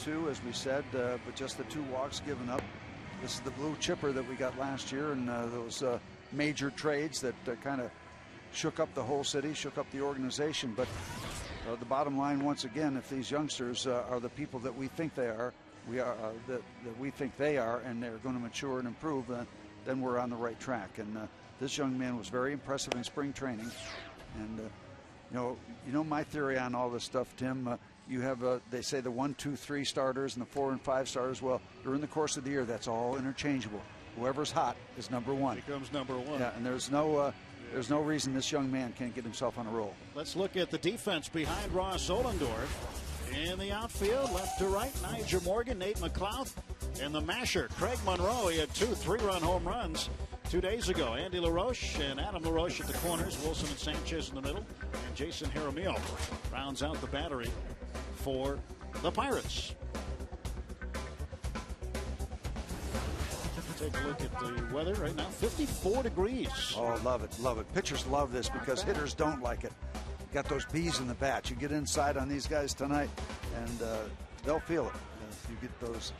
2, as we said, but just the 2 walks given up. This is the blue chipper that we got last year, and those major trades that kind of shook up the whole city, shook up the organization. But the bottom line, once again, if these youngsters are the people that we think they are, that we think they are, and they're going to mature and improve, then we're on the right track. And this young man was very impressive in spring training. And you know my theory on all this stuff, Tim. You have they say the 1, 2, 3 starters and the 4 and 5 starters. Well, during the course of the year, that's all interchangeable. Whoever's hot is number 1. Becomes number 1. Yeah, and there's no reason this young man can't get himself on a roll. Let's look at the defense behind Ross Ohlendorf. In the outfield, left to right, Niger Morgan, Nate McLouth, and the masher, Craig Monroe. He had 2 3-run home runs 2 days ago. Andy LaRoche and Adam LaRoche at the corners, Wilson and Sanchez in the middle, and Jason Jaramillo rounds out the battery for the Pirates. Take a look at the weather right now, 54 degrees. Oh, love it, love it. Pitchers love this because hitters don't like it. Got those bees in the bat. You get inside on these guys tonight, and they'll feel it. If you get those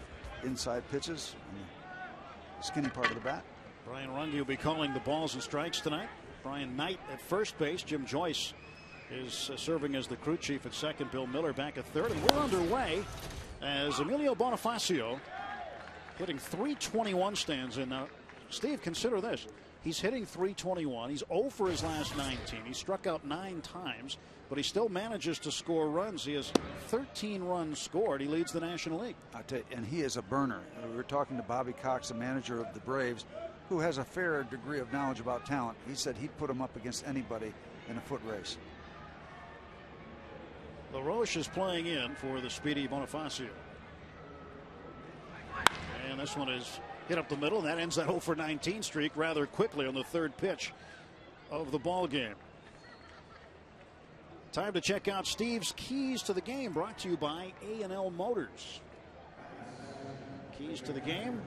inside pitches on the skinny part of the bat. Brian Runge will be calling the balls and strikes tonight. Brian Knight at first base. Jim Joyce is serving as the crew chief at second. Bill Miller back at third. And we're underway as Emilio Bonifacio hitting .321 stands in. Now, Steve, consider this. He's hitting .321. He's 0 for his last 19. He struck out 9 times, but he still manages to score runs. He has 13 runs scored. He leads the National League. I tell you, and he is a burner. We were talking to Bobby Cox, the manager of the Braves, who has a fair degree of knowledge about talent. He said he'd put him up against anybody in a foot race. LaRoche is playing in for the speedy Bonifacio. And this one is hit up the middle, and that ends that 0 for 19 streak rather quickly on the 3rd pitch of the ball game. Time to check out Steve's keys to the game, brought to you by A&L Motors. Keys to the game,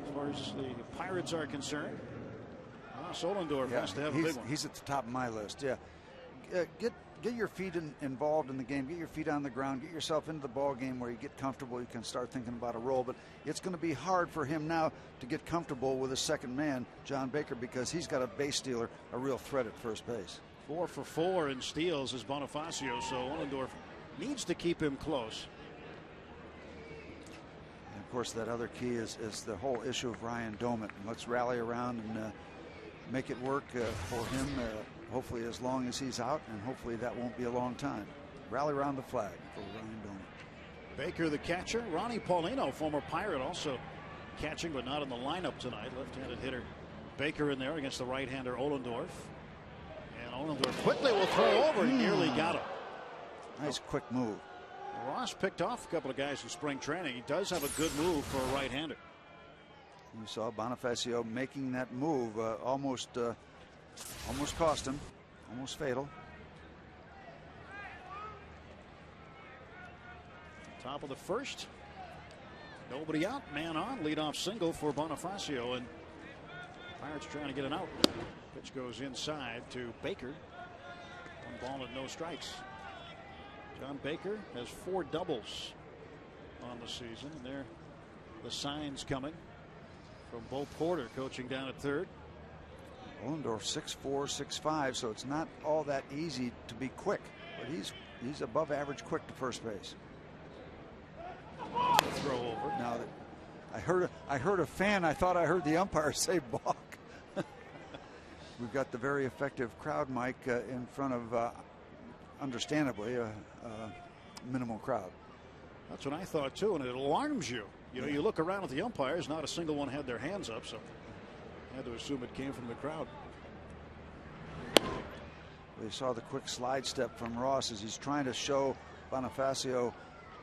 as far as the Pirates are concerned. Ohlendorf has to have a big one. He's at the top of my list. Yeah, get your feet involved in the game. Get your feet on the ground. Get yourself into the ball game where you get comfortable. You can start thinking about a role. But it's going to be hard for him now to get comfortable with his second man, John Baker, because he's got a base stealer, a real threat at first base. 4 for 4 in steals is Bonifacio, so Ohlendorf needs to keep him close. And of course, that other key is the whole issue of Ryan Doumit. Let's rally around and make it work for him. Hopefully as long as he's out, and hopefully that won't be a long time. Rally around the flag for Ryan Doumit. Baker the catcher. Ronnie Paulino, former Pirate, also catching but not in the lineup tonight. Left-handed hitter Baker in there against the right-hander Ohlendorf. And Ohlendorf quickly will throw over. Nearly got him. Nice quick move. Ross picked off a couple of guys in spring training. He does have a good move for a right-hander. You saw Bonifacio making that move, almost cost him, almost fatal. Top of the first, nobody out, man on, leadoff single for Bonifacio, and Pirates trying to get an out. Pitch goes inside to Baker. 1 ball and no strikes. John Baker has 4 doubles on the season, and there the signs coming from Bo Porter, coaching down at third. Ohlendorf 6'4", 6'5", so it's not all that easy to be quick, but he's above average quick to first base. Throw over. Now I heard a fan. I thought I heard the umpire say balk. We've got the very effective crowd mic in front of, understandably, a minimal crowd. That's what I thought too, and it alarms you. You know, you look around at the umpires, not a single one had their hands up, so I had to assume it came from the crowd. We saw the quick slide step from Ross as he's trying to show Bonifacio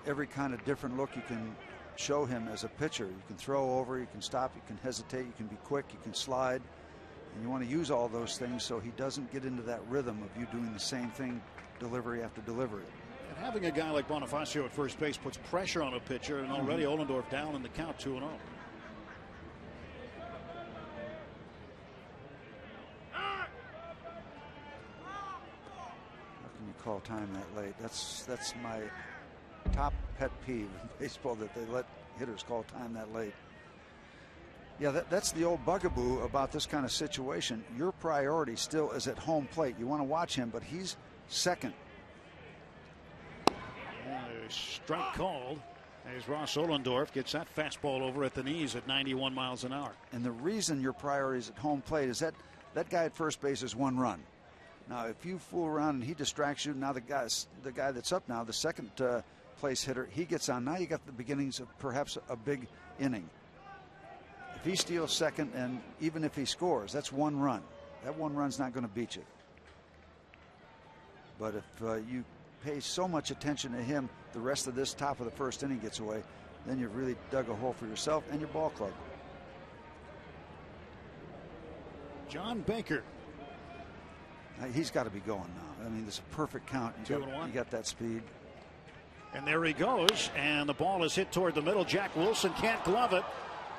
every kind of different look you can show him as a pitcher. You can throw over, you can stop, you can hesitate, you can be quick, you can slide. And you want to use all those things so he doesn't get into that rhythm of you doing the same thing delivery after delivery. And having a guy like Bonifacio at first base puts pressure on a pitcher, and already Ohlendorf down in the count 2-0. How can you call time that late? That's my top pet peeve in baseball, that they let hitters call time that late. Yeah, that's the old bugaboo about this kind of situation. Your priority still is at home plate. You want to watch him, but he's second. Strike called as Ross Ohlendorf gets that fastball over at the knees at 91 miles an hour. And the reason your priority is at home plate is that guy at first base is 1 run. Now, if you fool around and he distracts you, now the guy that's up now, the second place hitter, he gets on. Now you got the beginnings of perhaps a big inning. If he steals second, and even if he scores, that's 1 run. That 1 run's not going to beat you. But if you pay so much attention to him, the rest of this top of the first inning gets away, then you've really dug a hole for yourself and your ball club. John Baker. He's got to be going now. I mean, it's a perfect count. You got that speed. And there he goes, and the ball is hit toward the middle. Jack Wilson can't glove it,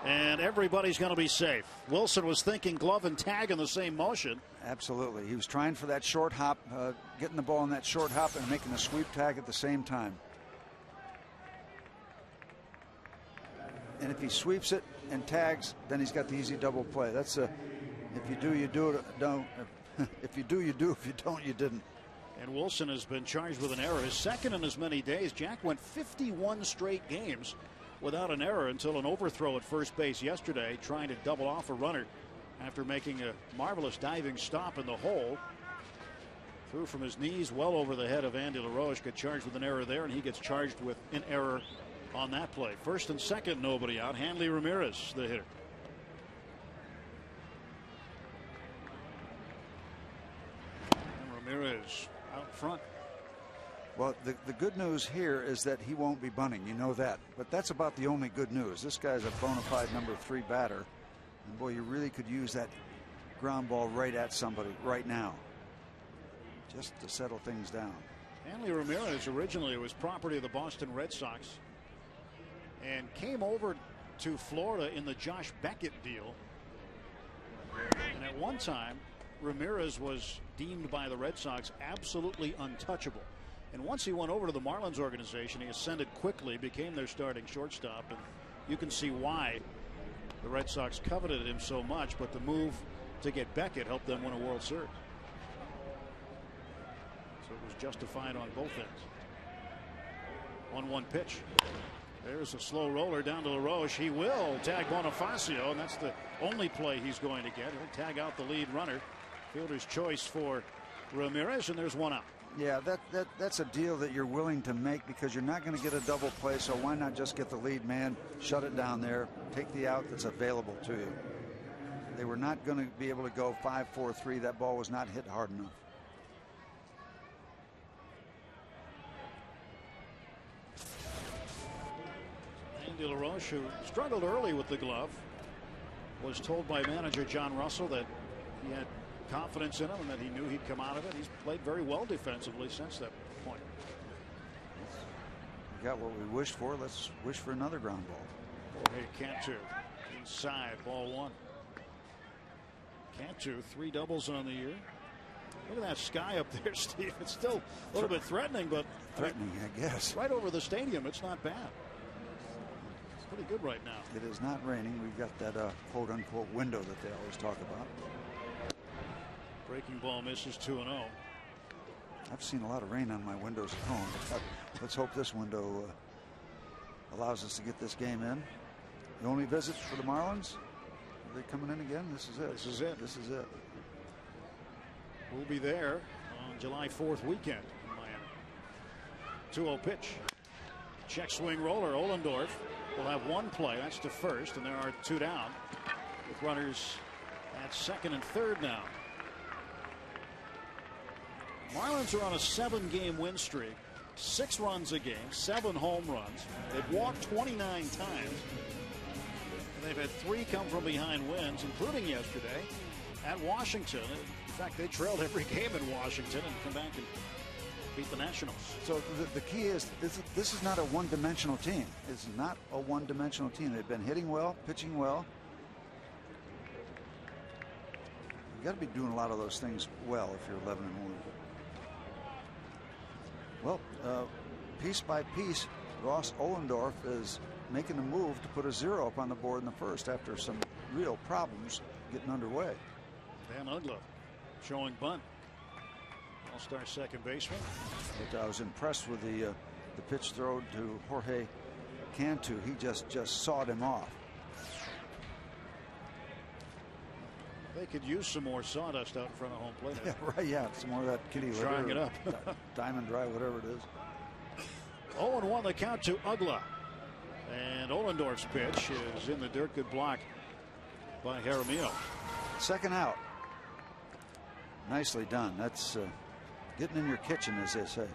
and everybody's going to be safe. Wilson was thinking glove and tag in the same motion. Absolutely. He was trying for that short hop, getting the ball in that short hop and making a sweep tag at the same time. And if he sweeps it and tags, then he's got the easy double play. That's if you do, you do it. Don't. If you do, you do. If you don't, you didn't. And Wilson has been charged with an error. His second in as many days. Jack went 51 straight games without an error until an overthrow at first base yesterday, trying to double off a runner after making a marvelous diving stop in the hole. Threw from his knees well over the head of Andy LaRoche. Got charged with an error there, and he gets charged with an error on that play. First and second, nobody out. Hanley Ramirez, the hitter. And Ramirez out front. Well, the good news here is that he won't be bunting. You know that. But that's about the only good news. This guy's a bona fide number 3 batter. And boy, you really could use that ground ball right at somebody right now, just to settle things down. Hanley Ramirez originally was property of the Boston Red Sox and came over to Florida in the Josh Beckett deal. And at one time, Ramirez was deemed by the Red Sox absolutely untouchable. And once he went over to the Marlins organization, he ascended quickly, became their starting shortstop. And you can see why the Red Sox coveted him so much, but the move to get Beckett helped them win a World Series. So it was justified on both ends. 1-1 pitch. There's a slow roller down to LaRoche. He will tag Bonifacio, and that's the only play he's going to get. He'll tag out the lead runner. Fielder's choice for Ramirez, and there's 1 out. Yeah, that's a deal that you're willing to make because you're not going to get a double play, so why not just get the lead man, shut it down there, take the out that's available to you. They were not going to be able to go 5-4-3. That ball was not hit hard enough. Andy LaRoche, who struggled early with the glove, was told by manager John Russell that he had confidence in him and that he knew he'd come out of it. He's played very well defensively since that point. We got what we wished for. Let's wish for another ground ball. Jorge Cantu inside, ball 1. Cantu 3 doubles on the year. Look at that sky up there, Steve. It's still a little bit threatening, but threatening, I guess. Right over the stadium, it's not bad. It's pretty good right now. It is not raining. We've got that quote unquote window that they always talk about. Breaking ball misses 2-0. I've seen a lot of rain on my windows at home. Let's hope this window allows us to get this game in. The only visits for the Marlins. Are they coming in again? This is it. This is it. This is it. We'll be there on July 4th weekend in Miami. 2-0 pitch. Check swing roller. Ohlendorf will have 1 play. That's to first, and there are 2 down with runners at second and third now. Marlins are on a 7-game win streak, 6 runs a game, 7 home runs. They've walked 29 times. And they've had 3 come from behind wins, including yesterday at Washington. In fact, they trailed every game in Washington and come back and beat the Nationals. So the key is this is not a one-dimensional team. It's not a one-dimensional team. They've been hitting well, pitching well. You got to be doing a lot of those things well if you're 11-1. Well, piece by piece, Ross Ollendorf is making a move to put a 0 up on the board in the first after some real problems getting underway. Dan Uggla showing bunt. All-star second baseman. But I was impressed with the pitch throw to Jorge Cantu. He just sawed him off. They could use some more sawdust out in front of home plate. Yeah, right. Yeah, some more of that kitty litter. Drying it up. Diamond dry, whatever it is. 0-1 the count to Uggla. And Ollendorf's pitch is in the dirt. Good block by Jaramillo. Second out. Nicely done. That's getting in your kitchen, as they say.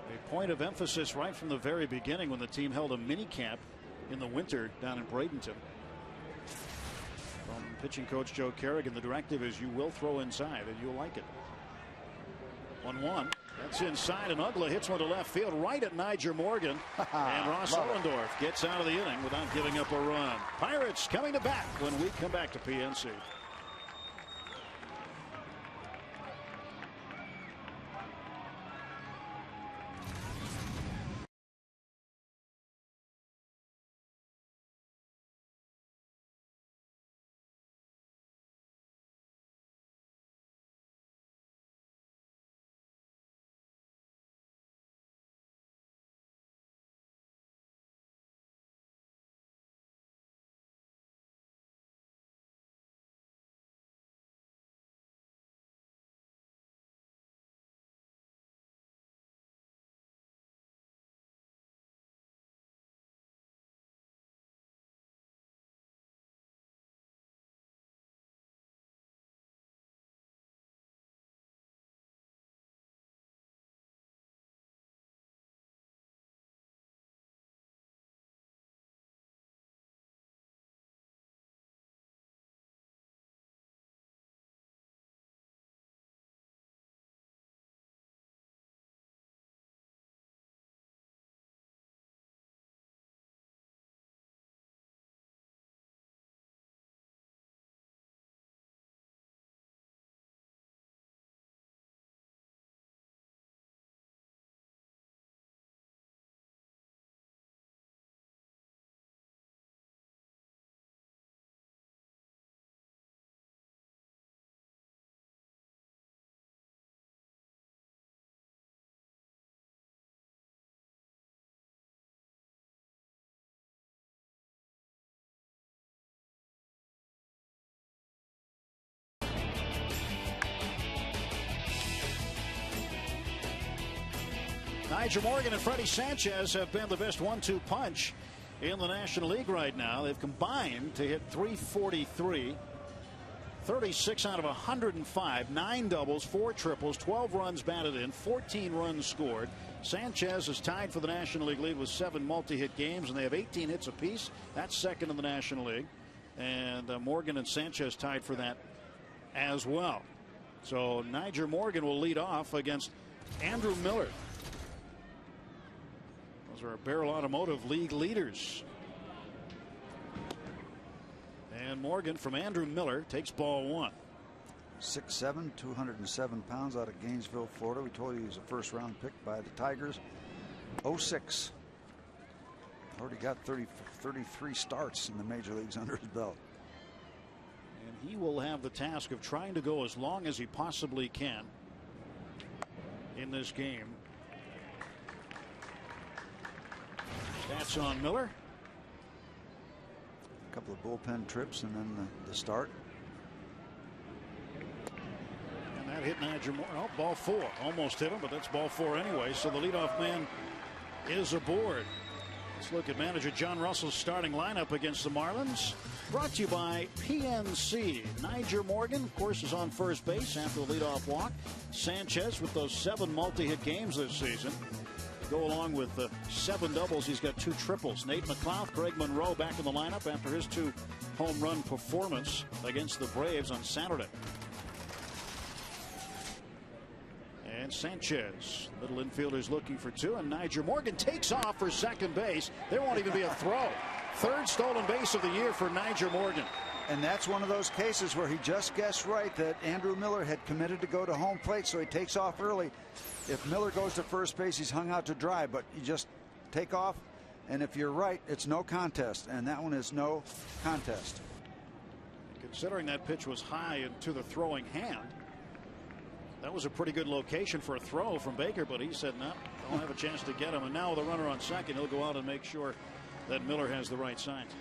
A point of emphasis right from the very beginning when the team held a mini camp in the winter down in Bradenton. From pitching coach Joe Kerrigan, the directive is you will throw inside and you'll like it. 1-1. That's inside, and Uggla hits one to left field right at Nyjer Morgan. And Ross Ollendorf gets out of the inning without giving up a run. Pirates coming to bat when we come back to PNC. Nyjer Morgan and Freddie Sanchez have been the best 1-2 punch in the National League right now. They've combined to hit .343, 36 out of 105, 9 doubles, 4 triples, 12 runs batted in, 14 runs scored. Sanchez is tied for the National League lead with 7 multi-hit games, and they have 18 hits apiece. That's second in the National League. And Morgan and Sanchez tied for that as well. So Nyjer Morgan will lead off against Andrew Miller. Those are our Barrel Automotive League leaders. And Morgan from Andrew Miller takes ball 1. 6'7", 207 pounds, out of Gainesville, Florida. We told you he was a first-round pick by the Tigers. 06. Already got 33 starts in the major leagues under his belt. And he will have the task of trying to go as long as he possibly can in this game. Stats on Miller. A couple of bullpen trips and then the start. And that hit Nyjer Morgan. Oh, ball 4. Almost hit him, but that's ball 4 anyway. So the leadoff man is aboard. Let's look at manager John Russell's starting lineup against the Marlins. Brought to you by PNC. Nyjer Morgan, of course, is on first base after the leadoff walk. Sanchez with those 7 multi-hit games this season. Go along with 7 doubles. He's got 2 triples. Nate McLouth, Greg Monroe back in the lineup after his 2 home run performance against the Braves on Saturday. And Sanchez, middle infielders looking for 2, and Nyjer Morgan takes off for second base. There won't even be a throw. 3rd stolen base of the year for Nyjer Morgan. And that's one of those cases where he just guessed right that Andrew Miller had committed to go to home plate, so he takes off early. If Miller goes to first base, he's hung out to dry, but you just take off, and if you're right, it's no contest, and that one is no contest. Considering that pitch was high and to the throwing hand, that was a pretty good location for a throw from Baker, but he said, no, don't have a chance to get him. And now with a runner on second, he'll go out and make sure that Miller has the right signs.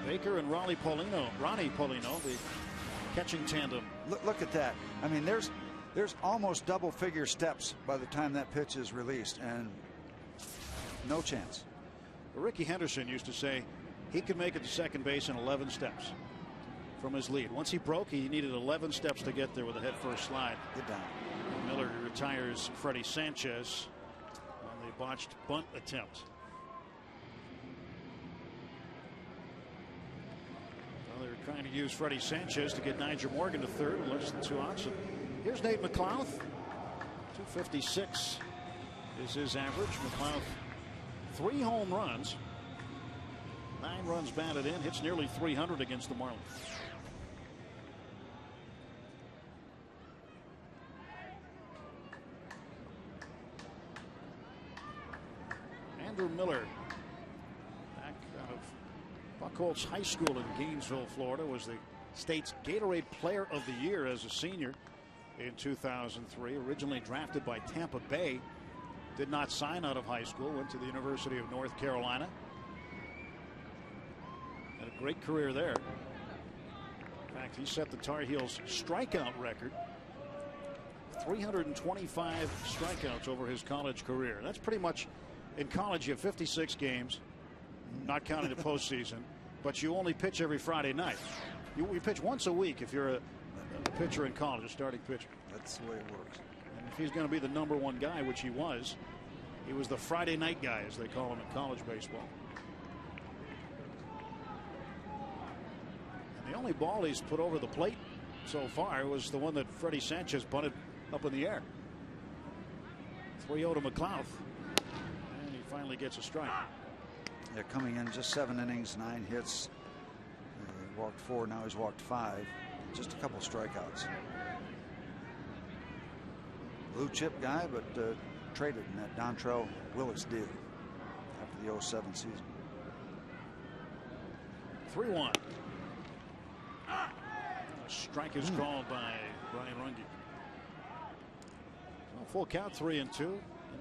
Baker and Ronnie Paulino, the catching tandem. Look at that. I mean, there's almost double figure steps by the time that pitch is released, and no chance. Ricky Henderson used to say he could make it to second base in 11 steps from his lead. Once he broke, he needed 11 steps to get there with a head first slide. Get down. Miller retires Freddie Sanchez on the botched bunt attempt. Well, they're trying to use Freddie Sanchez to get Nigel Morgan to third with less than 2 outs. And here's Nate McLouth. 256 is his average. McLouth 3 home runs. 9 runs batted in, hits nearly 300 against the Marlins. Andrew Miller, back out of Buckholz High School in Gainesville, Florida, was the state's Gatorade Player of the Year as a senior in 2003. Originally drafted by Tampa Bay, did not sign out of high school, went to the University of North Carolina. Had a great career there. In fact, he set the Tar Heels strikeout record. 325 strikeouts over his college career. That's pretty much, in college you have 56 games, not counting the postseason, but you only pitch every Friday night. You pitch once a week if you're a pitcher in college, a starting pitcher. That's the way it works. And if he's going to be the #1 guy, which he was the Friday night guy, as they call him in college baseball. The only ball he's put over the plate so far was the one that Freddie Sanchez bunted up in the air. 3-0 to McLouth. And he finally gets a strike. They're coming in just 7 innings, 9 hits. He walked 4, now he's walked 5. Just a couple strikeouts. Blue chip guy, but traded in that Dontrell Willis deal after the 07 season. 3-1. Strike is called by Brian Runge. So full count, 3-2. And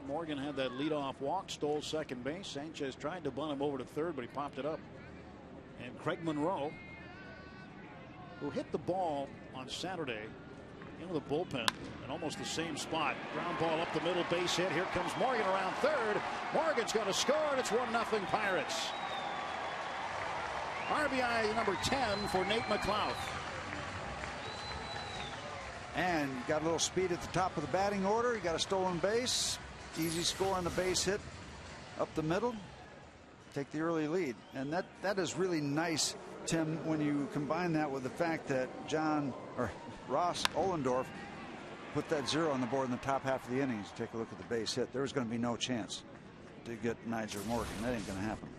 Morgan had that leadoff walk, stole second base. Sanchez tried to bunt him over to third, but he popped it up. And Craig Monroe, who hit the ball on Saturday into the bullpen in almost the same spot. Ground ball up the middle, base hit. Here comes Morgan around third. Morgan's going to score, and it's 1-0 Pirates. RBI number 10 for Nate McLouth. And got a little speed at the top of the batting order. He got a stolen base. Easy score on the base hit up the middle. Take the early lead. And that is really nice, Tim, when you combine that with the fact that Ross Ollendorf put that 0 on the board in the top half of the innings. Take a look at the base hit. There was going to be no chance to get Nigel Morgan. That ain't going to happen.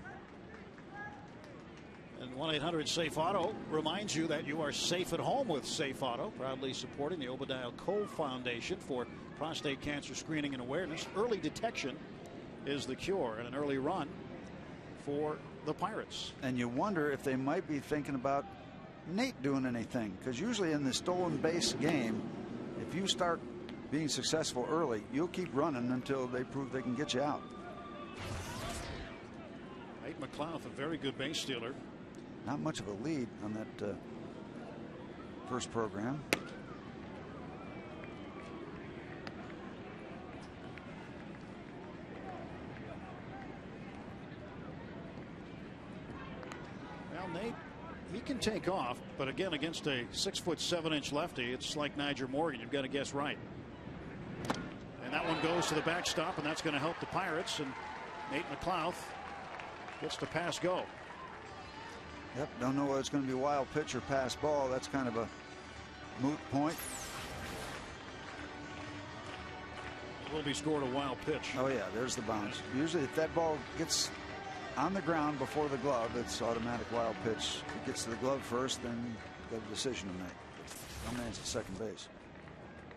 And 1-800-SAFE-AUTO reminds you that you are safe at home with Safe Auto, proudly supporting the Obadiah Cole Foundation for prostate cancer screening and awareness. Early detection is the cure, and an early run for the Pirates. And you wonder if they might be thinking about Nate doing anything, because usually in the stolen base game, if you start being successful early, you'll keep running until they prove they can get you out. Nate McLouth, a very good base stealer. Not much of a lead on that first program. Well, Nate, he can take off, but again, against a 6'7" lefty, it's like Nigel Morgan. You've got to guess right. And that one goes to the backstop, and that's going to help the Pirates. And Nate McLouth gets the pass go. Yep, don't know whether it's going to be a wild pitch or pass ball. That's kind of a moot point. Will be scored a wild pitch. Oh yeah, there's the bounce. Usually if that ball gets on the ground before the glove, it's automatic wild pitch. If it gets to the glove first, then got a decision to make. No man's at second base.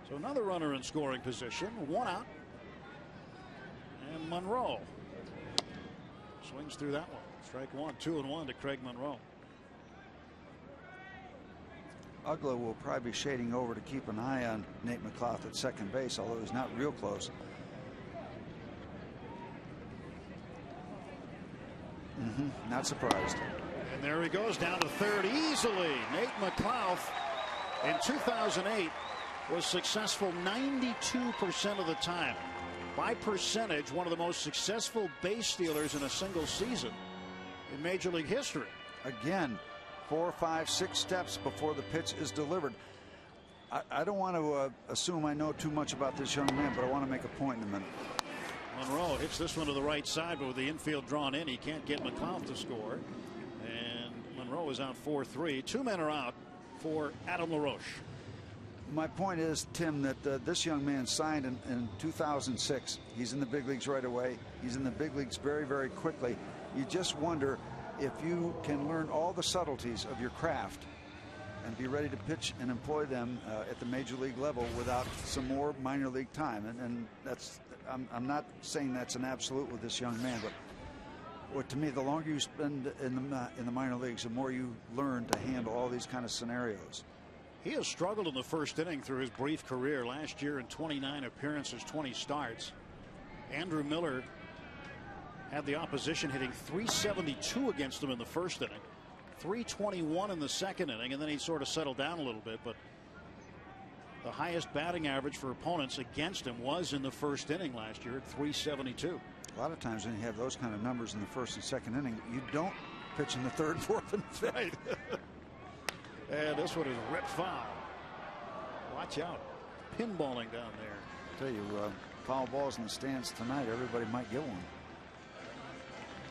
So another runner in scoring position, 1 out. And Monroe swings through that one. Strike one, 2-1 to Craig Monroe. Ugla will probably be shading over to keep an eye on Nate McLouth at second base, although he's not real close. Not surprised. And there he goes down to third easily. Nate McLouth in 2008 was successful 92% of the time. By percentage, one of the most successful base stealers in a single season in Major League history. Again, 4, 5, 6 steps before the pitch is delivered. I don't want to assume I know too much about this young man, but I want to make a point in a minute. Monroe hits this one to the right side, but with the infield drawn in, he can't get McLouth to score. And Monroe is out 4-3. 2 men are out for Adam LaRoche. My point is, Tim, that this young man signed in 2006. He's in the big leagues right away. He's in the big leagues very, very quickly. You just wonder if you can learn all the subtleties of your craft and be ready to pitch and employ them at the major league level without some more minor league time. And that's, I'm not saying that's an absolute with this young man, but to me, the longer you spend in the minor leagues, the more you learn to handle all these kind of scenarios. He has struggled in the first inning through his brief career. Last year in 29 appearances, 20 starts. Andrew Miller had the opposition hitting .372 against him in the first inning, .321 in the second inning, and then he sort of settled down a little bit. But the highest batting average for opponents against him was in the first inning last year at .372. A lot of times when you have those kind of numbers in the first and second inning, you don't pitch in the third, fourth, and fifth. Right. And this one is ripped foul. Watch out. Pinballing down there. I tell you, foul balls in the stands tonight, everybody might get one.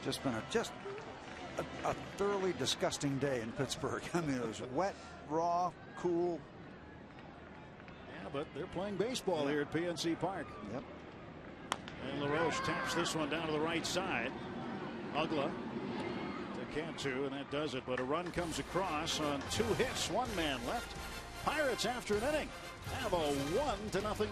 Just been a thoroughly disgusting day in Pittsburgh. I mean, it was wet, raw, cool. Yeah, but they're playing baseball here at PNC Park. Yep. And LaRoche taps this one down to the right side. Ugla to Cantu, and that does it. But a run comes across on 2 hits, 1 man left. Pirates, after an inning, have a 1-0.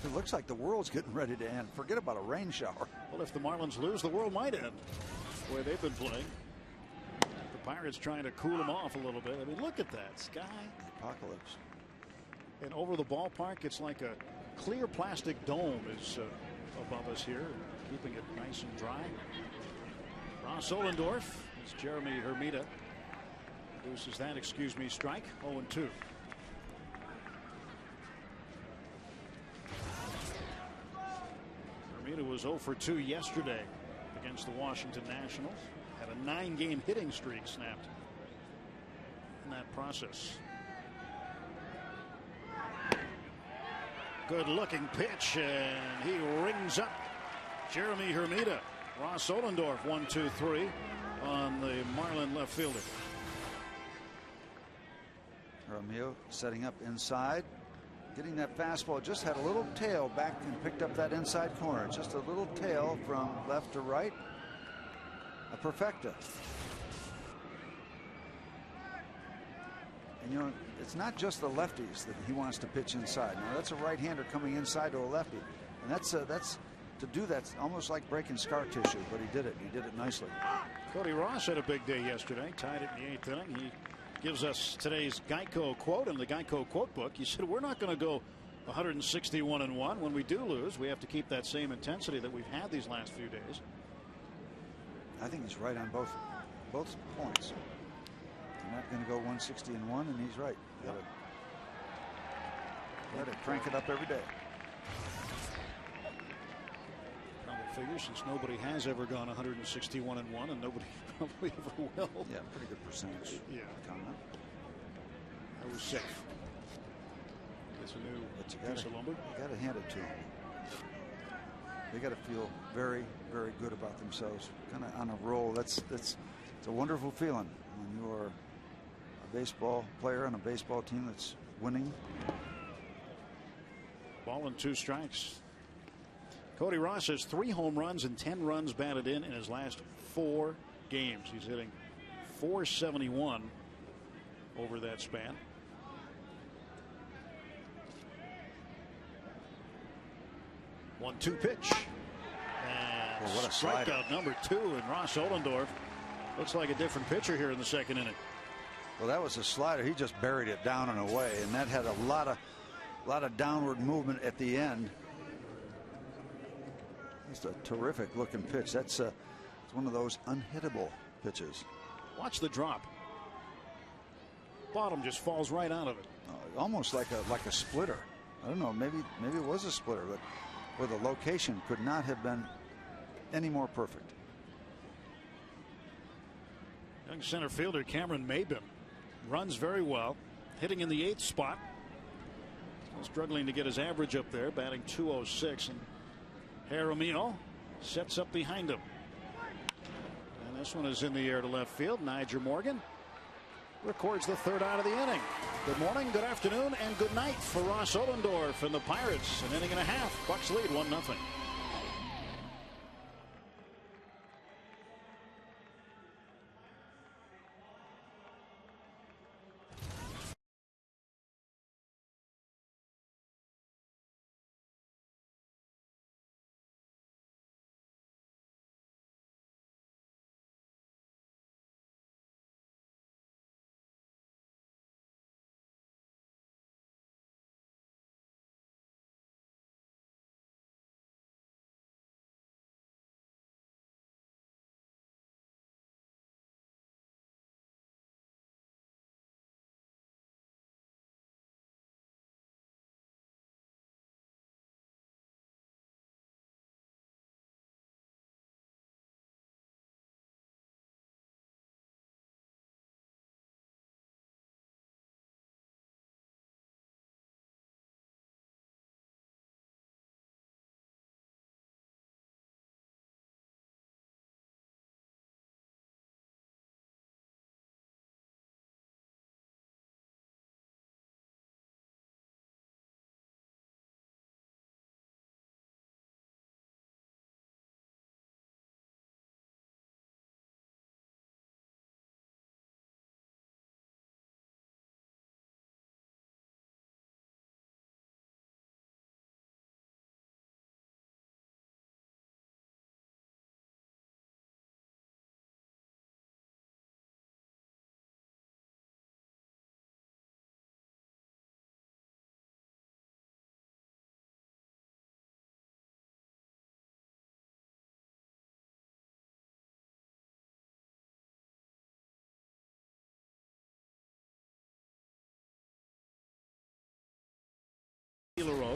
It looks like the world's getting ready to end. Forget about a rain shower. Well, if the Marlins lose, the world might end the way they've been playing. The Pirates trying to cool them off a little bit. I mean, look at that sky. Apocalypse. And over the ballpark, it's like a clear plastic dome is above us here, keeping it nice and dry. Ross Ollendorf, as Jeremy Hermida produces that, strike. 0-2. Hermida was 0 for 2 yesterday against the Washington Nationals. Had a 9-game hitting streak snapped in that process. Good looking pitch, and he rings up Jeremy Hermida. Ross Ollendorf 1-2-3 on the Marlin left fielder. Romeo setting up inside, getting that fastball, just had a little tail back and picked up that inside corner. Just a little tail from left to right. A perfecta. And you know, it's not just the lefties that he wants to pitch inside. Now that's a right-hander coming inside to a lefty, and that's to do that's almost like breaking scar tissue. But he did it. He did it nicely. Cody Ross had a big day yesterday. Tied it in the 8th inning. He gives us today's Geico quote in the Geico quote book. He said, "We're not going to go 161-1. When we do lose, we have to keep that same intensity that we've had these last few days." I think he's right on both points. You're not going to go 160-1, and he's right. You got to crank it up every day. Probably figure since nobody has ever gone 161-1, and nobody probably ever will. Yeah, pretty good percentage. Yeah, comment. That was safe. It's a new piece of lumber. You got to hand it to him. They got to feel very, very good about themselves. Kind of on a roll. It's a wonderful feeling when you are a baseball player on a baseball team that's winning. Ball and 2 strikes. Cody Ross has 3 home runs and 10 runs batted in his last 4 games. He's hitting .471 over that span. One-two pitch. And what a strikeout number 2, and Ross Ollendorf looks like a different pitcher here in the 2nd inning. Well, that was a slider. He just buried it down and away, and that had a lot of downward movement at the end. It's a terrific looking pitch. It's one of those unhittable pitches. Watch the drop. Bottom just falls right out of it. Almost like a splitter. I don't know. Maybe it was a splitter, but where the location could not have been any more perfect. Young center fielder Cameron Maybin runs very well, hitting in the 8th spot. Still struggling to get his average up there, batting .206, and Jaramillo sets up behind him. And this one is in the air to left field. Niger Morgan records the 3rd out of the inning. Good morning, good afternoon, and good night for Ross Ollendorf and the Pirates. An inning and a half. Bucks lead 1-0.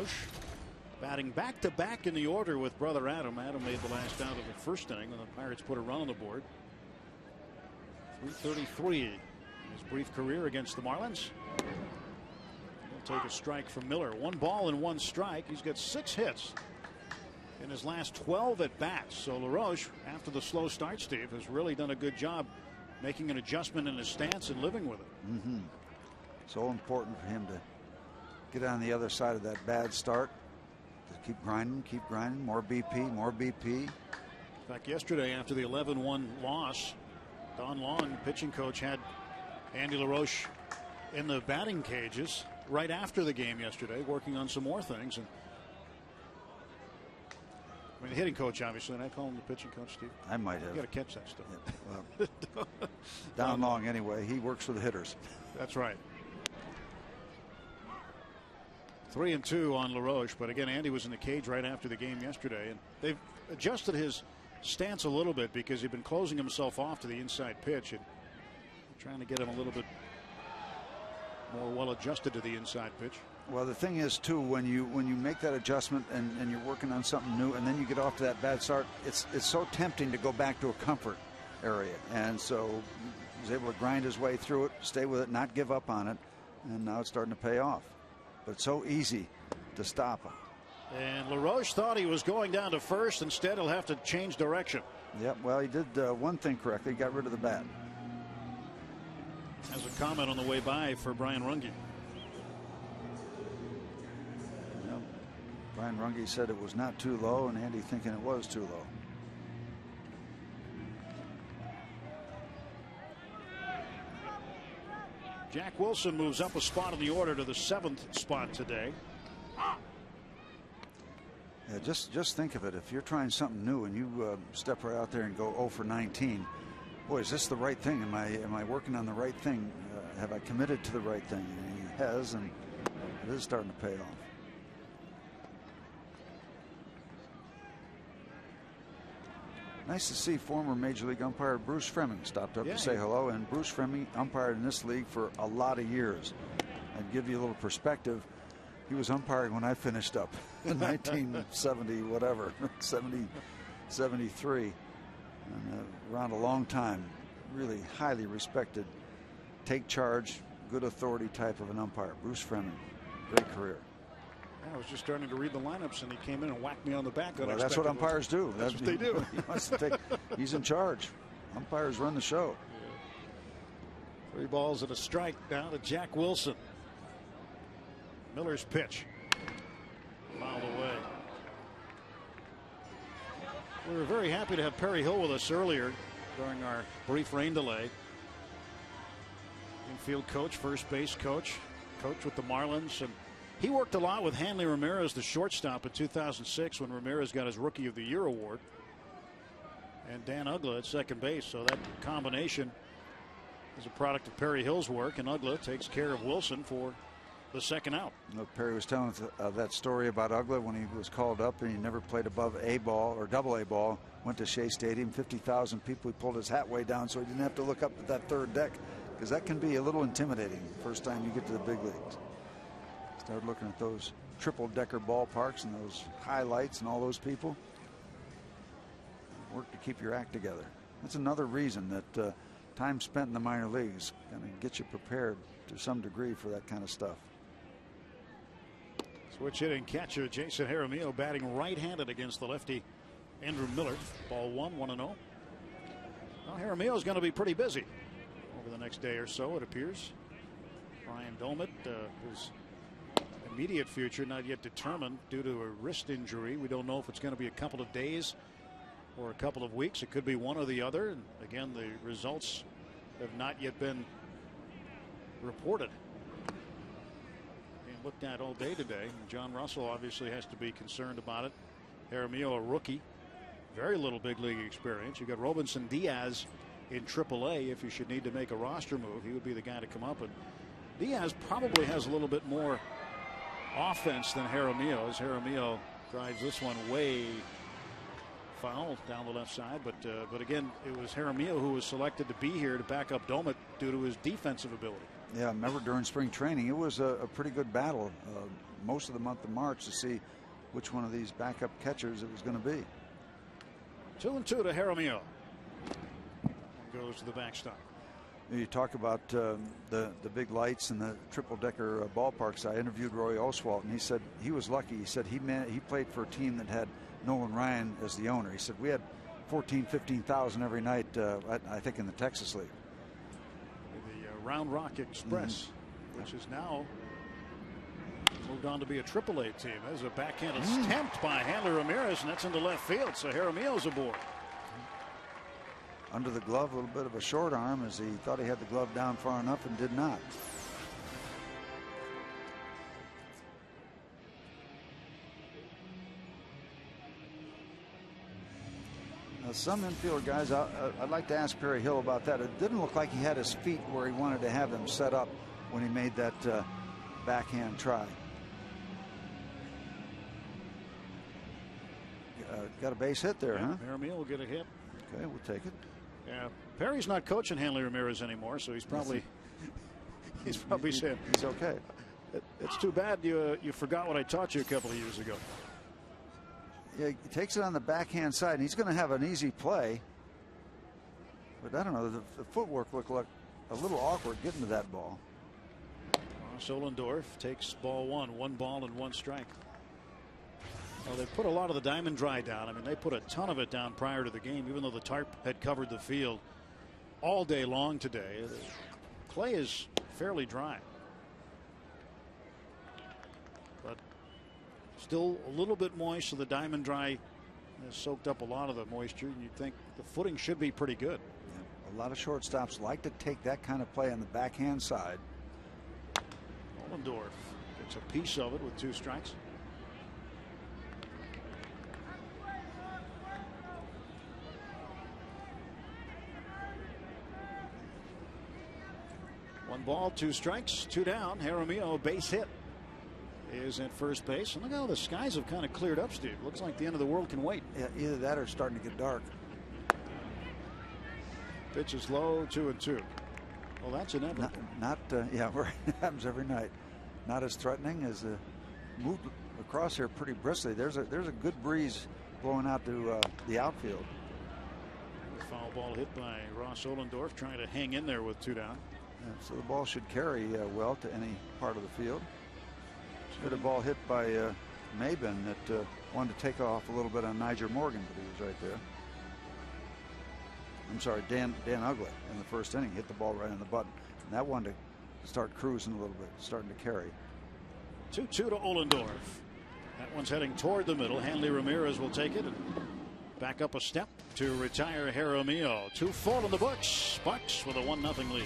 LaRoche batting back-to-back in the order with brother Adam. Adam made the last out of the first inning, and the Pirates put a run on the board. 333 in his brief career against the Marlins. He'll take a strike from Miller. 1 ball and 1 strike. He's got 6 hits in his last 12 at bats. So LaRoche, after the slow start, Steve, has really done a good job making an adjustment in his stance and living with it. So important for him to get on the other side of that bad start. To keep grinding, more BP, more BP. In fact, yesterday after the 11-1 loss, Don Long, pitching coach, had Andy LaRoche in the batting cages right after the game yesterday, working on some more things. And I mean, the hitting coach, obviously, and I call him the pitching coach, Steve. I might have. You got to catch that stuff. Yeah, well, Don Long, anyway, he works for the hitters. That's right. 3-2 on LaRoche, but again, Andy was in the cage right after the game yesterday, and they've adjusted his stance a little bit because he'd been closing himself off to the inside pitch and trying to get him a little bit more well adjusted to the inside pitch. Well, the thing is, too, when you make that adjustment and you're working on something new, and then you get off to that bad start, it's so tempting to go back to a comfort area. And so he was able to grind his way through it, stay with it, not give up on it, and now it's starting to pay off. But it's so easy to stop him. And LaRoche thought he was going down to first. Instead, he'll have to change direction. Yep, well, he did one thing correctly. He got rid of the bat. As a comment on the way by for Brian Runge. Brian Runge said it was not too low, and Andy thinking it was too low. Jack Wilson moves up a spot in the order to the 7th spot today. Yeah, just think of it. If you're trying something new and you step right out there and go 0 for 19, boy, is this the right thing? Am I working on the right thing? Have I committed to the right thing? And he has, and it is starting to pay off. Nice to see former Major League umpire Bruce Fleming stopped up to say hello. And Bruce Fleming umpired in this league for a lot of years. And give you a little perspective, he was umpiring when I finished up in 1970, whatever, 70, 73. And around a long time, really highly respected, take charge, good authority type of an umpire. Bruce Fleming, great career. I was just starting to read the lineups, and he came in and whacked me on the back. Well, that's what umpires do. That's what they do. He wants to take, he's in charge. Umpires run the show. 3 balls and a strike down to Jack Wilson. Miller's pitch. Fouled away. We were very happy to have Perry Hill with us earlier during our brief rain delay. Infield coach, first base coach with the Marlins, and he worked a lot with Hanley Ramirez, the shortstop, in 2006 when Ramirez got his Rookie of the Year award, and Dan Uggla at second base. So that combination is a product of Perry Hill's work, and Uggla takes care of Wilson for the second out. You know, Perry was telling that story about Uggla when he was called up and he never played above A ball or double A ball. Went to Shea Stadium, 50,000 people. He pulled his hat way down so he didn't have to look up at that third deck, because that can be a little intimidating the first time you get to the big leagues. Start looking at those triple-decker ballparks and those highlights and all those people. Work to keep your act together. That's another reason that time spent in the minor leagues kind of gets you prepared to some degree for that kind of stuff. Switch hitting catcher Jason Jaramillo batting right-handed against the lefty Andrew Miller. Ball 1-0. Well, Jaramillo is going to be pretty busy over the next day or so, it appears. Brian Domit, whose immediate future not yet determined due to a wrist injury. We don't know if it's going to be a couple of days or a couple of weeks. It could be one or the other. And again, the results have not yet been reported. Being looked at all day today. And John Russell obviously has to be concerned about it. Jaramillo, a rookie, very little big league experience. You got Robinson Diaz in AAA. If you should need to make a roster move, he would be the guy to come up. And Diaz probably has a little bit more offense than Jaramillo, as Jaramillo drives this one way foul down the left side. But again, it was Jaramillo who was selected to be here to back up Domit due to his defensive ability. Yeah, I remember during spring training, it was a pretty good battle most of the month of March to see which one of these backup catchers it was going to be. 2-2 to Jaramillo. Goes to the backstop. You talk about the big lights and the triple-decker ballparks. I interviewed Roy Oswalt, and he said he was lucky. He said he played for a team that had Nolan Ryan as the owner. He said we had 15,000 every night, I think, in the Texas League. The Round Rock Express, which is now moved on to be a AAA team. There's a backhanded attempt by Hanley Ramirez, and that's into left field, so Jaramillo's aboard. Under the glove, a little bit of a short arm, as he thought he had the glove down far enough and did not. Now, some infield guys, I'd like to ask Perry Hill about that. It didn't look like he had his feet where he wanted to have them set up when he made that backhand try. Got a base hit there, huh? Jaramillo will get a hit. Okay, we'll take it. Yeah, Perry's not coaching Hanley Ramirez anymore, so he's probably saying he's okay. It's too bad you forgot what I taught you a couple of years ago. Yeah, he takes it on the backhand side, and he's going to have an easy play. But I don't know, the footwork looked like a little awkward getting to that ball. Solendorf takes ball one ball and one strike. Well, they put a lot of the diamond dry down. I mean, they put a ton of it down prior to the game, even though the tarp had covered the field all day long today. The clay is fairly dry, but still a little bit moist, so the diamond dry has soaked up a lot of the moisture, and you'd think the footing should be pretty good. Yeah, a lot of shortstops like to take that kind of play on the backhand side. Ollendorf gets a piece of it with 2 strikes. One ball, 2 strikes, 2 down. Jaramillo, base hit, is at first base. And look how the skies have kind of cleared up, Steve. Looks like the end of the world can wait. Yeah, either that or it's starting to get dark. Pitch is low, 2-2. Well, that's inevitable. Yeah, it happens every night. Not as threatening as moved across here pretty briskly. There's a good breeze blowing out to the outfield. Foul ball hit by Ross Ollendorf, trying to hang in there with 2 down. Yeah, so the ball should carry well to any part of the field. Should have a ball hit by Maben that wanted to take off a little bit on Niger Morgan, but he was right there. I'm sorry, Dan Ugley in the first inning hit the ball right on the button, and that wanted to start cruising a little bit, starting to carry. 2-2 to Ollendorf. That one's heading toward the middle. Hanley Ramirez will take it and back up a step to retire Jaramillo. 2 full in the books. Bucks with a 1-0 lead.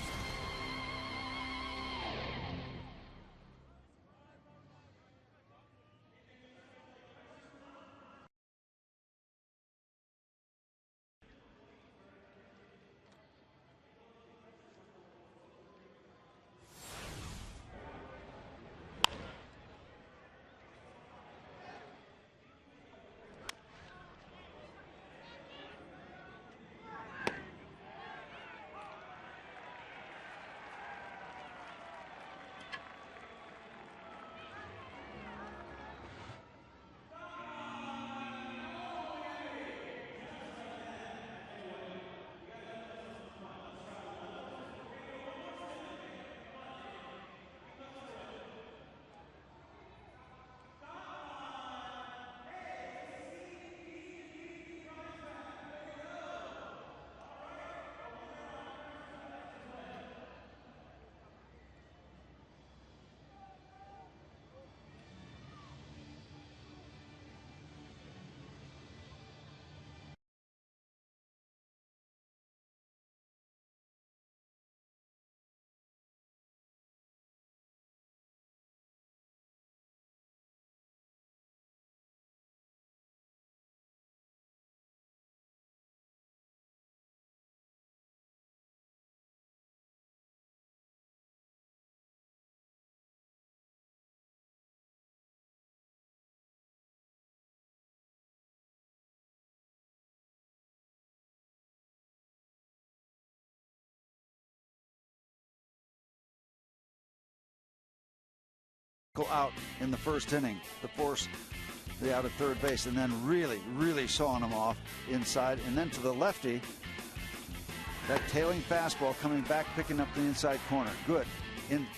out in the first inning to force the out at third base, and then really sawing him off inside, and then to the lefty, that tailing fastball coming back, picking up the inside corner. Good.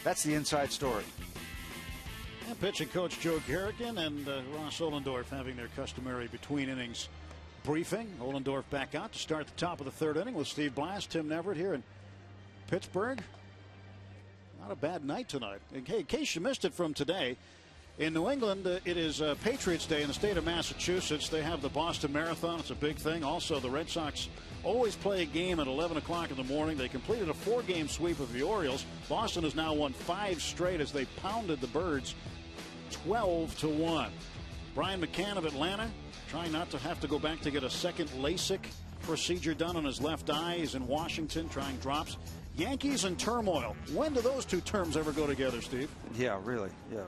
That's the inside story. And pitching coach Joe Garrigan and Ross Ohlendorf having their customary between innings briefing. Ohlendorf back out to start the top of the third inning with Steve Blass, Tim Neverett here in Pittsburgh. Not a bad night tonight. In case you missed it from today, in New England, it is Patriots Day in the state of Massachusetts. They have the Boston Marathon. It's a big thing. Also, the Red Sox always play a game at 11 o'clock in the morning. They completed a 4-game sweep of the Orioles. Boston has now won 5 straight as they pounded the Birds 12-1. Brian McCann of Atlanta trying not to have to go back to get a second LASIK procedure done on his left eye. He's in Washington trying drops. Yankees and turmoil. When do those two terms ever go together, Steve? Yeah, really. Yeah.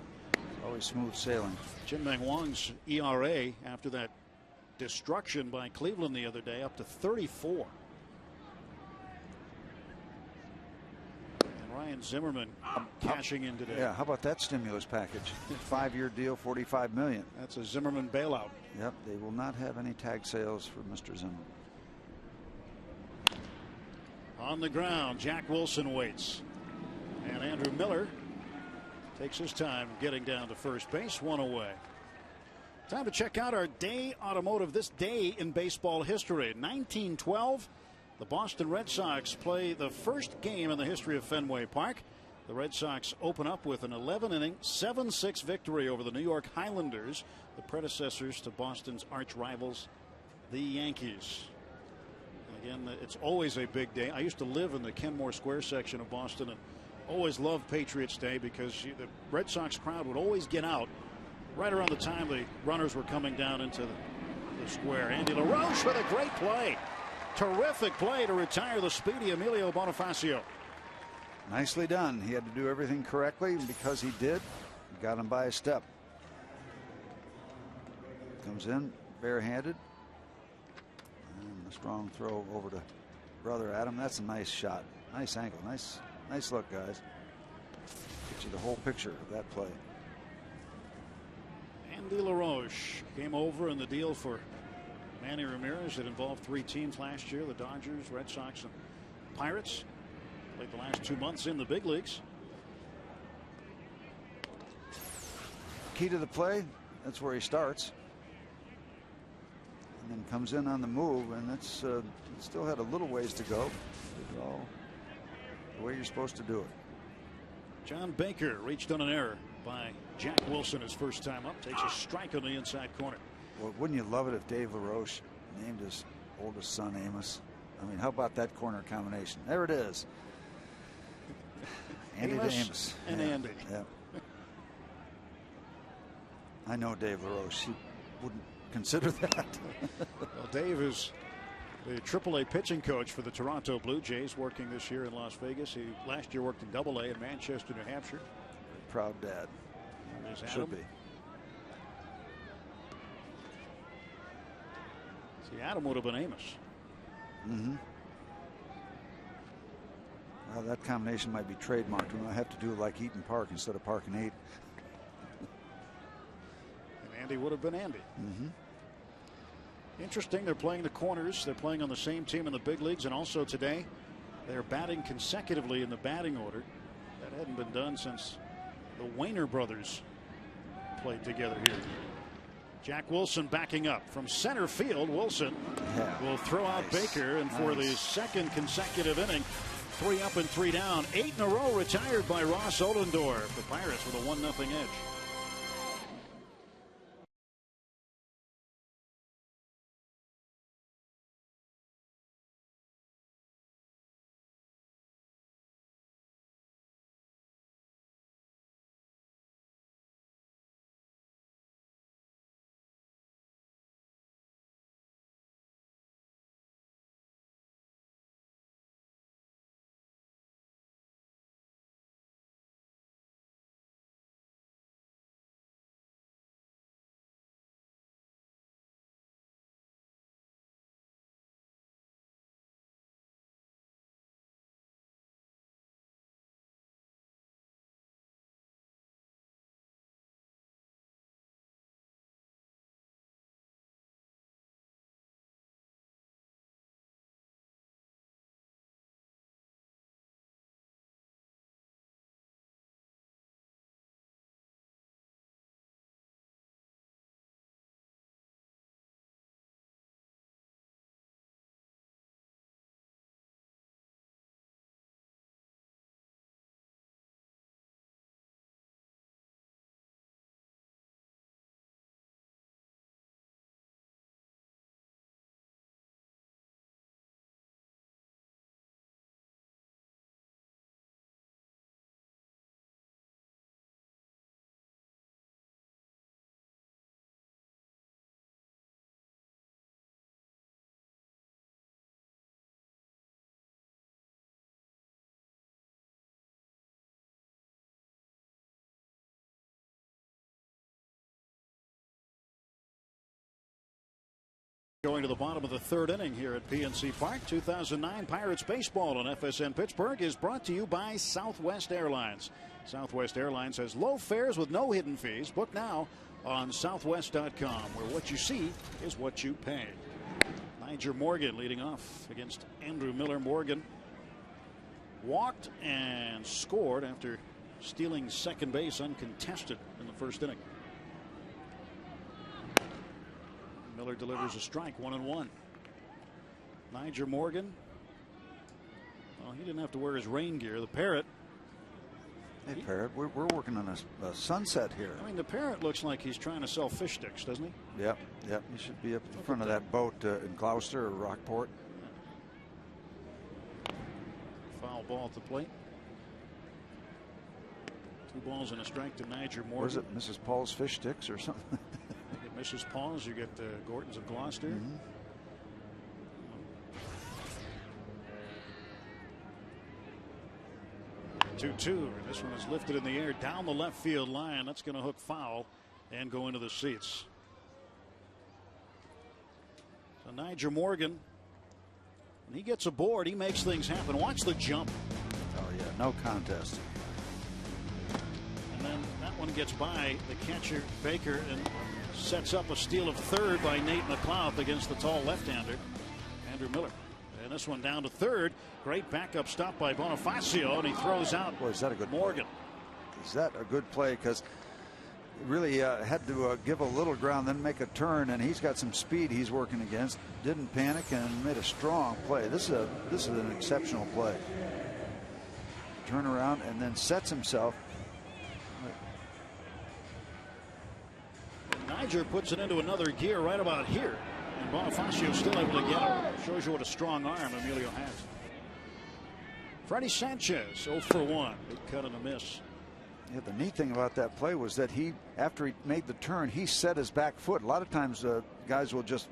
Always smooth sailing. Jim Meng Wong's ERA after that destruction by Cleveland the other day up to 34. And Ryan Zimmerman cashing in today. Yeah, how about that stimulus package? 5-year deal, $45 million. That's a Zimmerman bailout. Yep, they will not have any tag sales for Mr. Zimmerman. On the ground, Jack Wilson waits. And Andrew Miller takes his time getting down to first base, 1 away. Time to check out our day automotive, this day in baseball history. 1912, the Boston Red Sox play the first game in the history of Fenway Park. The Red Sox open up with an 11-inning, 7-6 victory over the New York Highlanders, the predecessors to Boston's arch rivals, the Yankees. Again, it's always a big day. I used to live in the Kenmore Square section of Boston and always loved Patriots Day because the Red Sox crowd would always get out right around the time the runners were coming down into the square. Andy LaRoche with a great play. Terrific play to retire the speedy Emilio Bonifacio. Nicely done. He had to do everything correctly, and because he did, he got him by a step. Comes in barehanded. And a strong throw over to brother Adam. That's a nice shot. Nice angle. Nice look, guys. Get you the whole picture of that play. Andy LaRoche came over in the deal for Manny Ramirez. It involved 3 teams last year, the Dodgers, Red Sox, and Pirates. Played the last 2 months in the big leagues. Key to the play, that's where he starts. And then comes in on the move, and that's still had a little ways to go. Did it all the way you're supposed to do it. John Baker reached on an error by Jack Wilson his first time up. Takes a strike on the inside corner. Well, wouldn't you love it if Dave LaRoche named his oldest son Amos? I mean, how about that corner combination? There it is. Andy to Amos. And yeah, Andy. Yeah. I know Dave LaRoche. He wouldn't consider that. Well, Dave is the AAA pitching coach for the Toronto Blue Jays, working this year in Las Vegas. He last year worked in AA in Manchester, New Hampshire. Proud dad. Should be. See, Adam would have been Amos. Mm-hmm. Well, that combination might be trademarked. We might have to do it like Eaton Park instead of Park and 8. And Andy would have been Andy. Mm-hmm. Interesting. They're playing the corners. They're playing on the same team in the big leagues. And also today, they're batting consecutively in the batting order. That hadn't been done since the Wayner brothers played together here. Jack Wilson backing up from center field. Wilson will throw out Baker, and for the second consecutive inning, 3 up and 3 down, 8 in a row retired by Ross Ohlendorf. The Pirates with a 1-0 edge. Going to the bottom of the third inning here at PNC Park. 2009 Pirates baseball on FSN Pittsburgh is brought to you by Southwest Airlines. Southwest Airlines has low fares with no hidden fees. Book now on southwest.com, where what you see is what you pay. Nyjer Morgan leading off against Andrew Miller. Morgan walked and scored after stealing second base uncontested in the first inning. Miller delivers a strike, 1-1. Nyjer Morgan. Well, he didn't have to wear his rain gear. The Parrot. Hey, Parrot, we're working on a sunset here. I mean, the Parrot looks like he's trying to sell fish sticks, doesn't he? Yep. He should be up in front of that boat in Gloucester or Rockport. Foul ball at the plate. 2 balls and a strike to Nyjer Morgan. Was it Mrs. Paul's fish sticks or something? Mrs. Paul's, you get Gorton's of Gloucester. 2-2, and this one is lifted in the air down the left field line. That's going to hook foul and go into the seats. So Nyjer Morgan, when he gets aboard, he makes things happen. Watch the jump. Oh yeah, no contest. And then that one gets by the catcher Baker and sets up a steal of third by Nate McLouth against the tall left-hander Andrew Miller. And this one down to third. Great backup stop by Bonifacio, and he throws out. Boy, is that a good Morgan. Play. Is that a good play? Because really had to give a little ground, then make a turn, and he's got some speed he's working against. Didn't panic and made a strong play. This is an exceptional play. Turn around and then sets himself. Nyjer puts it into another gear right about here, and Bonifacio still able to get it. Shows you what a strong arm Emilio has. Freddie Sanchez 0 for 1. Big cut and a miss. Yeah, the neat thing about that play was that after he made the turn, he set his back foot. A lot of times guys will just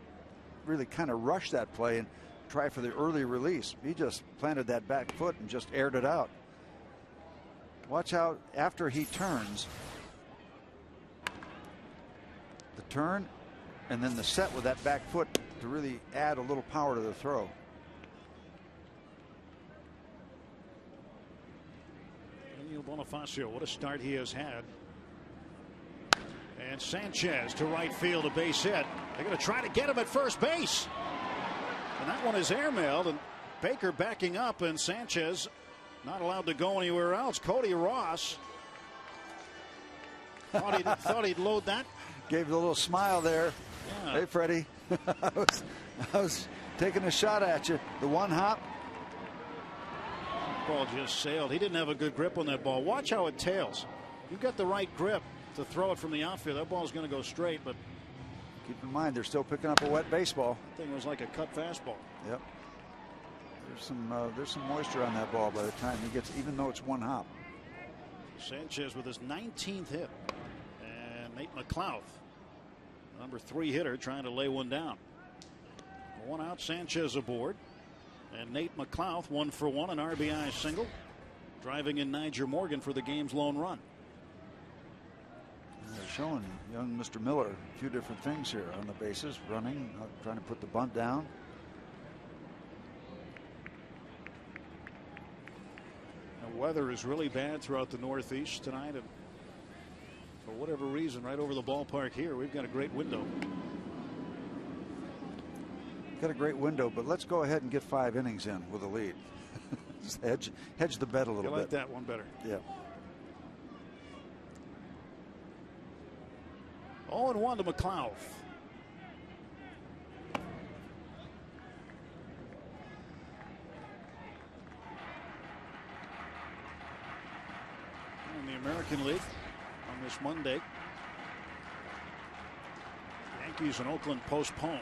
really kind of rush that play and try for the early release. He just planted that back foot and just aired it out. Watch out after he turns. The turn and then the set with that back foot to really add a little power to the throw. Emilio Bonifacio, what a start he has had. And Sanchez to right field, a base hit. They're going to try to get him at first base. And that one is airmailed, and Baker backing up, and Sanchez not allowed to go anywhere else. Cody Ross thought he'd load that. Gave a little smile there. Yeah. Hey, Freddie. I was taking a shot at you. The one hop. Ball just sailed. He didn't have a good grip on that ball. Watch how it tails. You've got the right grip to throw it from the outfield. That ball's going to go straight, but keep in mind they're still picking up a wet baseball. That thing was like a cut fastball. Yep. There's some moisture on that ball by the time he gets, even though it's one hop. Sanchez with his 19th hit, and Nate McLouth, number 3 hitter, trying to lay one down. 1 out, Sanchez aboard, and Nate McLouth 1 for 1, an RBI single, driving in Nyjer Morgan for the game's lone run. They're showing young Mr. Miller a few different things here on the bases, running, trying to put the bunt down. The weather is really bad throughout the Northeast tonight, and for whatever reason, right over the ballpark here, we've got a great window. Got a great window, but let's go ahead and get 5 innings in with a lead. hedge the bet a little bit. I like that one better. Yeah. 0-1 to McLouth. In the American League on this Monday, Yankees and Oakland postponed.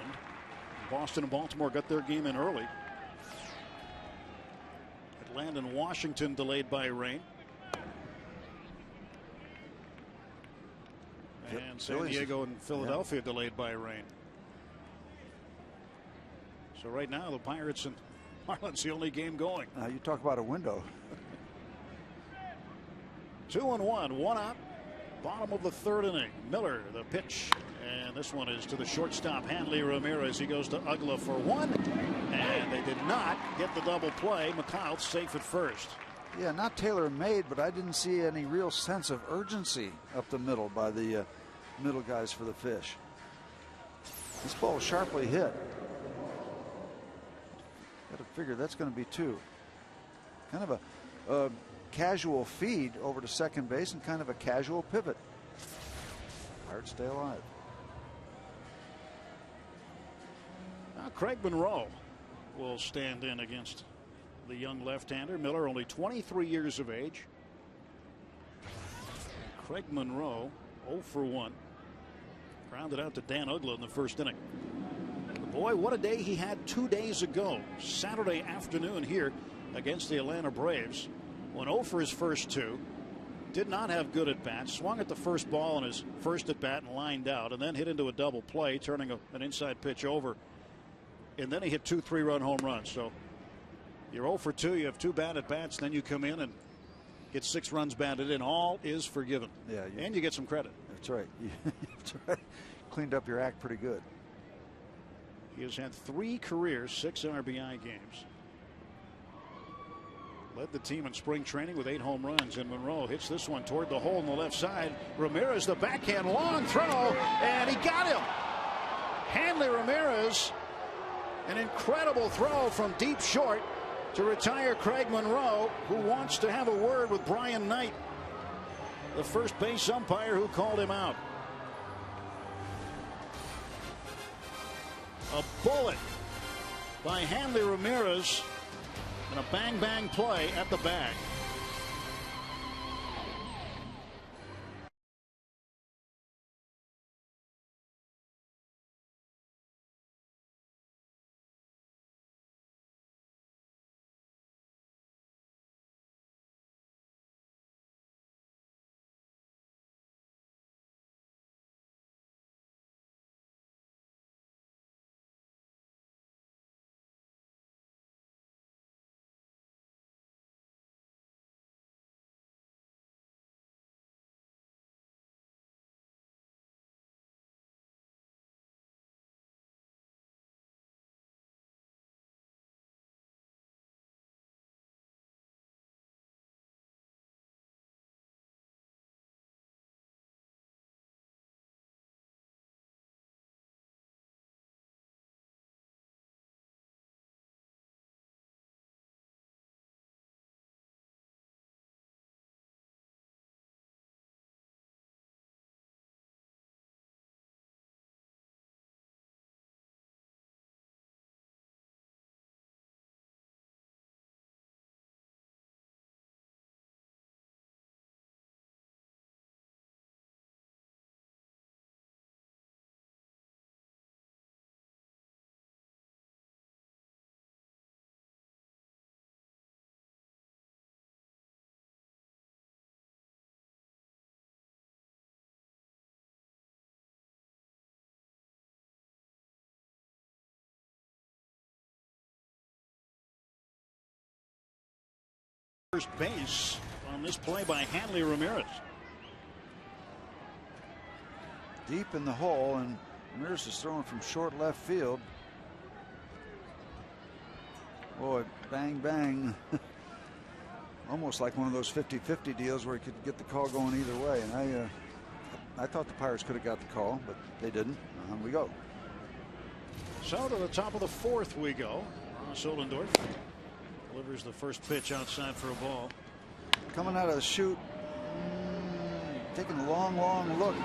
Boston and Baltimore got their game in early. Atlanta and Washington delayed by rain. And San Diego and Philadelphia delayed by rain. So right now the Pirates and Marlins the only game going. You talk about a window. 2-1, 1 out. Bottom of the third inning. Miller the pitch, and This one is to the shortstop, Hanley Ramirez. He goes to Ugla for one, and they did not get the double play. McLouth safe at first. Yeah, not tailor-made, but I didn't see any real sense of urgency up the middle by the middle guys for the Fish. This ball is sharply hit. Got to figure that's going to be two. Kind of a casual feed over to second base and kind of a casual pivot. Pirates stay alive. Now Craig Monroe will stand in against the young left-hander. Miller, only 23 years of age. Craig Monroe 0 for 1. Grounded out to Dan Ugla in the first inning. Boy, what a day he had 2 days ago. Saturday afternoon here against the Atlanta Braves. Went 0 for his first 2. Did not have good at bats. Swung at the first ball in his first at bat and lined out, and then hit into a double play, turning an inside pitch over. And then he hit 2 3-run home runs. So you're 0 for 2. You have 2 bad at bats. Then you come in and get 6 runs batted in. All is forgiven. Yeah, and you get some credit. That's right. That's right. Cleaned up your act pretty good. He has had 3 career 6 RBI games. Led the team in spring training with 8 home runs, and Monroe hits this one toward the hole on the left side. Ramirez, the backhand long throw, and he got him. Hanley Ramirez, an incredible throw from deep short to retire Craig Monroe, who wants to have a word with Brian Knight, the first base umpire who called him out. A bullet by Hanley Ramirez and a bang-bang play at the bag. First base on this play by Hanley Ramirez. Deep in the hole, and Ramirez is throwing from short left field. Boy, bang, bang. Almost like one of those 50-50 deals where he could get the call going either way. And I thought the Pirates could have got the call, but they didn't. On we go. So to the top of the 4th we go. Ross Ohlendorf delivers the first pitch outside for a ball. Coming out of the chute, taking a long look.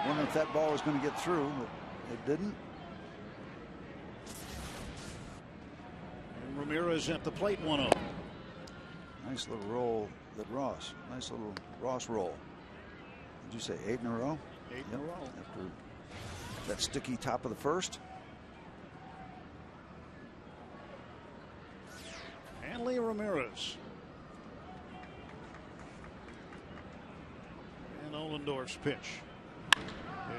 Wondering if that ball was going to get through, but it didn't. And Ramirez at the plate, 1-0. Nice little roll that Ross. Nice little Ross roll. Did you say 8 in a row? 8 in a row. After that sticky top of the first. Hanley Ramirez. And Ohlendorf's pitch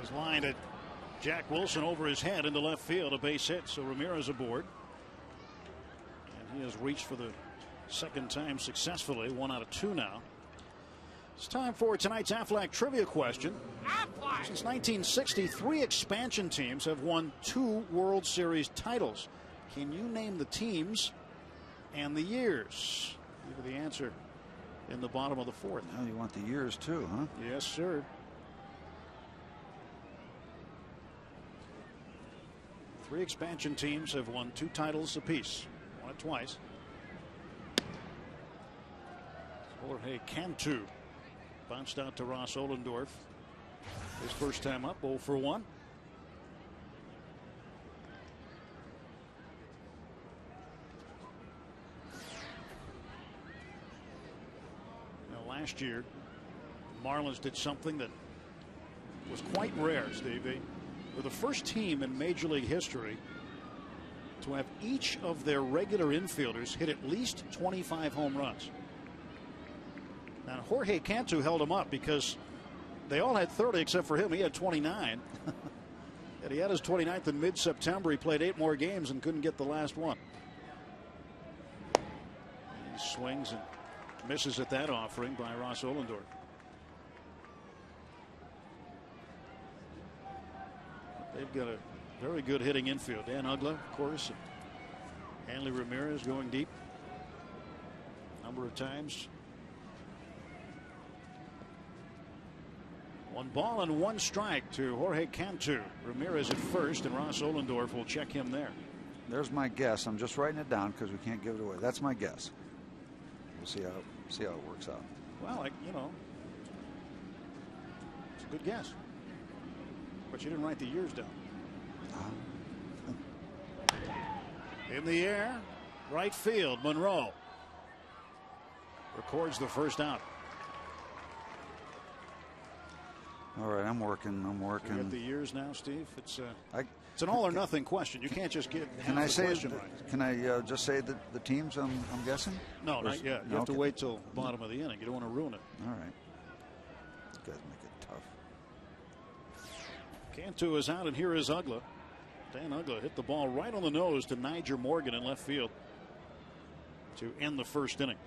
is lined at Jack Wilson over his head into left field, a base hit, so Ramirez aboard. And he has reached for the second time successfully, 1 out of 2 now. It's time for tonight's Aflac trivia question. Since 1963, expansion teams have won 2 World Series titles. Can you name the teams and the years? Give you the answer in the bottom of the 4th. Now you want the years too, huh? Yes, sir. 3 expansion teams have won 2 titles apiece. Won it twice. Jorge Cantu bounced out to Ross Ohlendorf. His first time up, 0 for 1. Now, last year, Marlins did something that was quite rare, Steve. They were the first team in Major League history to have each of their regular infielders hit at least 25 home runs. Now, Jorge Cantu held him up because they all had 30 except for him. He had 29. And he had his 29th in mid-September. He played 8 more games and couldn't get the last one. He swings and misses at that offering by Ross Ohlendorf. They've got a very good hitting infield. Dan Uggla, of course. And Hanley Ramirez going deep a number of times. 1 ball and 1 strike to Jorge Cantu. Ramirez at first, and Ross Ohlendorf will check him there. There's my guess. I'm just writing it down because we can't give it away. That's my guess. We'll see how it works out. Well, you know, it's a good guess. But you didn't write the years down. In the air, right field, Monroe records the first out. All right, I'm working. You get the years now, Steve. It's an all or nothing question. You can't just get Can I say? Right. Can I just say the teams? I'm guessing. No, not yet. You have to wait till the bottom of the inning. You don't want to ruin it. All right. You guys make it tough. Cantu is out, and here is Uggla. Dan Uggla hit the ball right on the nose to Niger Morgan in left field to end the first inning.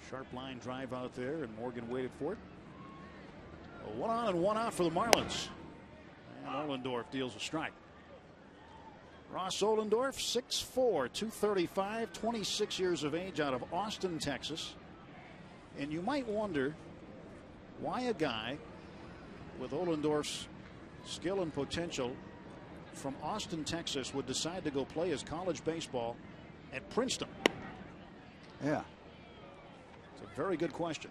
Sharp line drive out there, and Morgan waited for it. 1 on and 1 out for the Marlins. And Ohlendorf deals a strike. Ross Ohlendorf, 6'4", 235, 26 years of age, out of Austin, Texas. And you might wonder why a guy with Ohlendorf's skill and potential from Austin, Texas would decide to go play his college baseball at Princeton. Yeah. It's a very good question.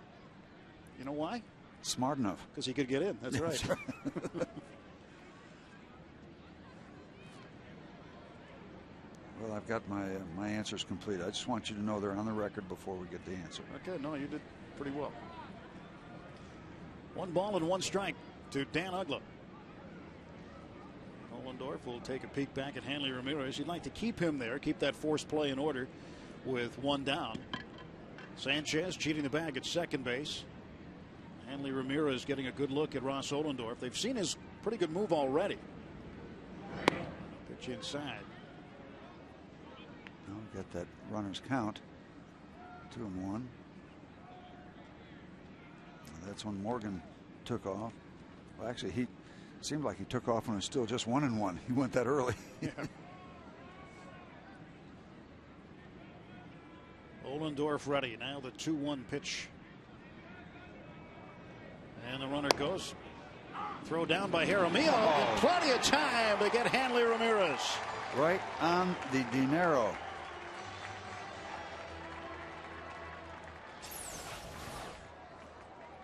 You know why? Smart enough. Because he could get in. That's right. Well, I've got my answers complete. I just want you to know they're on the record before we get the answer. Okay, no, you did pretty well. 1 ball and 1 strike to Dan Uggla. Ohlendorf will take a peek back at Hanley Ramirez. You'd like to keep him there, keep that forced play in order with 1 down. Sanchez cheating the bag at second base. Hanley Ramirez getting a good look at Ross Ohlendorf. They've seen his pretty good move already. Pitch inside. Now we got that runner's count. 2-1. That's when Morgan took off. Well, actually, he seemed like he took off when it was still just 1-1. He went that early. Yeah. Ohlendorf ready. Now the 2-1 pitch. And the runner goes. Throw down by Jaramillo. And plenty of time to get Hanley Ramirez. Right on the dinero.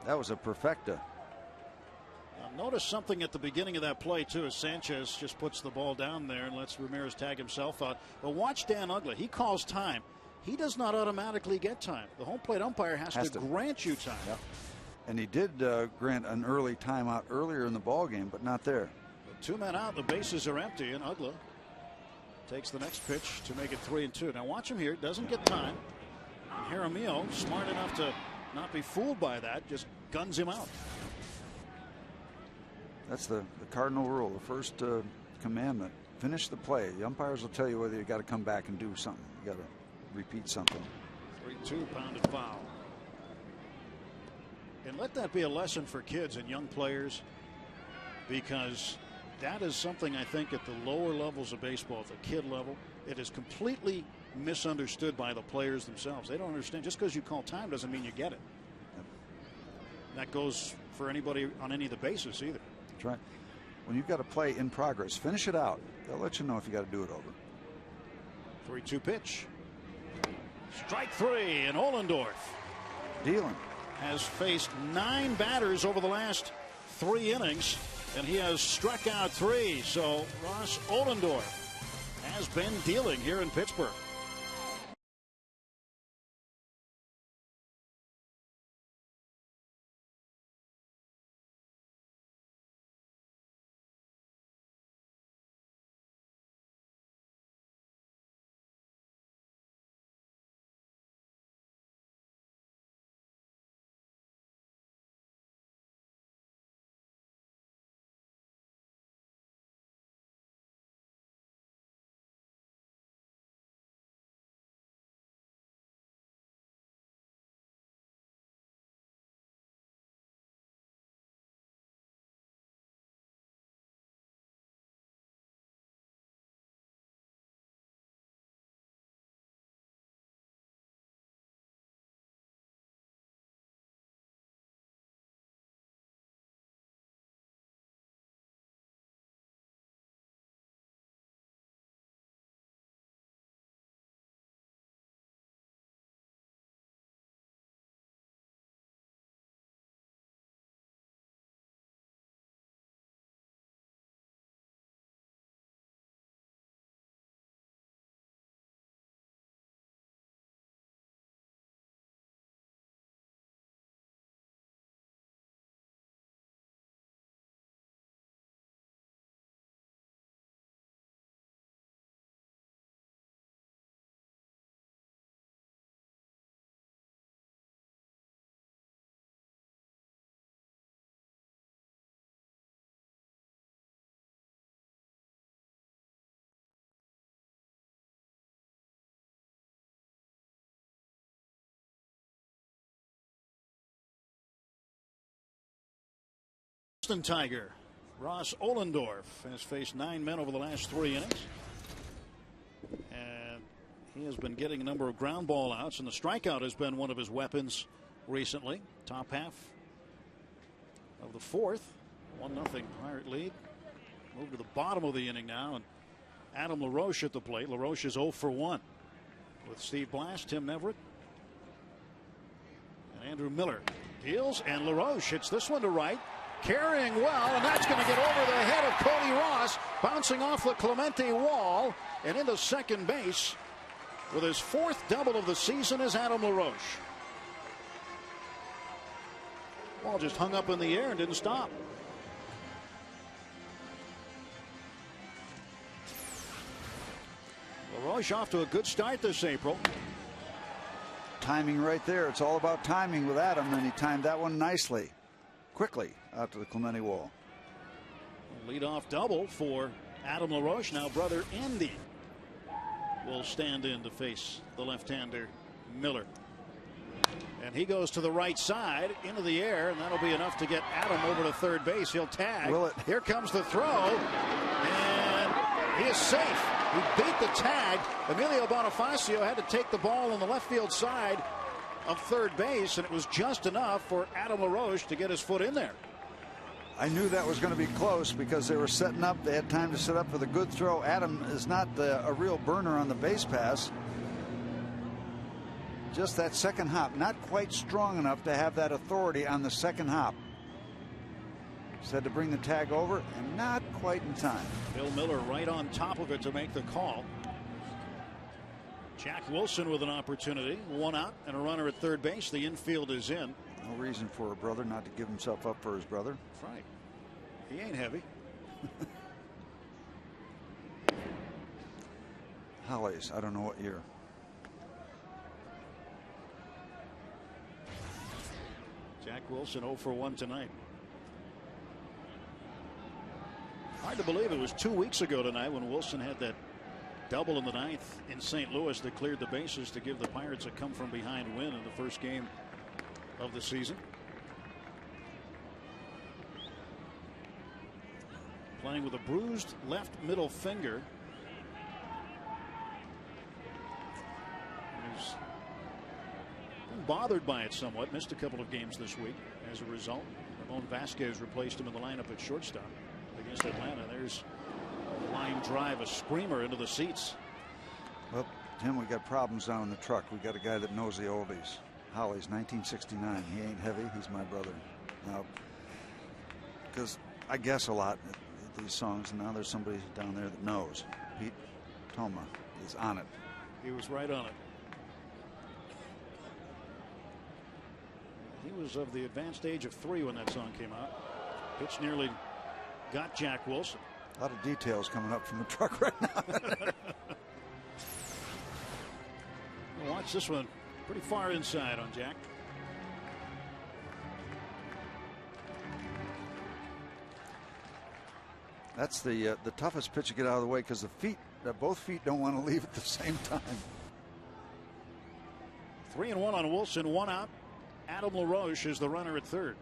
That was a perfecta. Now notice something at the beginning of that play, too, as Sanchez just puts the ball down there and lets Ramirez tag himself out. But watch Dan Uggla. He calls time. He does not automatically get time. The home plate umpire has to grant you time. Yep. And he did grant an early timeout earlier in the ball game, but not there. With 2 men out, the bases are empty, and Uggla takes the next pitch to make it 3-2. Now watch him here. Doesn't get time. And Jaramillo, smart enough to not be fooled by that, just guns him out. That's the cardinal rule, the first commandment. Finish the play. The umpires will tell you whether you got to come back and do something. You got to repeat something. 3-2 pounded foul. And let that be a lesson for kids and young players, because that is something I think at the lower levels of baseball, at the kid level, it is completely misunderstood by the players themselves. They don't understand. Just because you call time doesn't mean you get it. That goes for anybody on any of the bases either. That's right. When you've got to play in progress, finish it out. They'll let you know if you got to do it over. 3-2 pitch. Strike three, and Ohlendorf dealing. Has faced 9 batters over the last 3 innings, and he has struck out 3. So Ross Ohlendorf has been dealing here in Pittsburgh. Tiger Ross Ohlendorf has faced 9 men over the last 3 innings, and he has been getting a number of ground ball outs, and the strikeout has been one of his weapons recently. Top half of the 4th, 1-0 Pirate lead. Move to the bottom of the inning now, and Adam LaRoche at the plate. LaRoche is 0 for 1 with Steve Blass, Tim Neverett, and Andrew Miller. Deals, and LaRoche hits this one to right. Carrying well, and that's going to get over the head of Cody Ross, bouncing off the Clemente wall and into second base with his 4th double of the season is Adam LaRoche. Ball just hung up in the air and didn't stop. LaRoche off to a good start this April. Timing right there. It's all about timing with Adam, and he timed that one nicely. Quickly out to the Clemente wall. Leadoff double for Adam LaRoche. Now brother Andy will stand in to face the left-hander Miller. And he goes to the right side into the air, and that'll be enough to get Adam over to third base. He'll tag. Will it? Here comes the throw, and he is safe. He beat the tag. Emilio Bonifacio had to take the ball on the left field side of third base, and it was just enough for Adam LaRoche to get his foot in there. I knew that was going to be close because they were setting up. They had time to set up for the good throw. Adam is not a real burner on the base pass. Just that second hop, not quite strong enough to have that authority on the second hop. Just had to bring the tag over, and not quite in time. Bill Miller right on top of it to make the call. Jack Wilson with an opportunity. 1 out and a runner at third base. The infield is in. No reason for a brother not to give himself up for his brother. That's right. He ain't heavy. Hollies, I don't know what year. Jack Wilson 0 for 1 tonight. Hard to believe it was 2 weeks ago tonight when Wilson had that double in the ninth in St. Louis that cleared the bases to give the Pirates a come-from-behind win in the first game of the season. Playing with a bruised left middle finger. He's been bothered by it somewhat. Missed a couple of games this week as a result. Ramon Vasquez replaced him in the lineup at shortstop against Atlanta. There's a line drive, a screamer into the seats. Well, Tim, we got problems down in the truck. We got a guy that knows the oldies. Holly's 1969. He ain't heavy. He's my brother. Now, because I guess a lot at these songs, and now there's somebody down there that knows. Pete Toma is on it. He was right on it. He was of the advanced age of 3 when that song came out. Pitch nearly got Jack Wilson. A lot of details coming up from the truck right now. Watch this one. Pretty far inside on Jack. That's the toughest pitch to get out of the way because both feet don't want to leave at the same time. 3-1 on Wilson, 1 out. Adam LaRoche is the runner at third.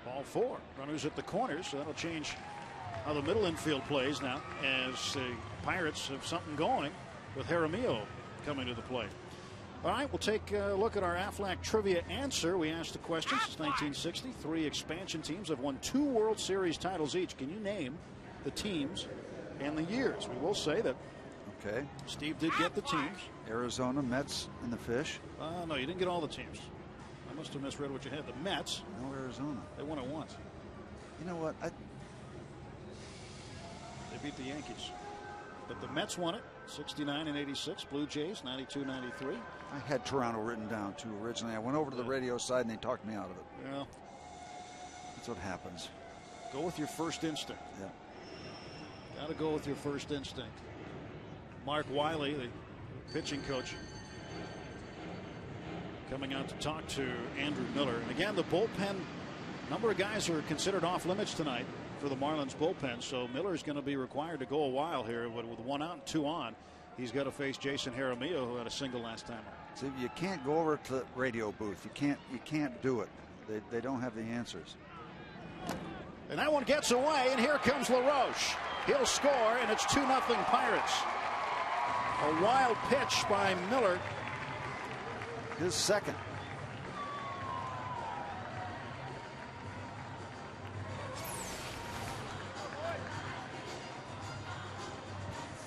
Ball 4. Runners at the corners, so that'll change how the middle infield plays now as the Pirates have something going with Jaramillo coming to the plate. All right, we'll take a look at our Aflac trivia answer. We asked the question since 1960. 3 expansion teams have won 2 World Series titles each. Can you name the teams and the years? We will say that okay. Steve did get the teams. Arizona, Mets, and the Fish. No, you didn't get all the teams. I must have misread what you had. The Mets. No, Arizona. They won it once. You know what? They beat the Yankees. But the Mets won it, 69 and 86. Blue Jays, 92, 93. I had Toronto written down, too, originally. I went over to the radio side, and they talked me out of it. Yeah. That's what happens. Go with your first instinct. Yeah. Got to go with your first instinct. Mark Wiley, the pitching coach, coming out to talk to Andrew Miller. And again, the bullpen, number of guys are considered off limits tonight for the Marlins bullpen. So Miller's going to be required to go a while here with 1 out and 2 on. He's got to face Jason Jaramillo, who had a single last time. See, you can't go over to the radio booth. You can't do it. They don't have the answers. And that one gets away, and here comes LaRoche. He'll score, and it's 2-0 Pirates. A wild pitch by Miller. His second.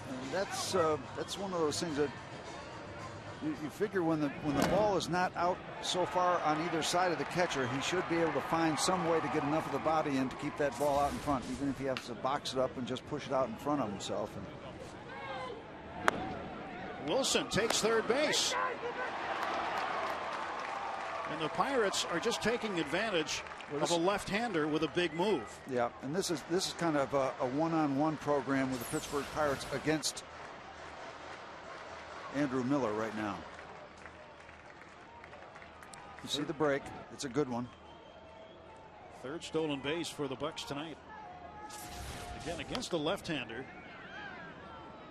And that's one of those things that you figure when the ball is not out so far on either side of the catcher, he should be able to find some way to get enough of the body in to keep that ball out in front, even if he has to box it up and just push it out in front of himself. Wilson takes third base. And the Pirates are just taking advantage of a left-hander with a big move. Yeah, and this is kind of a one-on-one program with the Pittsburgh Pirates against Andrew Miller right now. You see the break. It's a good one. Third stolen base for the Bucks tonight. Again, against a left-hander.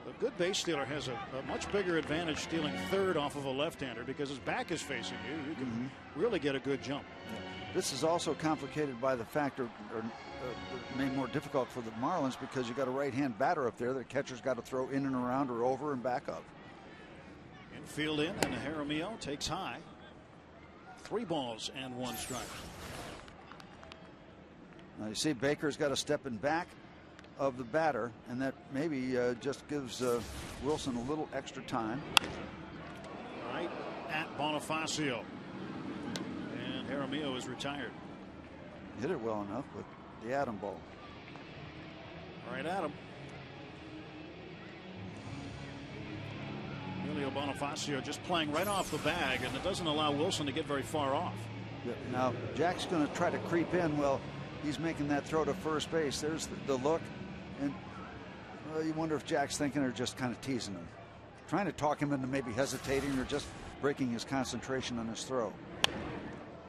The good base stealer has a much bigger advantage stealing third off of a left-hander because his back is facing you. You can really get a good jump. Yeah. This is also complicated by the fact, or made more difficult for the Marlins because you got a right-hand batter up there that the catcher's got to throw in and around or over and back up. Infield in, and Jaramillo takes high. 3 balls and 1 strike. Now you see Baker's got to step in back of the batter, and that maybe just gives Wilson a little extra time. Right at Bonifacio. And Jaramillo is retired. Hit it well enough with the Adam ball. All right, Adam. Emilio Bonifacio just playing right off the bag, and it doesn't allow Wilson to get very far off. Yeah, now Jack's going to try to creep in. Well, he's making that throw to first base. There's the look, and you wonder if Jack's thinking or just kind of teasing him, trying to talk him into maybe hesitating or just breaking his concentration on his throw.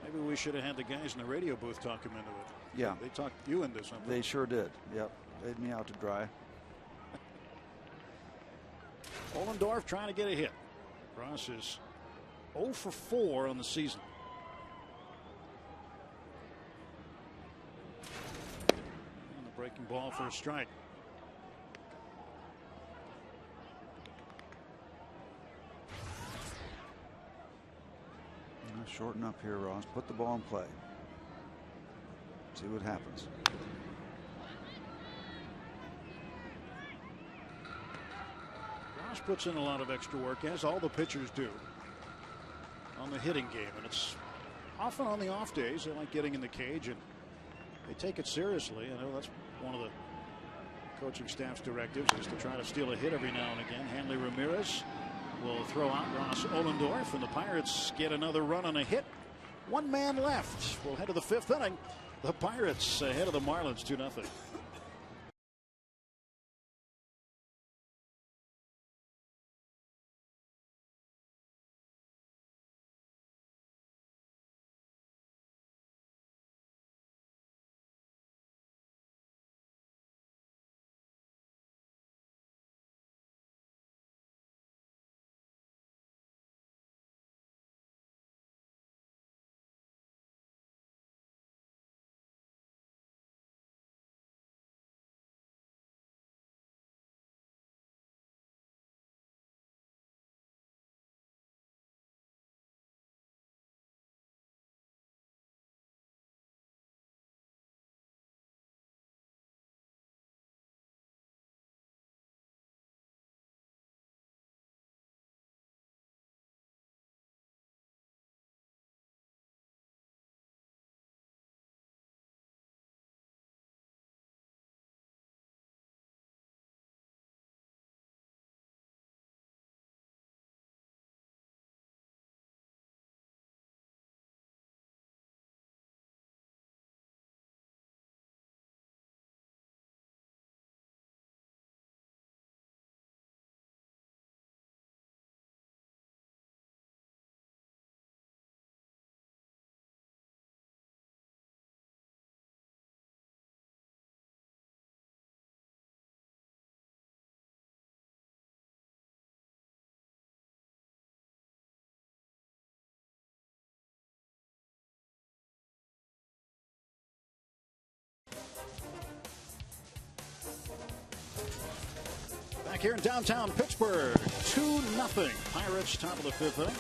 Maybe we should have had the guys in the radio booth talk him into it. Yeah, they talked you into something. They sure did. Yep, laid me out to dry. Ohlendorf trying to get a hit. Ross is 0 for 4 on the season. And the breaking ball for a strike. Shorten up here, Ross. Put the ball in play. See what happens. Ross puts in a lot of extra work, as all the pitchers do, on the hitting game. And it's often on the off days, they like getting in the cage and they take it seriously. I know that's one of the coaching staff's directives, is to try to steal a hit every now and again. Hanley Ramirez will throw out Ross Ohlendorf, and the Pirates get another run on a hit. One man left. We'll head to the 5th inning. The Pirates ahead of the Marlins 2-0. Back here in downtown Pittsburgh, 2-0. Pirates top of the 5th inning.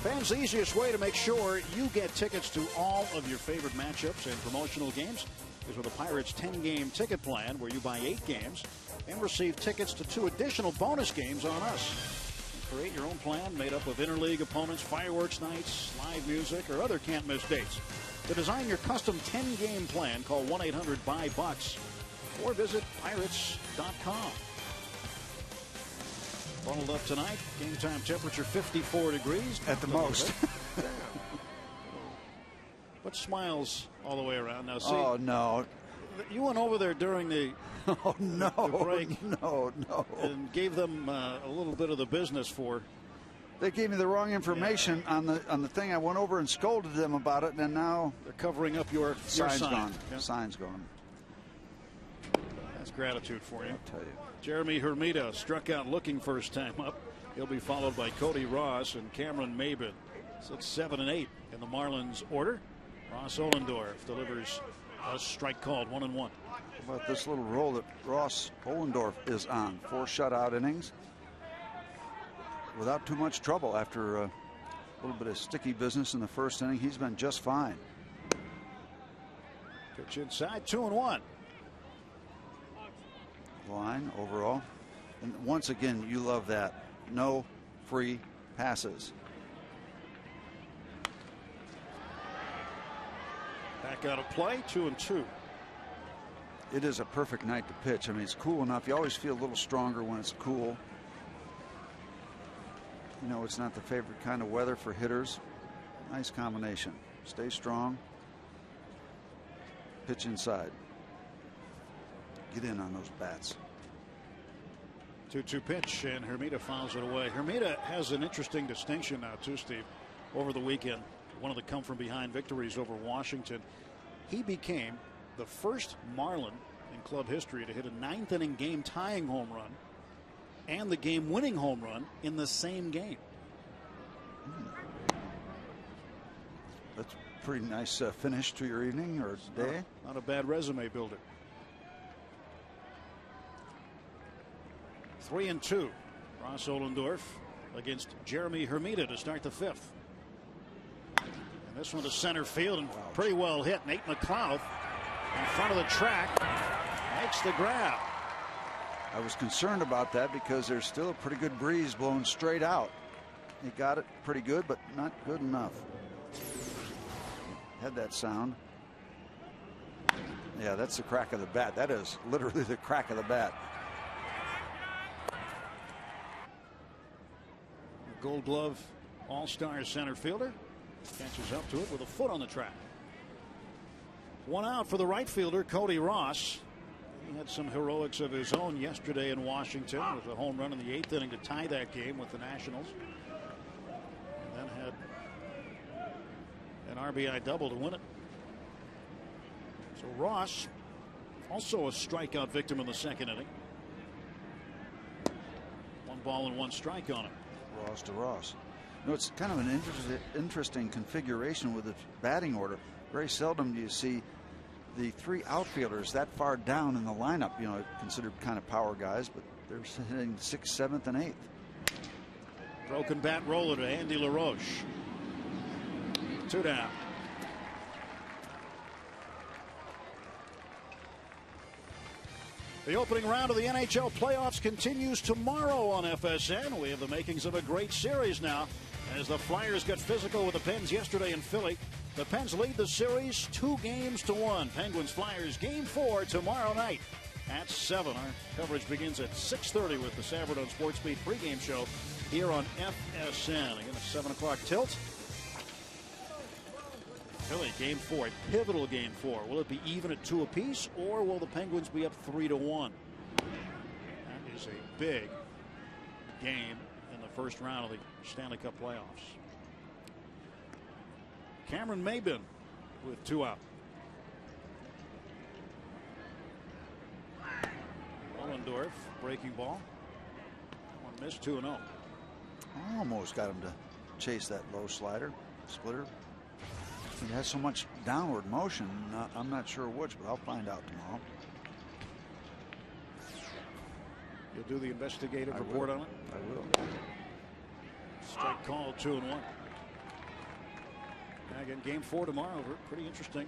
Fans, the easiest way to make sure you get tickets to all of your favorite matchups and promotional games is with a Pirates 10-game ticket plan, where you buy 8 games and receive tickets to 2 additional bonus games on us. Create your own plan made up of interleague opponents, fireworks nights, live music, or other can't-miss dates. To design your custom 10-game plan, call 1-800-BUY-BUCKS or visit pirates.com. Bundled up tonight. Game time temperature 54 degrees. At the most. But smiles all the way around. Now, see, oh, no. You went over there during the, oh, no, the break. No. And gave them a little bit of the business for. They gave me the wrong information on the thing. I went over and scolded them about it, and now they're covering up your sign's sign. gone. Yeah. Sign's gone. That's gratitude for you. I'll tell you. Jeremy Hermida struck out looking first time up. He'll be followed by Cody Ross and Cameron Maybin. So it's 7 and 8 in the Marlins order. Ross Ohlendorf delivers a strike called, 1-1. How about this little roll that Ross Ohlendorf is on? 4 shutout innings without too much trouble. After a little bit of sticky business in the first inning, he's been just fine. Pitch inside, 2-1. Line overall, and once again, you love that. No free passes. Back out of play, 2-2. It is a perfect night to pitch. I mean, it's cool enough. You always feel a little stronger when it's cool. You know, it's not the favorite kind of weather for hitters. Nice combination. Stay strong. Pitch inside. Get in on those bats. 2-2 pitch, and Hermida fouls it away. Hermida has an interesting distinction now, too, Steve. Over the weekend, one of the come-from-behind victories over Washington. He became the first Marlin in club history to hit a 9th-inning game-tying home run and the game-winning home run in the same game. That's a pretty nice finish to your evening or day. Not a bad resume builder. 3-2. Ross Ohlendorf against Jeremy Hermida to start the 5th. And this one to center field and pretty well hit. Nate McLouth in front of the track makes the grab. I was concerned about that because there's still a pretty good breeze blowing straight out. He got it pretty good, but not good enough. Had that sound. Yeah, that's the crack of the bat. That is literally the crack of the bat. Gold Glove All-Star center fielder catches up to it with a foot on the track. 1 out for the right fielder, Cody Ross. He had some heroics of his own yesterday in Washington with a home run in the 8th inning to tie that game with the Nationals. And then had an RBI double to win it. So Ross also a strikeout victim in the 2nd inning. 1 ball and 1 strike on him. Ross to Ross. You know, it's kind of an interesting configuration with the batting order. Very seldom do you see the 3 outfielders that far down in the lineup. You know, considered kind of power guys, but they're hitting 6th, 7th, and 8th. Broken bat roller to Andy LaRoche. 2 down. The opening round of the NHL playoffs continues tomorrow on FSN. We have the makings of a great series now as the Flyers got physical with the Pens yesterday in Philly. The Pens lead the series 2-1. Penguins Flyers game 4 tomorrow night at 7. Our coverage begins at 6:30 with the Savard Sports Beat pregame show here on FSN. Again, a 7 o'clock tilt. Philly game 4, a pivotal game 4. Will it be even at 2 apiece, or will the Penguins be up 3-1? That is a big game in the first round of the Stanley Cup playoffs. Cameron Maybin with 2 out. Ohlendorf breaking ball. 1 miss, 2-0. Almost got him to chase that low slider, splitter. It has so much downward motion. I'm not sure which, but I'll find out tomorrow. You'll do the investigative report on it? I will. Strike call, 2-1. Again, game 4 tomorrow. Pretty interesting.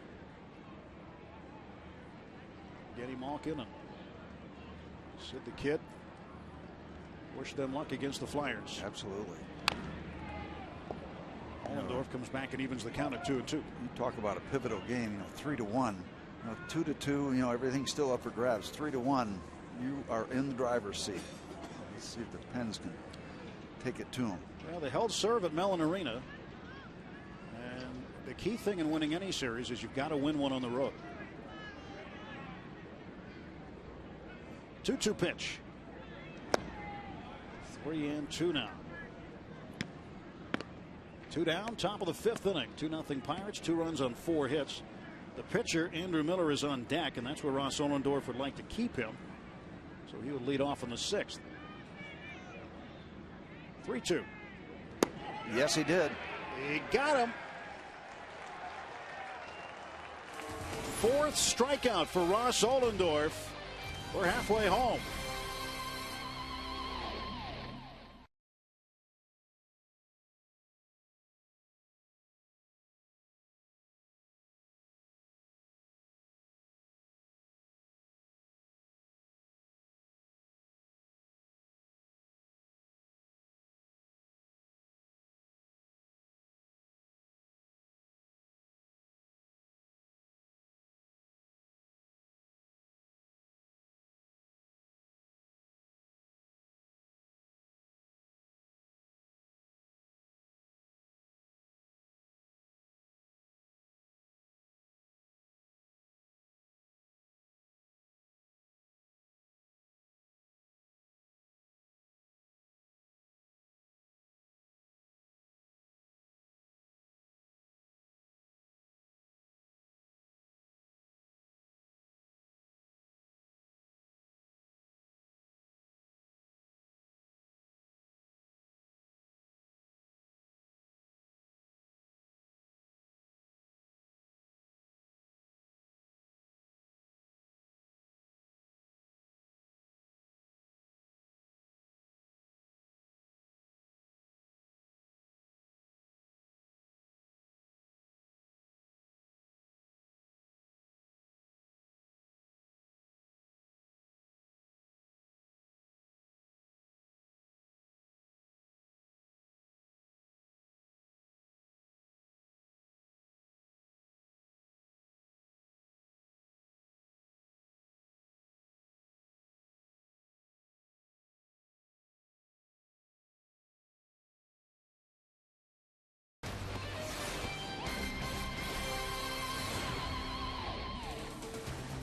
Getty Malkin and Sid the Kid. Wish them luck against the Flyers. Absolutely. Ohlendorf comes back and evens the count at 2-2. You talk about a pivotal game, you know, 3-1, you know, 2-2, you know, everything's still up for grabs. 3-1, you are in the driver's seat. Let's see if the Pens can take it to them. Well, they held serve at Mellon Arena, and the key thing in winning any series is you've got to win one on the road. 2-2 pitch. 3-2 now. 2 down, top of the 5th inning. 2-0 Pirates, 2 runs on 4 hits. The pitcher, Andrew Miller, is on deck, and that's where Ross Ohlendorf would like to keep him. So he would lead off in the 6th. 3-2. Yes, he did. He got him. 4th strikeout for Ross Ohlendorf. We're halfway home.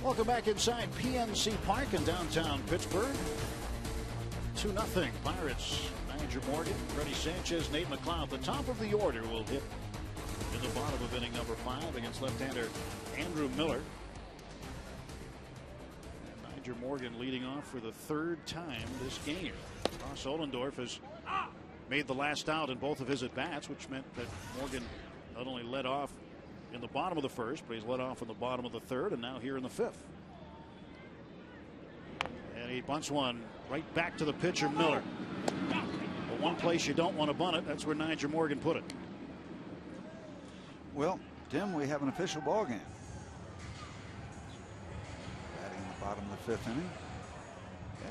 Welcome back inside PNC Park in downtown Pittsburgh. 2-0 Pirates. Manager Morgan, Freddie Sanchez, Nate McLouth. The top of the order will hit in the bottom of inning number 5 against left-hander Andrew Miller. And Manager Morgan leading off for the 3rd time this game. Ross Ohlendorf has made the last out in both of his at-bats, which meant that Morgan not only led off in the bottom of the 1st, but he's led off in the bottom of the 3rd, and now here in the 5th. And he bunts one right back to the pitcher, Miller. The one place you don't want to bunt it, that's where Nyjer Morgan put it. Well, Tim, we have an official ball game. Batting in the bottom of the 5th inning.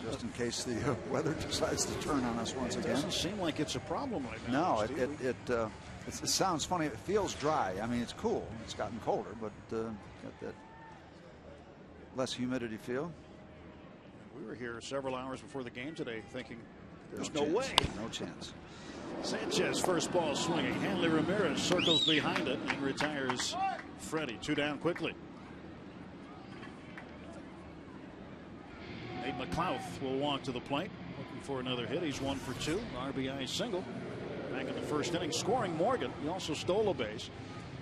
Just in case the weather decides to turn on us once again. It doesn't seem like it's a problem right now. No, it sounds funny. It feels dry. I mean, it's cool. It's gotten colder, but got that less humidity feel. We were here several hours before the game today thinking there's no way. No chance. Sanchez, first ball swinging. Hanley Ramirez circles behind it and retires Freddie. 2 down quickly. Nate McLouth will walk to the plate, looking for another hit. He's 1 for 2. RBI single. Back in the 1st inning, scoring Morgan. He also stole a base.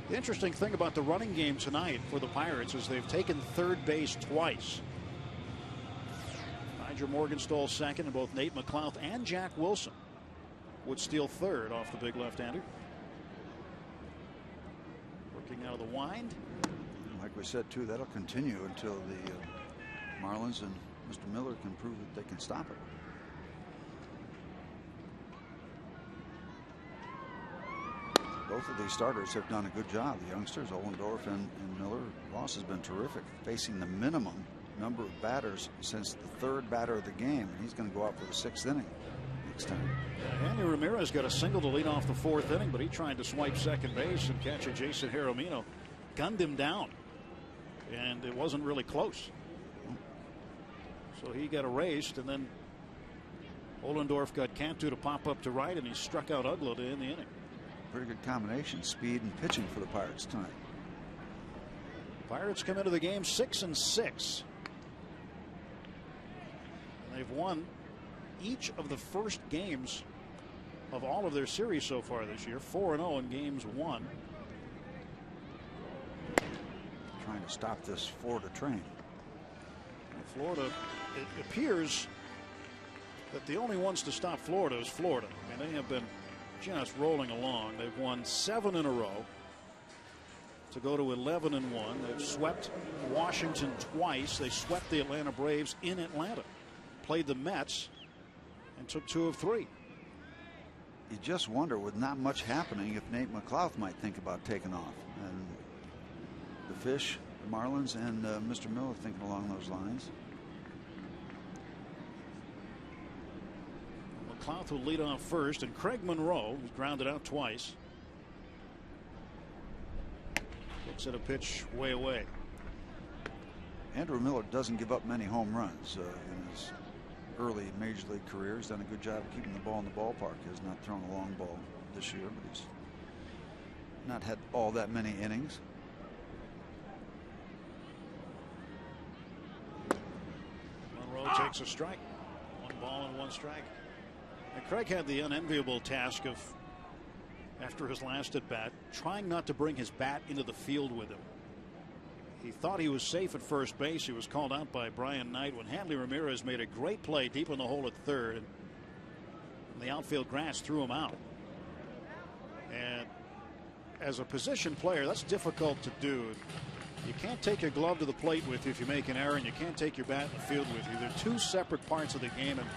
The interesting thing about the running game tonight for the Pirates is they've taken 3rd base twice. Nyjer Morgan stole 2nd, and both Nate McLouth and Jack Wilson would steal 3rd off the big left-hander. Working out of the wind. Like we said, too, that'll continue until the Marlins and Mr. Miller can prove that they can stop it. Both of these starters have done a good job. The youngsters, Ohlendorf and Miller. Ross has been terrific, facing the minimum number of batters since the 3rd batter of the game. And he's going to go out for the 6th inning next time. Hanley Ramirez got a single to lead off the 4th inning, but he tried to swipe second base, and catcher Jason Jaramillo gunned him down. And it wasn't really close. So he got erased, and then Ohlendorf got Cantu to pop up to right, and he struck out Ugla to end the inning. Pretty good combination, speed and pitching for the Pirates tonight. Pirates come into the game 6-6. And they've won each of the first games of all of their series so far this year. 4-0 in games 1. Trying to stop this Florida train. Florida, it appears that the only ones to stop Florida is Florida. I mean, they have been just rolling along. They've won 7 in a row to go to 11-1. They've swept Washington twice. They swept the Atlanta Braves in Atlanta, played the Mets, and took 2 of 3. You just wonder, with not much happening, if Nate McLouth might think about taking off. And the Fish, the Marlins, and Mr. Miller thinking along those lines. McLouth will lead off first, and Craig Monroe, who's grounded out twice, looks at a pitch way away. Andrew Miller doesn't give up many home runs in his early major league career. He's done a good job of keeping the ball in the ballpark. He has not thrown a long ball this year, but he's not had all that many innings. Monroe takes a strike. 1 ball and 1 strike. And Craig had the unenviable task of, after his last at bat, trying not to bring his bat into the field with him. He thought he was safe at first base. He was called out by Brian Knight when Hanley Ramirez made a great play deep in the hole at 3rd. And the outfield grass threw him out. And as a position player, that's difficult to do. You can't take your glove to the plate with you if you make an error, and you can't take your bat in the field with you. They're 2 separate parts of the game, and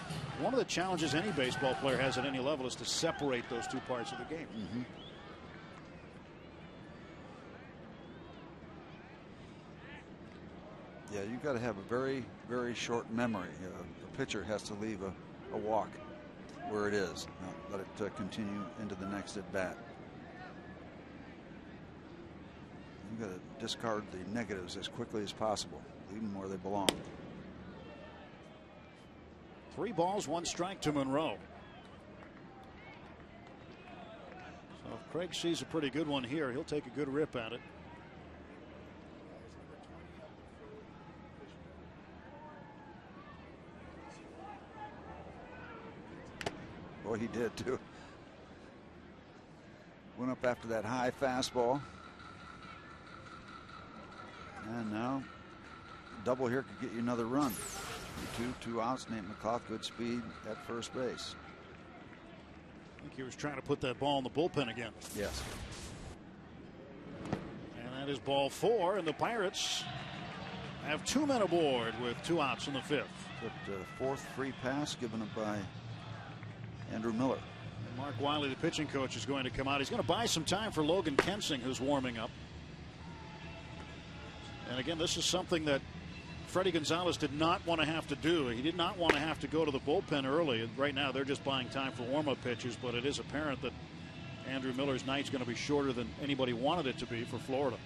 one of the challenges any baseball player has at any level is to separate those 2 parts of the game. Yeah, you've got to have a very, very short memory. The pitcher has to leave a walk where it is, not let it continue into the next at bat. You've got to discard the negatives as quickly as possible. Leave them where they belong. 3 balls, 1 strike to Monroe. So if Craig sees a pretty good one here, he'll take a good rip at it. Boy, he did too. Went up after that high fastball. And now double here could get you another run. 2 outs. Nate McLouth, good speed at first base. I think he was trying to put that ball in the bullpen again. Yes. And that is ball 4, and the Pirates have 2 men aboard with 2 outs in the 5th. But fourth free pass given up by Andrew Miller. And Mark Wiley, the pitching coach, is going to come out. He's going to buy some time for Logan Kensing, who's warming up. And again, this is something that Freddie Gonzalez did not want to have to do. He did not want to have to go to the bullpen early. And right now, they're just buying time for warm-up pitches. But it is apparent that Andrew Miller's night's going to be shorter than anybody wanted it to be for Florida.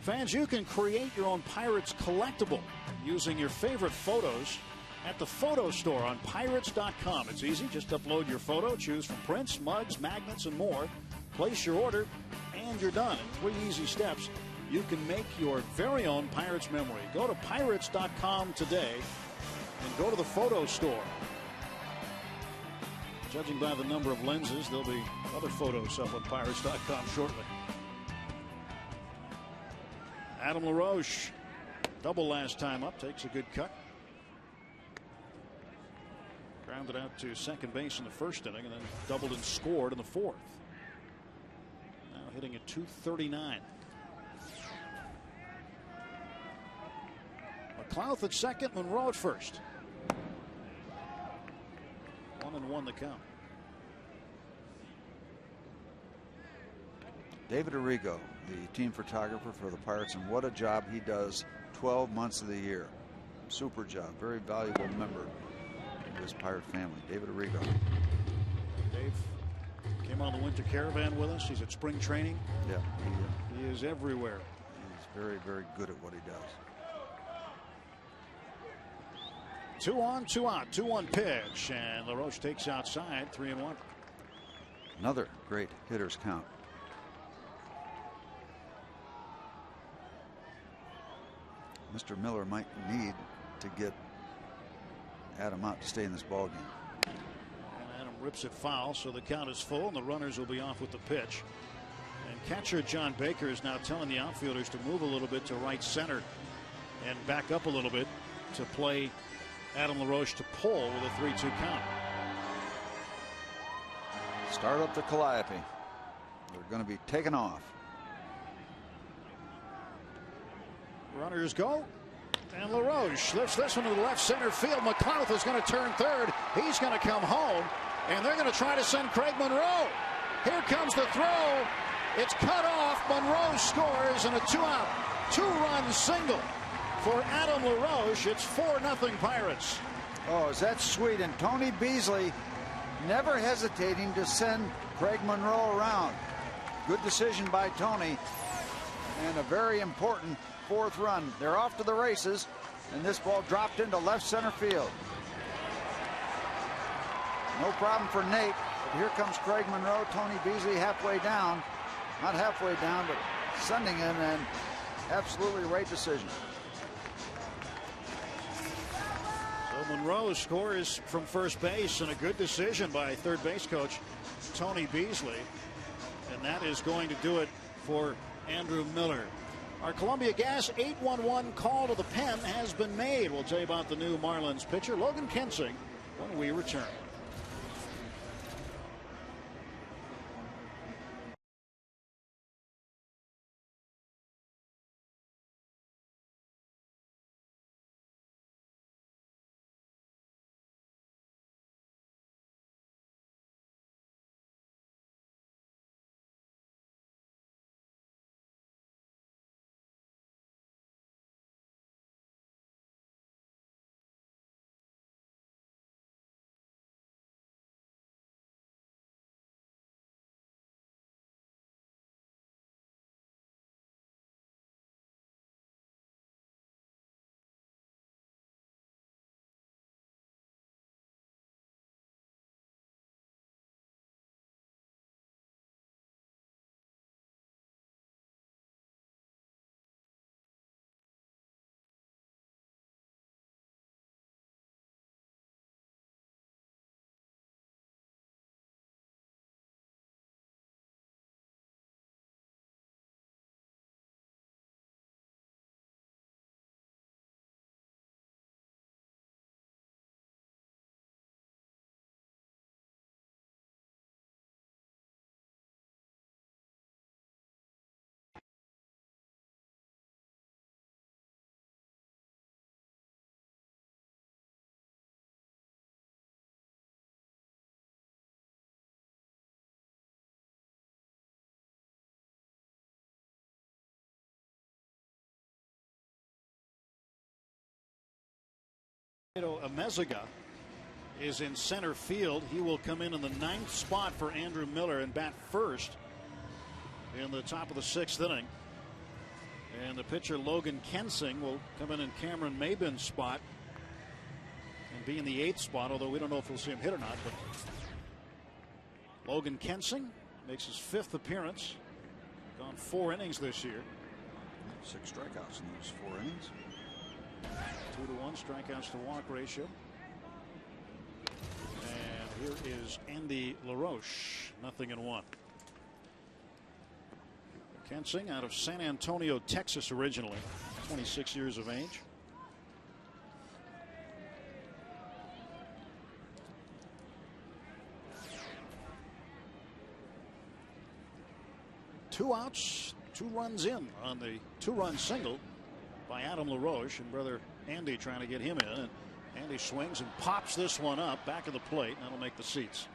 Fans, you can create your own Pirates collectible using your favorite photos at the photo store on Pirates.com. It's easy. Just upload your photo, choose from prints, mugs, magnets, and more. Place your order, and you're done. In 3 easy steps, you can make your very own Pirates memory. Go to Pirates.com today and go to the photo store. Judging by the number of lenses, there'll be other photos up on Pirates.com shortly. Adam LaRoche, double last time up, takes a good cut. Grounded out to second base in the first inning and then doubled and scored in the 4th. Now hitting at .239. McLouth at second, Monroe at first. 1-1 the count. David Arrigo, the team photographer for the Pirates, and what a job he does 12 months of the year. Super job. Very valuable member of this Pirate family. David Arrigo. Dave came on the winter caravan with us. He's at spring training. Yeah. He is everywhere. He's very, very good at what he does. 2 on, 2 out, 2-1 pitch, and LaRoche takes outside, 3-1. Another great hitter's count. Mr. Miller might need to get Adam out to stay in this ball game. And Adam rips it foul, so the count is full, and the runners will be off with the pitch. And catcher John Baker is now telling the outfielders to move a little bit to right center and back up a little bit to play Adam LaRoche to pull with a 3-2 count. Start up the Calliope. They're going to be taken off. Runners go, and LaRoche lifts this one to the left center field. McLouth is going to turn third. He's going to come home, and they're going to try to send Craig Monroe. Here comes the throw. It's cut off. Monroe scores, and a 2-out, 2-run single for Adam LaRoche. It's 4-0 Pirates. Oh, is that sweet? And Tony Beasley never hesitating to send Craig Monroe around. Good decision by Tony, and a very important 4th run. They're off to the races, and this ball dropped into left center field. No problem for Nate, but here comes Craig Monroe. Tony Beasley halfway down. Not halfway down, but sending him, and absolutely right decision. So Monroe scores from first base, and a good decision by third base coach Tony Beasley. And that is going to do it for Andrew Miller. Our Columbia Gas 811 call to the pen has been made. We'll tell you about the new Marlins pitcher, Logan Kensing, when we return. Amezaga is in center field. He will come in the 9th spot for Andrew Miller and bat first in the top of the 6th inning. And the pitcher Logan Kensing will come in Cameron Mabin's spot and be in the 8th spot, although we don't know if we'll see him hit or not. But Logan Kensing makes his 5th appearance. Gone 4 innings this year. 6 strikeouts in those 4 innings. 2-to-1 strikeouts to walk ratio. And here is Andy LaRoche, 0-1. Kensing out of San Antonio, Texas originally, 26 years of age. Two outs, 2 runs in on the 2-run single by Adam LaRoche, and brother Andy trying to get him in. And Andy swings and pops this one up back of the plate, and that'll make the seats.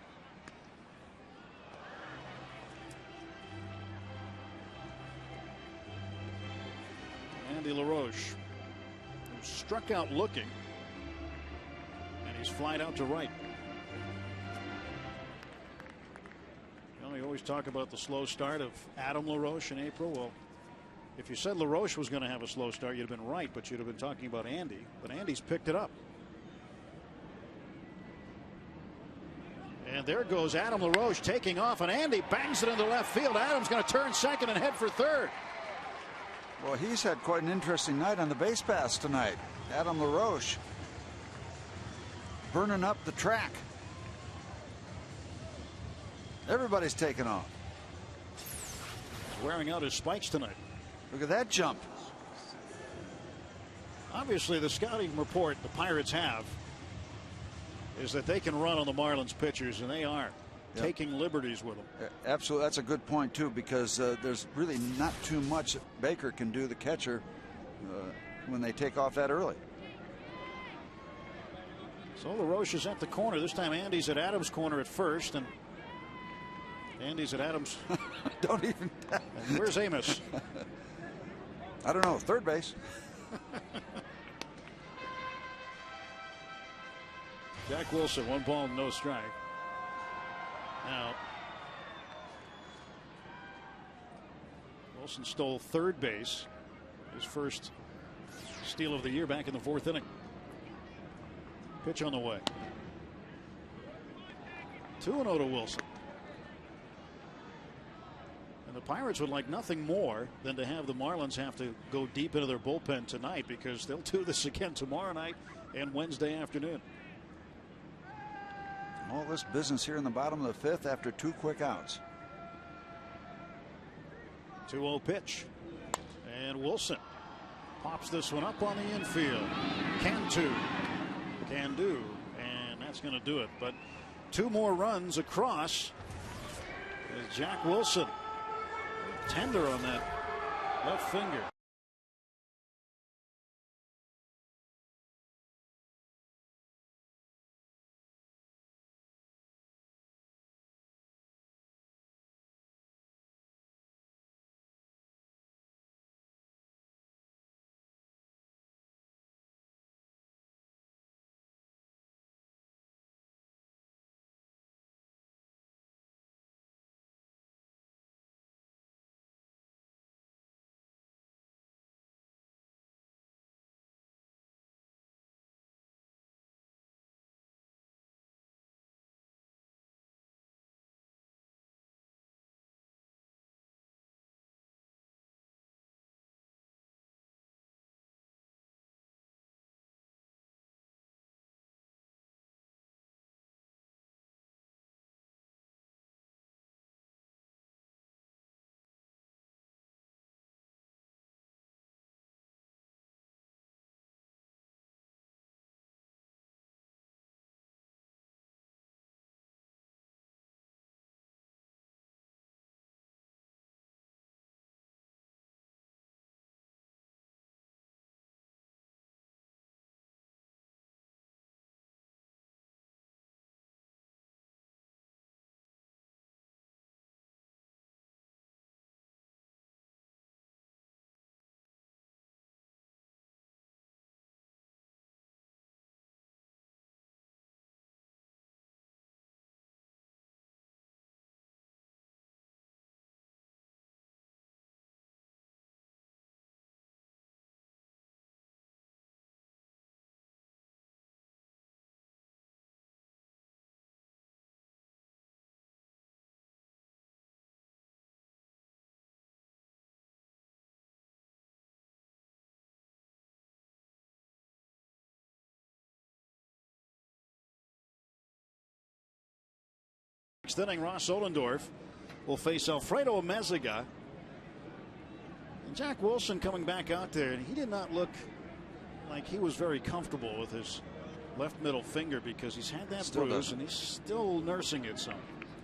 Andy LaRoche, who struck out looking, and he's flied out to right. You always talk about the slow start of Adam LaRoche in April. Well, if you said LaRoche was going to have a slow start, you'd have been right, but you'd have been talking about Andy. But Andy's picked it up. And there goes Adam LaRoche taking off, and Andy bangs it into left field. Adam's going to turn second and head for third. Well, he's had quite an interesting night on the base paths tonight. Adam LaRoche burning up the track. Everybody's taking off. He's wearing out his spikes tonight. Look at that jump. Obviously, the scouting report the Pirates have is that they can run on the Marlins pitchers, and they are. Yep. Taking liberties with them. Absolutely. That's a good point, too, because there's really not too much Baker can do, the catcher, when they take off that early. So LaRoche is at the corner. This time Andy's at Adams' corner at first, and Andy's at Adams. Don't even. And where's Amos? I don't know. Third base. Jack Wilson, 1 ball, no strike. Now, Wilson stole third base, his first steal of the year back in the 4th inning. Pitch on the way. 2-0 to Wilson. And the Pirates would like nothing more than to have the Marlins have to go deep into their bullpen tonight, because they'll do this again tomorrow night and Wednesday afternoon. All this business here in the bottom of the 5th after 2 quick outs. 2-0 pitch. And Wilson pops this one up on the infield. Can do. And that's going to do it. But 2 more runs across. As Jack Wilson tender on that left finger. 6th inning. Ross Ohlendorf will face Alfredo Meziga. And Jack Wilson coming back out there, and he did not look like he was very comfortable with his left middle finger because he's had that bruise and he's still nursing it. So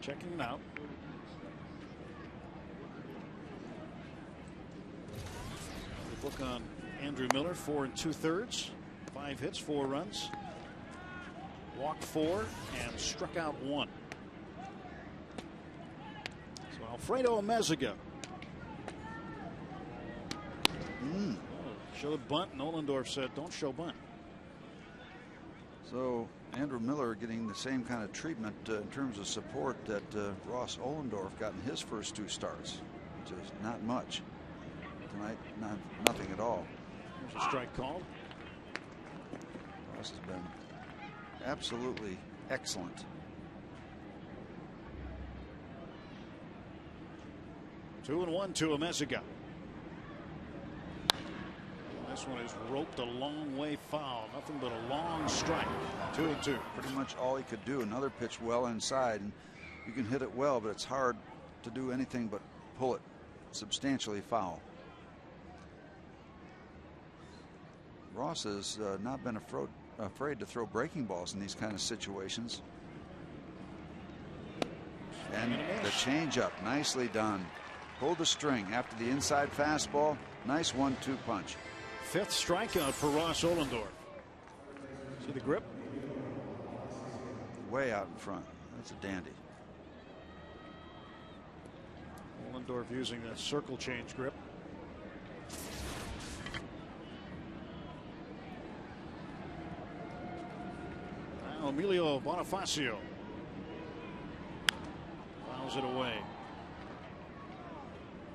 checking it out. The book on Andrew Miller, 4 2/3, 5 hits, 4 runs, walked 4 and struck out 1. So Alfredo Meziga showed bunt, and Ohlendorf said don't show bunt. So Andrew Miller getting the same kind of treatment in terms of support that Ross Ohlendorf got in his first 2 starts, which is not much. Tonight, nothing at all. There's a strike called. Ross has been absolutely excellent. Two and 1 to Meziga. This one is roped a long way foul. Nothing but a long strike. 2 and 2. Pretty much all he could do. Another pitch well inside, and you can hit it well, but it's hard to do anything but pull it substantially foul. Ross has not been afraid to throw breaking balls in these kind of situations. And the changeup, nicely done. Pulled the string after the inside fastball. Nice 1-2 punch. 5th strikeout for Ross Ohlendorf. See the grip? Way out in front. That's a dandy. Ohlendorf using that circle change grip. Now Emilio Bonifacio fouls it away.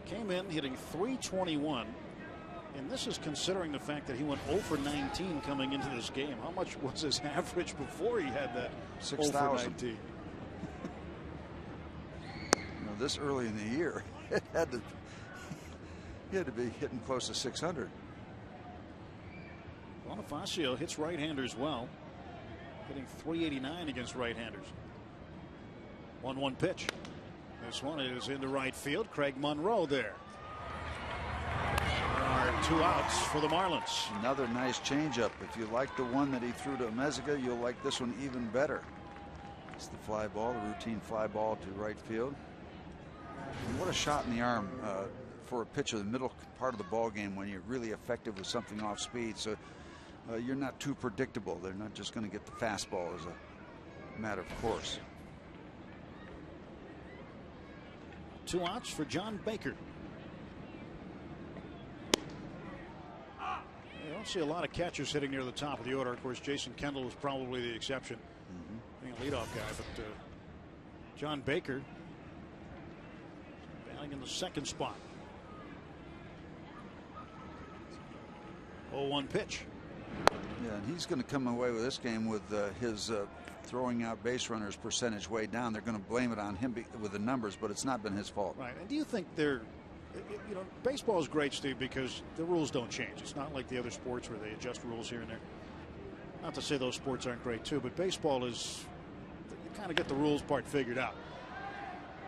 Came in hitting .321. And this is considering the fact that he went 0 for 19 coming into this game. How much was his average before he had that 0 for 19? This early in the year, he had to be hitting close to 600. Bonifacio hits right-handers well, hitting .389 against right-handers. 1-1 pitch. This one is into right field. Craig Monroe there. 2 outs for the Marlins. Another nice changeup. If you like the one that he threw to Meziga, you'll like this one even better. It's the fly ball, the routine fly ball to right field. And what a shot in the arm for a pitcher, the middle part of the ball game when you're really effective with something off speed. So you're not too predictable. They're not just going to get the fastball as a matter of course. 2 outs for John Baker. You don't see a lot of catchers hitting near the top of the order. Of course, Jason Kendall was probably the exception, being a leadoff guy. But John Baker batting in the 2nd spot. 0-1 pitch. Yeah, and he's going to come away with this game with his throwing out base runners percentage way down. They're going to blame it on him with the numbers, but it's not been his fault. Right. And do you think baseball is great, Steve, because the rules don't change. It's not like the other sports where they adjust rules here and there. Not to say those sports aren't great too, but baseball is, you kind of get the rules part figured out.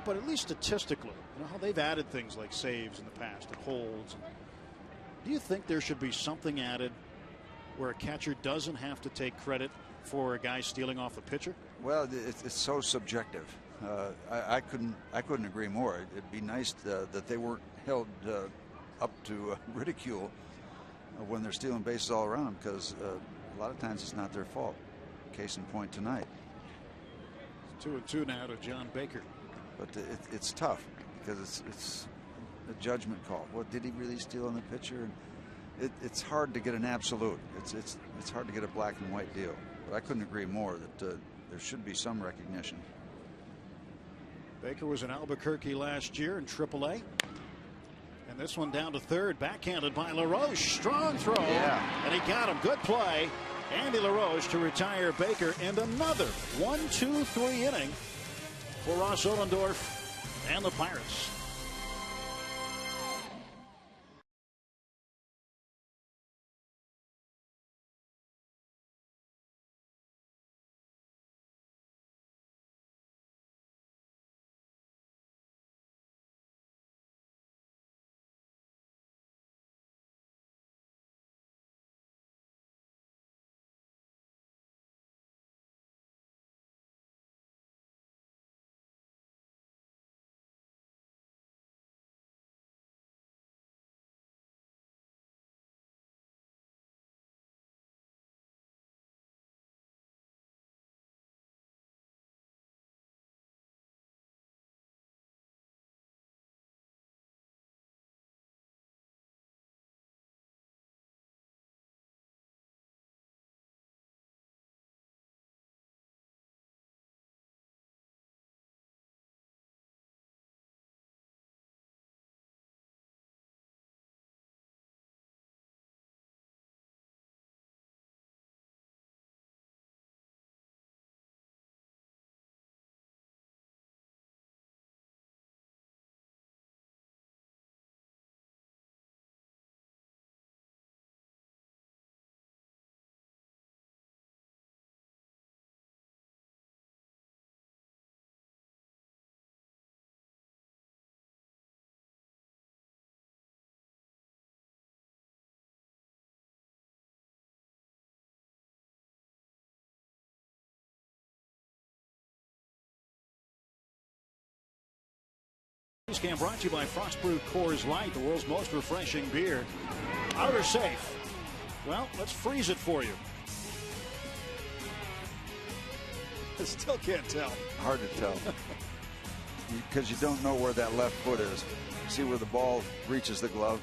But at least statistically, how they've added things like saves in the past and holds. Do you think there should be something added where a catcher doesn't have to take credit for a guy stealing off a pitcher? Well, it's so subjective. I couldn't agree more. It'd be nice that they weren't held up to ridicule when they're stealing bases all around them, because a lot of times it's not their fault. Case in point tonight. 2-2 now to John Baker. But it's tough because it's a judgment call. What did he really steal on the pitcher? And it's hard to get an absolute. It's hard to get a black and white deal. But I couldn't agree more that there should be some recognition. Baker was in Albuquerque last year in AAA. And this one down to 3rd, backhanded by LaRoche. Strong throw. Yeah. And he got him. Good play. Andy LaRoche to retire Baker. And another 1-2-3 inning for Ross Ohlendorf and the Pirates. Cam brought to you by Frostbrew Coors Light, the world's most refreshing beer. Out or safe? Well, let's freeze it for you. I still can't tell. Hard to tell. Because you don't know where that left foot is. See where the ball reaches the glove.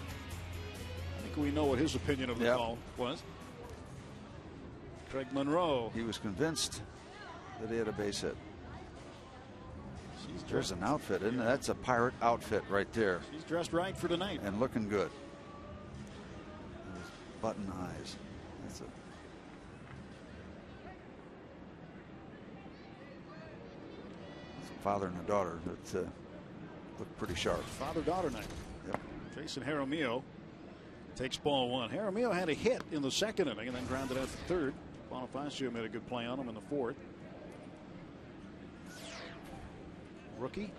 I think we know what his opinion of the ball was. Craig Monroe. He was convinced that he had a base hit. There's an outfit, isn't it? That's a Pirate outfit right there. He's dressed right for tonight. And looking good. Button eyes. That's a father and a daughter that look pretty sharp. Father-daughter night. Yep. Jason Jaramillo takes ball one. Jaramillo had a hit in the second inning and then grounded out the third. Bonifacio made a good play on him in the fourth. Rookie.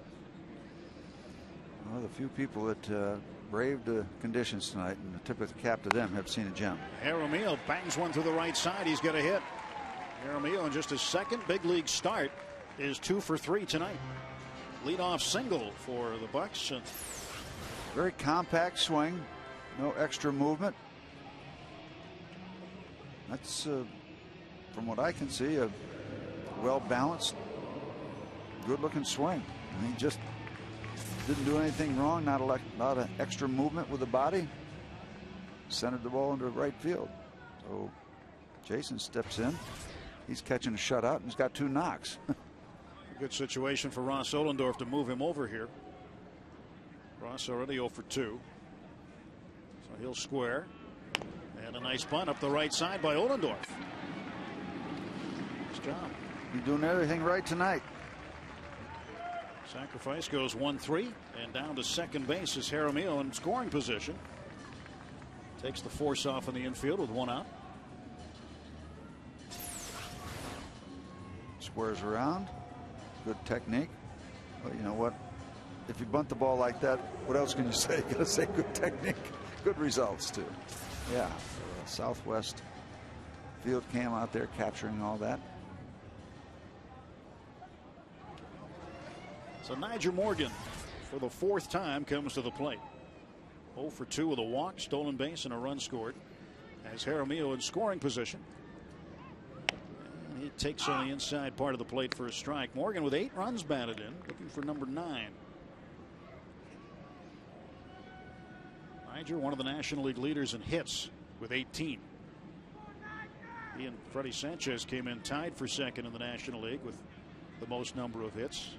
Well, the few people that braved the conditions tonight, and the tip of the cap to them, have seen a gem. Jaramillo bangs one to the right side. He's got a hit. Jaramillo, in just his second big league start, is 2 for 3 tonight. Leadoff single for the Bucks. Very compact swing, no extra movement. That's, from what I can see, a well-balanced, good-looking swing. And he just didn't do anything wrong. Not a lot of extra movement with the body. Centered the ball into right field. So Jason steps in. He's catching a shutout, and he's got 2 knocks. A good situation for Ross Ohlendorf to move him over here. Ross already 0 for 2. So he'll square. And a nice bunt up the right side by Ohlendorf. Nice job. He's doing everything right tonight. Sacrifice goes 1-3, and down to second base is Jaramillo in scoring position. Takes the force off in the infield with 1 out. Squares around. Good technique. But you know what? If you bunt the ball like that, what else can you say? You gotta say good technique. Good results too. Yeah. Southwest field cam out there capturing all that. So Nyjer Morgan, for the 4th time, comes to the plate. 0 for 2 with a walk, stolen base, and a run scored. As Jaramillo in scoring position. And he takes on the inside part of the plate for a strike. Morgan with 8 runs batted in, looking for number 9. Nyjer, one of the National League leaders in hits with 18. He and Freddie Sanchez came in tied for second in the National League with the most number of hits.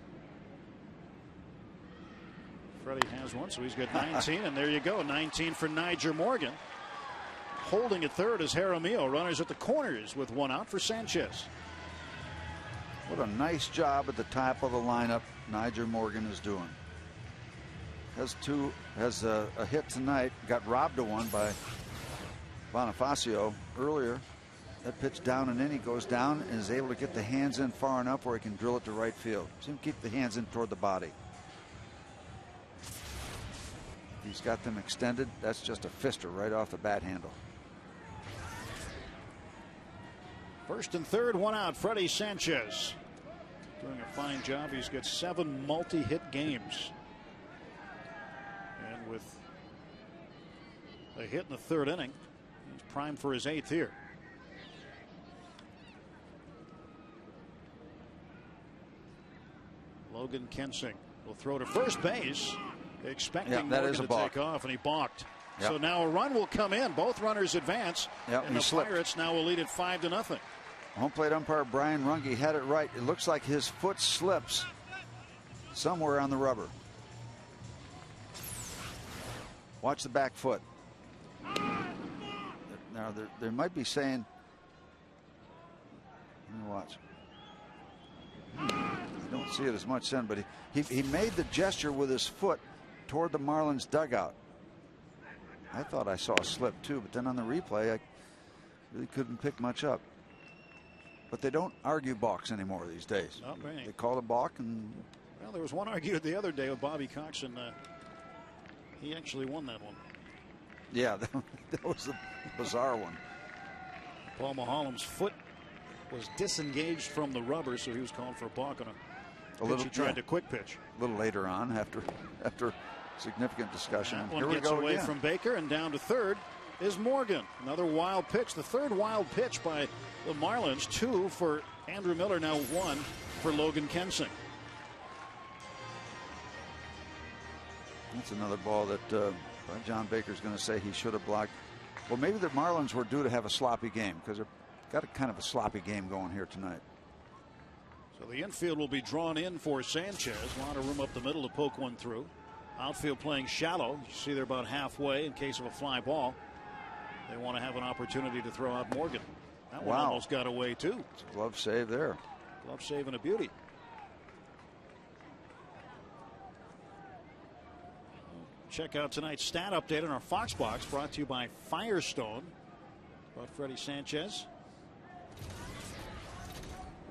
Freddie has one, so he's got 19, and there you go, 19 for Nyjer Morgan. Holding at third is Jaramillo. Runners at the corners with 1 out for Sanchez. What a nice job at the top of the lineup Nyjer Morgan is doing. Has a hit tonight. Got robbed of one by Bonifacio earlier. That pitch down and in, he goes down and is able to get the hands in far enough where he can drill it to right field. See him keep the hands in toward the body. He's got them extended. That's just a fister right off the bat handle. First and third, 1 out. Freddie Sanchez doing a fine job. He's got 7 multi-hit games. And with a hit in the 3rd inning, he's primed for his 8th here. Logan Kensing will throw to first base, expecting Morgan to take off, and he balked. Yep. So now a run will come in. Both runners advance. Yep, and the Pirates now will lead it 5-0. Home plate umpire Brian Runge had it right. It looks like his foot slips somewhere on the rubber. Watch the back foot. Now they might be saying, let me watch. I don't see it as much then, but he made the gesture with his foot toward the Marlins dugout. I thought I saw a slip too, but then on the replay I really couldn't pick much up. But they don't argue balks anymore these days. They call it a balk, and well, there was one argued the other day with Bobby Cox, and he actually won that one. Yeah, that was a bizarre one. Paul Maholm's foot was disengaged from the rubber, so he was called for a balk on a pitch he tried to quick pitch. A little later on after significant discussion. That one gets away from Baker, and down to third is Morgan. Another wild pitch. The third wild pitch by the Marlins. 2 for Andrew Miller, now 1 for Logan Kensing. That's another ball that John Baker's going to say he should have blocked. Well, maybe the Marlins were due to have a sloppy game because they've got a kind of a sloppy game going here tonight. So the infield will be drawn in for Sanchez. A lot of room up the middle to poke one through. Outfield playing shallow. You see they're about halfway in case of a fly ball. They want to have an opportunity to throw out Morgan. That one almost got away too. It's a glove save there. Glove save and a beauty. Check out tonight's stat update on our Fox Box, brought to you by Firestone. About Freddie Sanchez.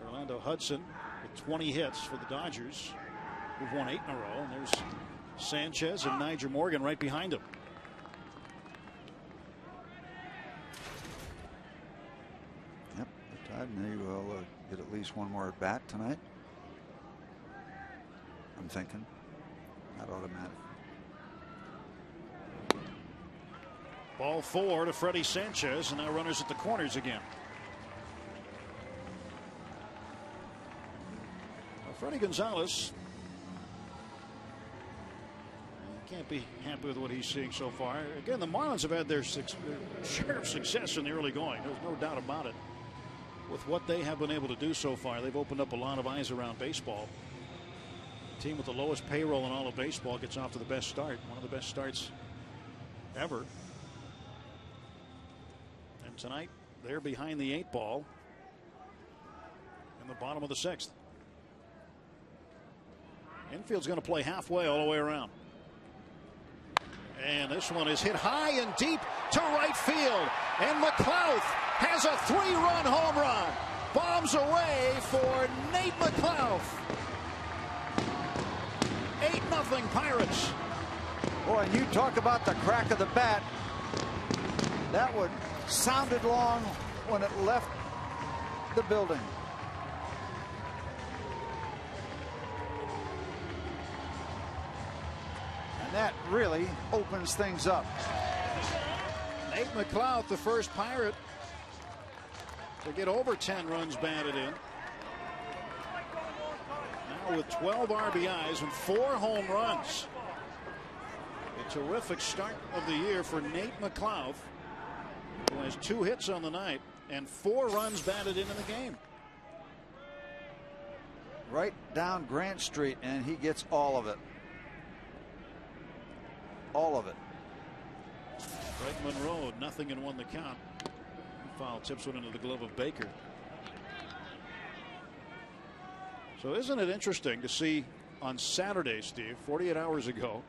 Orlando Hudson with 20 hits for the Dodgers, who've won 8 in a row. And there's Sanchez and Nyjer Morgan right behind him. Yep, they're tied. Maybe we'll get at least one more at bat tonight. I'm thinking. Not automatic. Ball 4 to Freddie Sanchez, and now runners at the corners again. Well, Freddie Gonzalez can't be happy with what he's seeing so far. Again, the Marlins have had their share of success in the early going. There's no doubt about it. With what they have been able to do so far, they've opened up a lot of eyes around baseball. The team with the lowest payroll in all of baseball gets off to the best start. One of the best starts ever. And tonight, they're behind the 8 ball in the bottom of the 6th. Infield's going to play halfway all the way around. And this one is hit high and deep to right field. And McLouth has a 3-run home run. Bombs away for Nate McLouth. 8-0 Pirates. Boy, and you talk about the crack of the bat. That one sounded long when it left the building. And that really opens things up. Nate McLouth, the first Pirate to get over 10 runs batted in. Now with 12 RBIs and 4 home runs. A terrific start of the year for Nate McLouth, who has 2 hits on the night and 4 runs batted in the game. Right down Grant Street, and he gets all of it. All of it. Greg Monroe, 0-1 the count. Foul tips one into the glove of Baker. So isn't it interesting to see on Saturday, Steve, 48 hours ago,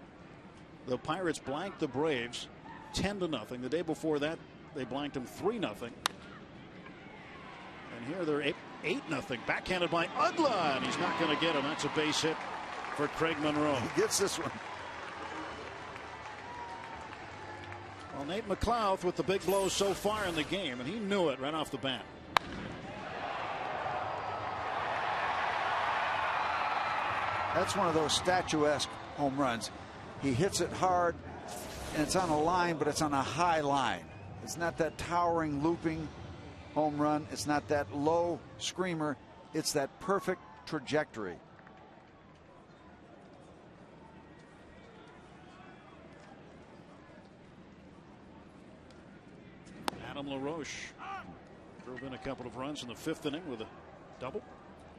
the Pirates blanked the Braves 10-0. The day before that, they blanked them 3-0. And here they're 8-0. Backhanded by Ugla, and he's not going to get him. That's a base hit for Craig Monroe. He gets this one. Well, Nate McLouth with the big blows so far in the game, and he knew it right off the bat. That's one of those statuesque home runs. He hits it hard, and it's on a line, but it's on a high line. It's not that towering, looping home run. It's not that low screamer. It's that perfect trajectory. Adam LaRoche drove in a couple of runs in the 5th inning with a double.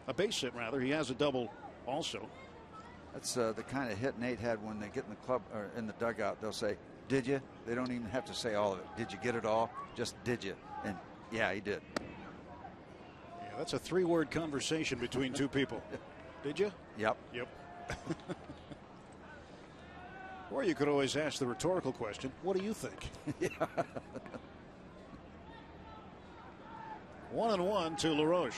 A base hit, rather. He has a double also. That's the kind of hit Nate had when they get in the club or in the dugout. They'll say, "Did you?" They don't even have to say all of it. Did you get it all? Just did you? And yeah, he did. Yeah, that's a 3-word conversation between 2 people. Did you? Yep. Yep. Or you could always ask the rhetorical question, what do you think? Yeah. 1-1 to LaRoche.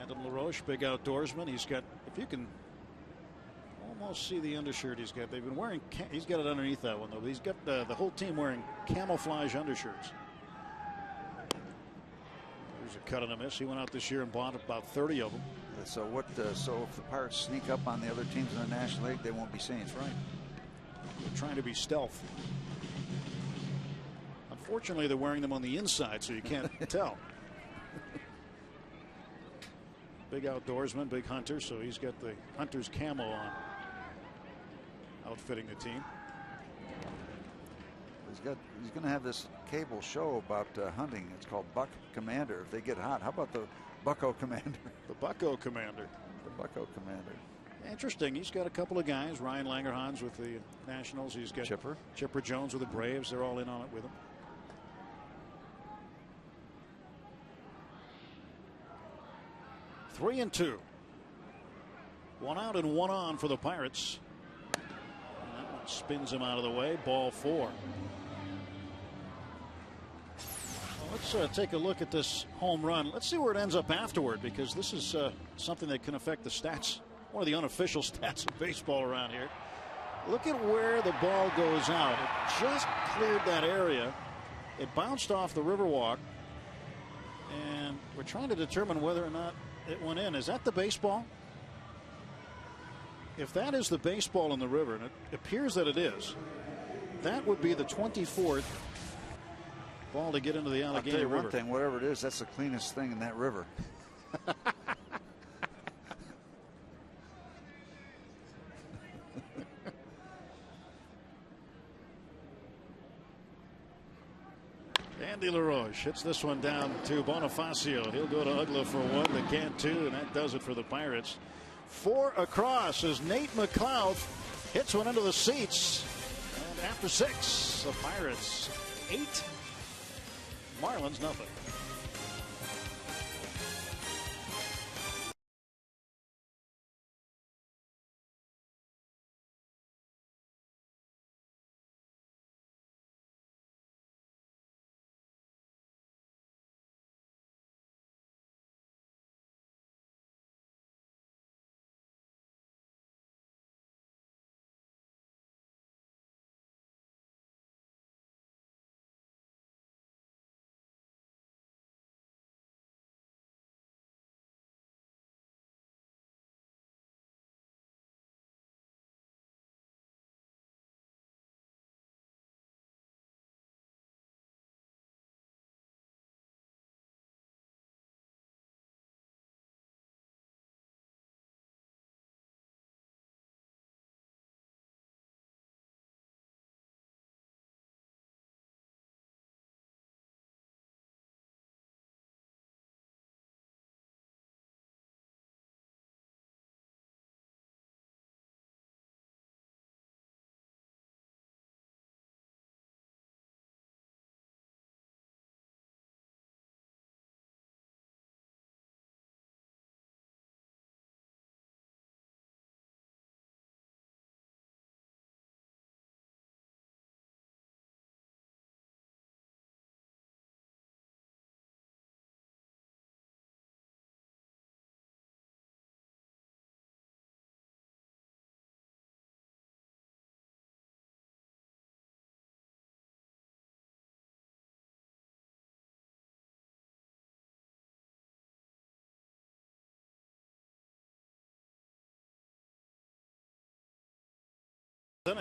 Adam LaRoche, big outdoorsman. He's got, if you can almost see the undershirt he's got. They've been wearing. He's got it underneath that one though. But he's got the whole team wearing camouflage undershirts. There's a cut and a miss. He went out this year and bought about 30 of them. So what? So if the Pirates sneak up on the other teams in the National League, they won't be seen. That's right. They're trying to be stealth. Unfortunately, they're wearing them on the inside, so you can't tell. Big outdoorsman, big hunter, so he's got the hunter's camo on, outfitting the team. He's going to have this cable show about hunting. It's called Buck Commander. If they get hot, how about the Bucko Commander? The Bucko Commander. The Bucko Commander. Interesting. He's got a couple of guys. Ryan Langerhans with the Nationals. He's got Chipper Jones with the Braves. They're all in on it with him. Three and two. One out and one on for the Pirates. And that one spins him out of the way. Ball four. Well, let's take a look at this home run. Let's see where it ends up afterward, because this is something that can affect the stats. One of the unofficial stats of baseball around here. Look at where the ball goes out. It just cleared that area. It bounced off the Riverwalk. And we're trying to determine whether or not it went in. Is that the baseball? If that is the baseball in the river, and it appears that it is, that would be the 24th ball to get into the Allegheny River. River. One thing, whatever it is, that's the cleanest thing in that river. Andy LaRoche hits this one down to Bonifacio. He'll go to Ugla for one, the can two, and that does it for the Pirates. Four across as Nate McLouth hits one into the seats. And after six, the Pirates 8, Marlins nothing.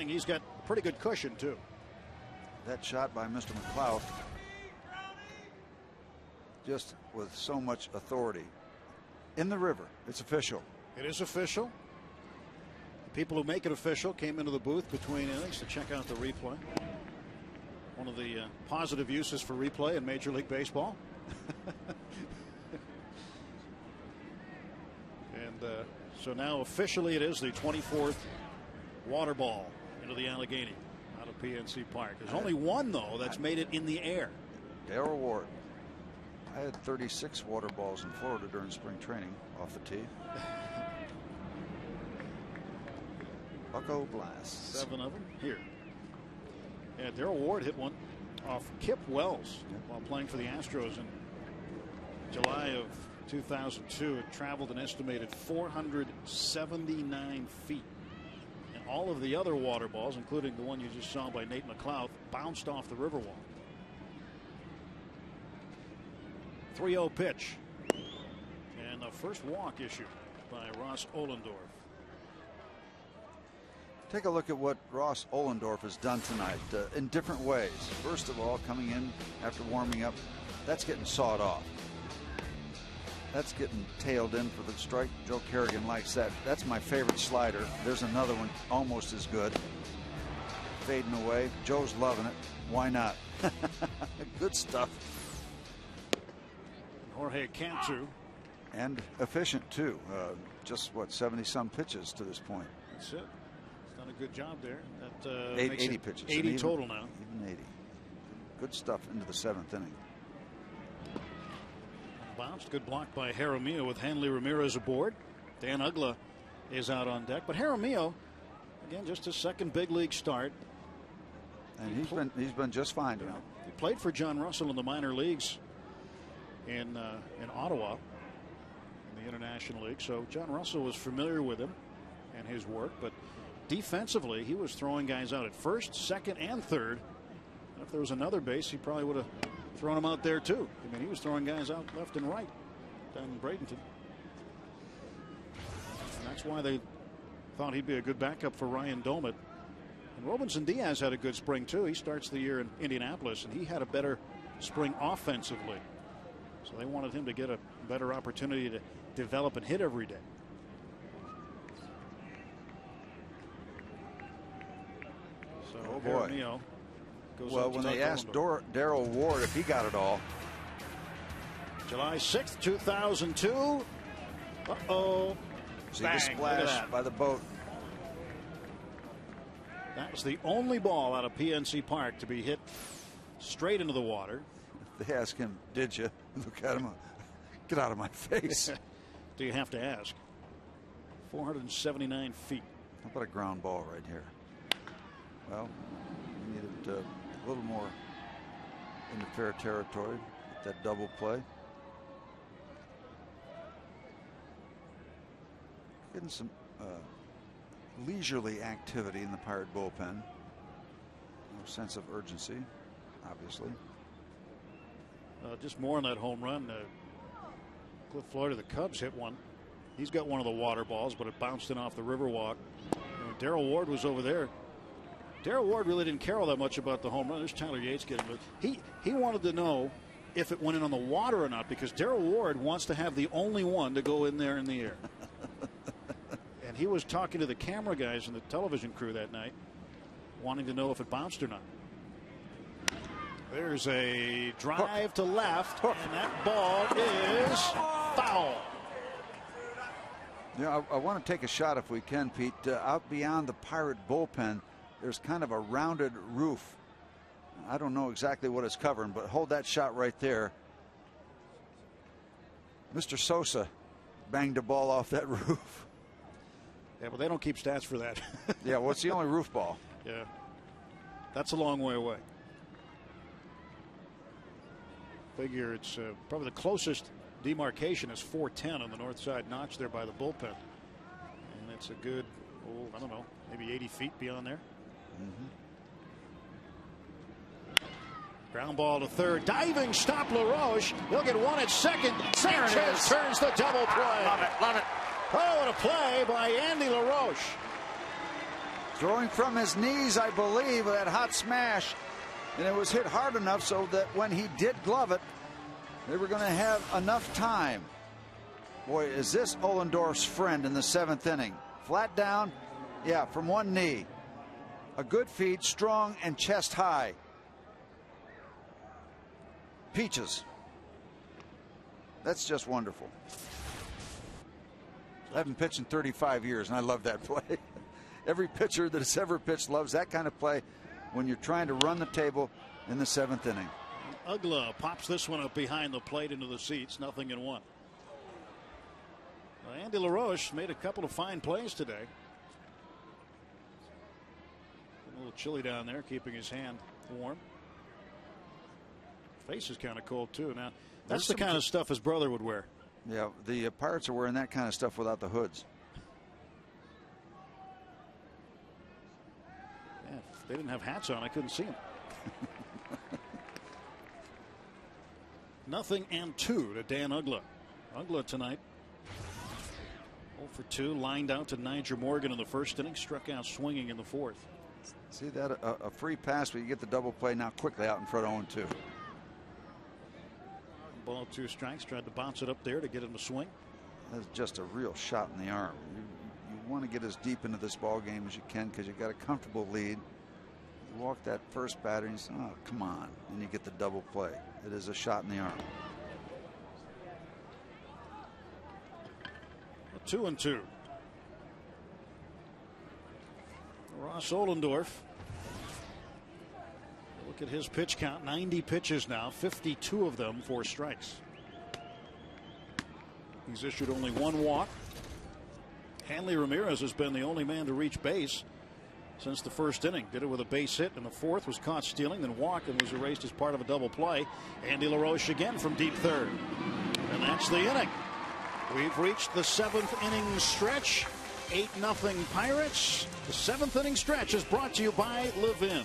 He's got pretty good cushion too. That shot by Mr. McLouth, just with so much authority. In the river. It's official. It is official. The people who make it official came into the booth between innings to check out the replay. One of the positive uses for replay in Major League Baseball. And so now officially it is the 24th water ball into the Allegheny out of PNC Park. There's only one, though, that's made it in the air. Darrell Ward. I had 36 water balls in Florida during spring training off the tee. Bucko Blast. 7 of them here. Yeah, Darrell Ward hit one off Kip Wells while playing for the Astros in July of 2002. It traveled an estimated 479 feet. All of the other water balls, including the one you just saw by Nate McLouth, bounced off the river wall. 3-0 pitch. And the first walk issued by Ross Ohlendorf. Take a look at what Ross Ohlendorf has done tonight in different ways. First of all, coming in after warming up, that's getting sawed off. That's getting tailed in for the strike. Joe Kerrigan likes that. That's my favorite slider. There's another one almost as good. Fading away. Joe's loving it. Why not? Good stuff. Jorge Cantu. And efficient, too. Just, what, 70-some pitches to this point. That's it. He's done a good job there. That 80 pitches. 80 even, total now. Even 80. Good stuff into the 7th inning. Bounced. Good block by Jaramillo with Hanley Ramirez aboard. Dan Uggla is out on deck. But Jaramillo, again, just his second big league start. And he's been just fine tonight. He played for John Russell in the minor leagues in Ottawa in the International League. So John Russell was familiar with him and his work. But defensively, he was throwing guys out at first, second, and third. And if there was another base, he probably would have thrown him out there too. I mean, he was throwing guys out left and right down in Bradenton. And that's why they thought he'd be a good backup for Ryan Domit. And Robinson Diaz had a good spring too. He starts the year in Indianapolis, and he had a better spring offensively. So they wanted him to get a better opportunity to develop and hit every day. So oh boy. Jaramillo goes well, when they asked Darryl Ward if he got it all. July 6th, 2002. Uh-oh. See the splash by the boat. That was the only ball out of PNC Park to be hit straight into the water. If they ask him, did you? Look at him. Get out of my face. Do you have to ask? 479 feet. How about a ground ball right here? Well, we needed a little more into fair territory. That double play. Getting some leisurely activity in the Pirate bullpen. No sense of urgency, obviously. Just more on that home run. Cliff Floyd of the Cubs hit one. He's got one of the water balls, but it bounced in off the Riverwalk. Darryl Ward was over there. Darryl Ward really didn't care all that much about the home run. There's Tyler Yates getting it. He wanted to know if it went in on the water or not, because Darryl Ward wants to have the only one to go in there in the air. And he was talking to the camera guys and the television crew that night, wanting to know if it bounced or not. There's a drive to left, and that ball is foul. Yeah, I want to take a shot if we can, Pete. Out beyond the Pirate bullpen, there's kind of a rounded roof. I don't know exactly what it's covering, but hold that shot right there. Mr. Sosa banged a ball off that roof. Yeah, but they don't keep stats for that. Yeah, well, it's the only roof ball. Yeah, that's a long way away. Figure it's probably the closest demarcation is 410 on the north side notch there by the bullpen. And it's a good, I don't know, maybe 80 feet beyond there. Ground ball to third. Diving stop LaRoche. He'll get one at second. Sanchez turns the double play. Love it, love it. Oh, and a play by Andy LaRoche. Throwing from his knees, I believe, that hot smash. And it was hit hard enough so that when he did glove it, they were going to have enough time. Boy, is this Ohlendorf's friend in the 7th inning. Flat down, yeah, from one knee. A good feed, strong and chest high. Peaches. That's just wonderful. I haven't pitched in 35 years, and I love that play. Every pitcher that has ever pitched loves that kind of play when you're trying to run the table in the 7th inning. Uggla pops this one up behind the plate into the seats. 0-1. Well, Andy LaRoche made a couple of fine plays today. A little chilly down there, keeping his hand warm. Face is kind of cold too. Now that's the kind of stuff his brother would wear. Yeah, the Pirates are wearing that kind of stuff without the hoods. They didn't have hats on. I couldn't see them. 0-2 to Dan Uggla. Uggla tonight 0 for 2, lined out to Nyjer Morgan in the first inning, struck out swinging in the fourth. See that a free pass, but you get the double play now quickly out in front of 0-2. Ball 2 strikes, tried to bounce it up there to get him to swing. That's just a real shot in the arm. You want to get as deep into this ball game as you can because you've got a comfortable lead. You walk that first batter and you say, oh, come on, and you get the double play. It is a shot in the arm. 2-2. Ross Ohlendorf. Look at his pitch count. 90 pitches now, 52 of them for strikes. He's issued only 1 walk. Hanley Ramirez has been the only man to reach base since the first inning. Did it with a base hit in the fourth, was caught stealing, then walked and was erased as part of a double play. Andy LaRoche again from deep third. And that's the inning. We've reached the 7th inning stretch. 8-0 Pirates. The 7th inning stretch is brought to you by Levin.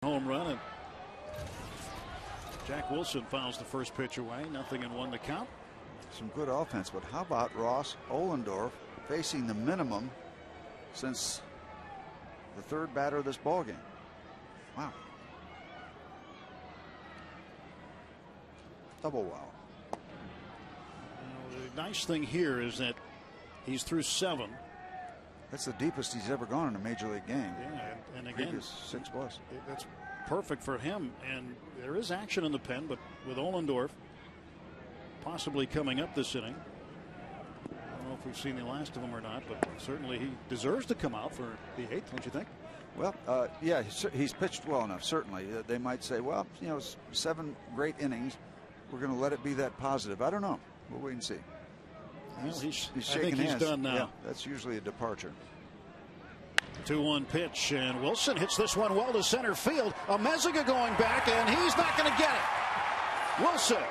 Home run, and Jack Wilson fouls the first pitch away. 0-1 to count. Some good offense, but how about Ross Ohlendorf facing the minimum since the third batter of this ball game? Wow. Double wow. The nice thing here is that he's through 7. That's the deepest he's ever gone in a major league game. Yeah, and again, 6+. That's perfect for him. And there is action in the pen, but with Ohlendorf possibly coming up this inning, I don't know if we've seen the last of him or not, but certainly he deserves to come out for the 8th, don't you think? Well, yeah, he's pitched well enough. Certainly, they might say, well, 7 great innings. We're going to let it be that positive. I don't know. We'll wait and see. Well, he's shaking hands. He's done now. Yeah, that's usually a departure. 2-1 pitch, and Wilson hits this one well to center field. Amezaga going back, and he's not going to get it. Wilson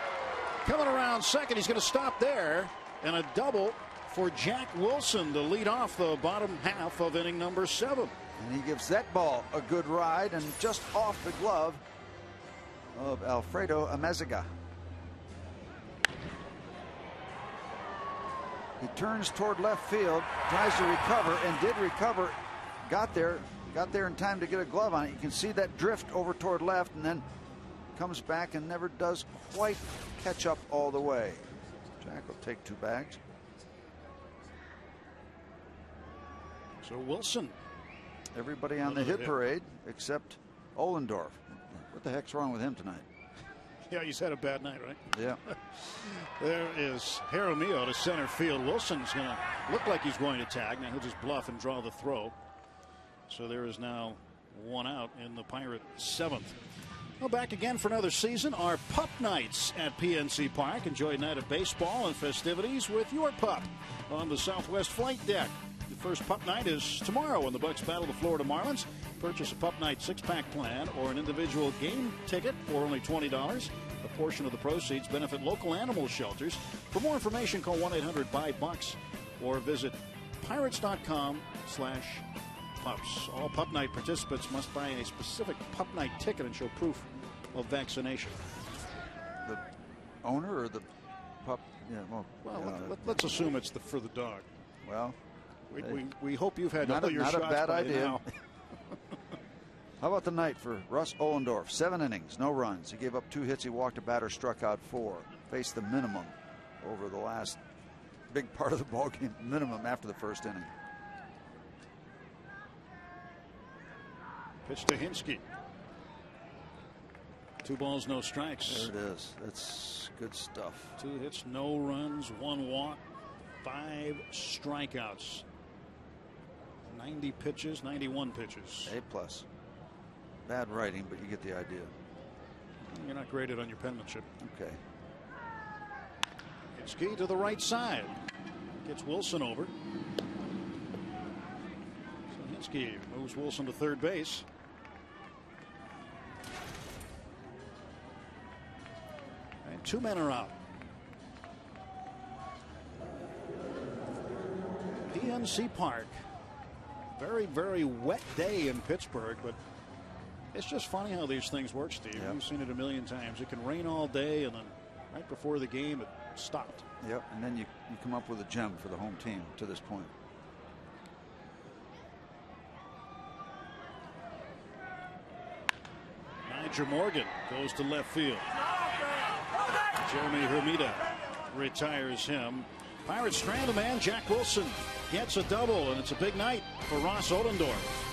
coming around second. He's going to stop there, and a double for Jack Wilson to lead off the bottom half of inning number 7. And he gives that ball a good ride, and just off the glove of Alfredo Amezaga. He turns toward left field, tries to recover, and did recover. Got there in time to get a glove on it. You can see that drift over toward left, and then comes back and never does quite catch up all the way. Jack will take 2 bags. So Wilson. Everybody on the hit parade except Ohlendorf. What the heck's wrong with him tonight? Yeah, he's had a bad night, right? Yeah. There is Jaramillo to center field. Wilson's going to look like he's going to tag. Now he'll just bluff and draw the throw. So there is now one out in the Pirate 7th. Well, back again for another season. Our pup nights at PNC Park. Enjoy a night of baseball and festivities with your pup on the Southwest Flight Deck. The first pup night is tomorrow when the Bucks battle the Florida Marlins. Purchase a pup night 6-pack plan or an individual game ticket for only $20. A portion of the proceeds benefit local animal shelters. For more information, call 1-800-BUY-BUCKS or visit pirates.com/pups. All pup night participants must buy a specific pup night ticket and show proof of vaccination. The owner or the pup? Yeah, let's assume it's for the dog. Well, we hope you've had not all your not shots a bad by idea. now. How about the night for Russ Ohlendorf? 7 innings, no runs. He gave up 2 hits. He walked a batter, struck out 4. Faced the minimum over the last big part of the ball game, minimum after the first inning. Pitch to Hinske. 2 balls, no strikes. There it is. That's good stuff. 2 hits, no runs, 1 walk, 5 strikeouts. 90 pitches, 91 pitches. A+. Bad writing, but you get the idea. You're not graded on your penmanship. Okay. Hinske to the right side. Gets Wilson over. So Hinske moves Wilson to third base. And 2 men are out. PNC Park. Very, very wet day in Pittsburgh, but it's just funny how these things work, Steve. Yep. We've seen it a million times. It can rain all day, and then right before the game, it stopped. Yep, and then you come up with a gem for the home team to this point. Niger Morgan goes to left field. Jeremy Hermida retires him. Pirates strand a man. Jack Wilson gets a double, and it's a big night for Ross Ohlendorf.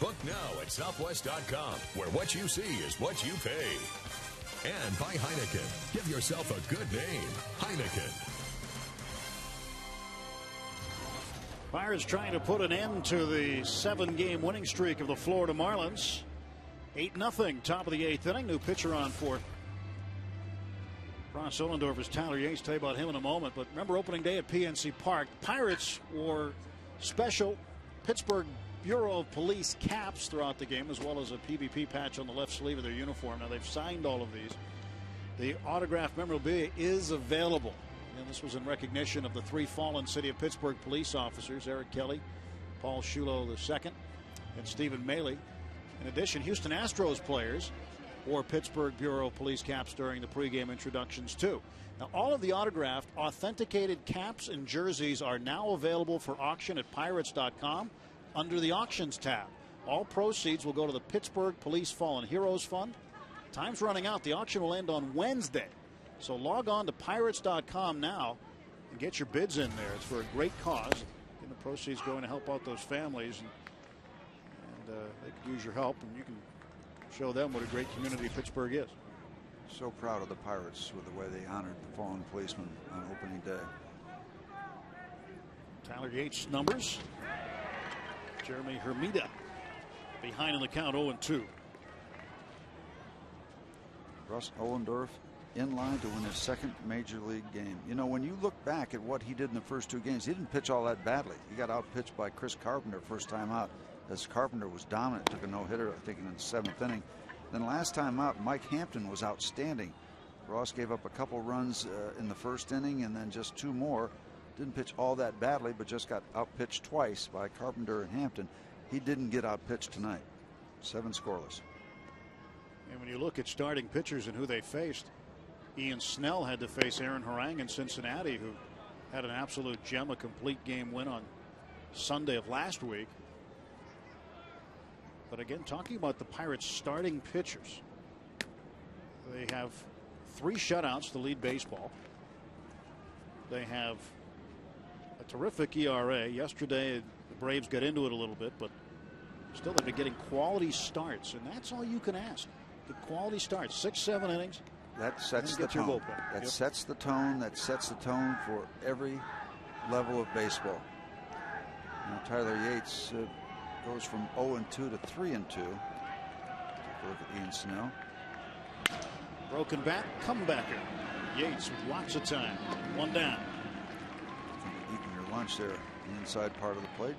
Book now at Southwest.com, where what you see is what you pay. And by Heineken. Give yourself a good name. Heineken. Pirates trying to put an end to the 7-game winning streak of the Florida Marlins. 8-0, top of the 8th inning. New pitcher on for Ross Ohlendorf is Tyler Yates. Tell you about him in a moment. But remember opening day at PNC Park. Pirates wore special Pittsburgh Bureau of Police caps throughout the game, as well as a PVP patch on the left sleeve of their uniform. Now they've signed all of these. The autographed memorabilia is available. And this was in recognition of the 3 fallen City of Pittsburgh police officers, Eric Kelly, Paul Shulo II, and Stephen Maley. In addition, Houston Astros players wore Pittsburgh Bureau Police caps during the pregame introductions too. Now, all of the autographed, authenticated caps and jerseys are now available for auction at Pirates.com under the Auctions tab. All proceeds will go to the Pittsburgh Police Fallen Heroes Fund. Time's running out. The auction will end on Wednesday. So log on to Pirates.com now and get your bids in there. It's for a great cause. And the proceeds going to help out those families. And they could use your help, and you can show them what a great community Pittsburgh is. So proud of the Pirates with the way they honored the fallen policeman on opening day. Tyler Yates' numbers. Jeremy Hermida behind in the count, 0-2. Russ Ohlendorf in line to win his second major league game. You know, when you look back at what he did in the first 2 games, he didn't pitch all that badly. He got outpitched by Chris Carpenter first time out, as Carpenter was dominant, took a no-hitter, I think, in the 7th inning. Then last time out, Mike Hampton was outstanding. Ross gave up a couple runs in the first inning and then just 2 more. Didn't pitch all that badly, but just got outpitched twice by Carpenter and Hampton. He didn't get outpitched tonight. 7 scoreless. And when you look at starting pitchers and who they faced, Ian Snell had to face Aaron Harang in Cincinnati, who had an absolute gem, a complete game win on Sunday of last week. But again, talking about the Pirates starting pitchers, they have 3 shutouts to lead baseball. They have a terrific ERA. Yesterday, the Braves got into it a little bit, but still they've been getting quality starts, and that's all you can ask. The quality starts, 6-7 innings. That sets the tone. That sets the tone. That sets the tone for every level of baseball. Now, Tyler Yates goes from 0-2 to 3-2. Take a look at Ian Snell. Broken bat, comebacker. Yates with lots of time. 1 down. Eating your lunch there, the inside part of the plate.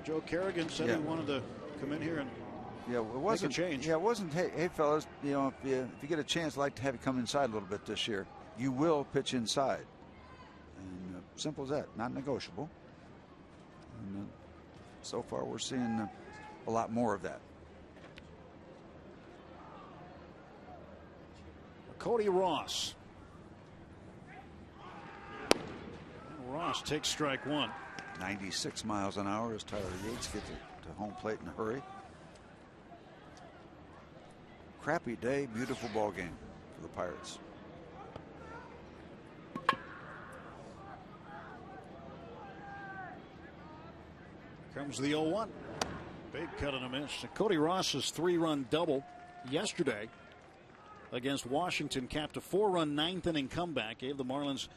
Joe Kerrigan said he wanted to come in here and make a change. Yeah, it wasn't. Hey, fellas, you know, if you get a chance, I'd like to have you come inside a little bit this year. You will pitch inside, and simple as that. Not negotiable. And, so far, we're seeing a lot more of that. Cody Ross. Ross takes strike 1. 96 miles an hour as Tyler Yates gets it to home plate in a hurry. Crappy day, beautiful ball game for the Pirates. Comes the 0-1. Big cut and a miss. Cody Ross's 3-run double yesterday against Washington capped a 4-run 9th inning comeback. Gave the Marlins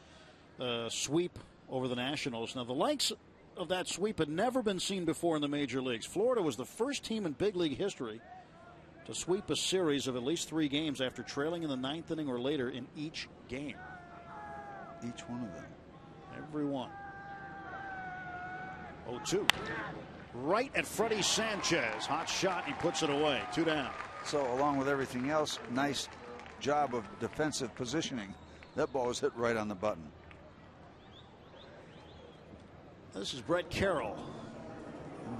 sweep over the Nationals. Now, the likes of that sweep had never been seen before in the major leagues. Florida was the first team in big league history to sweep a series of at least 3 games after trailing in the 9th inning or later in each game. Each one of them. Every one. 0-2. Right at Freddie Sanchez. Hot shot. He puts it away. 2 down. So along with everything else, nice job of defensive positioning. That ball was hit right on the button. This is Brett Carroll.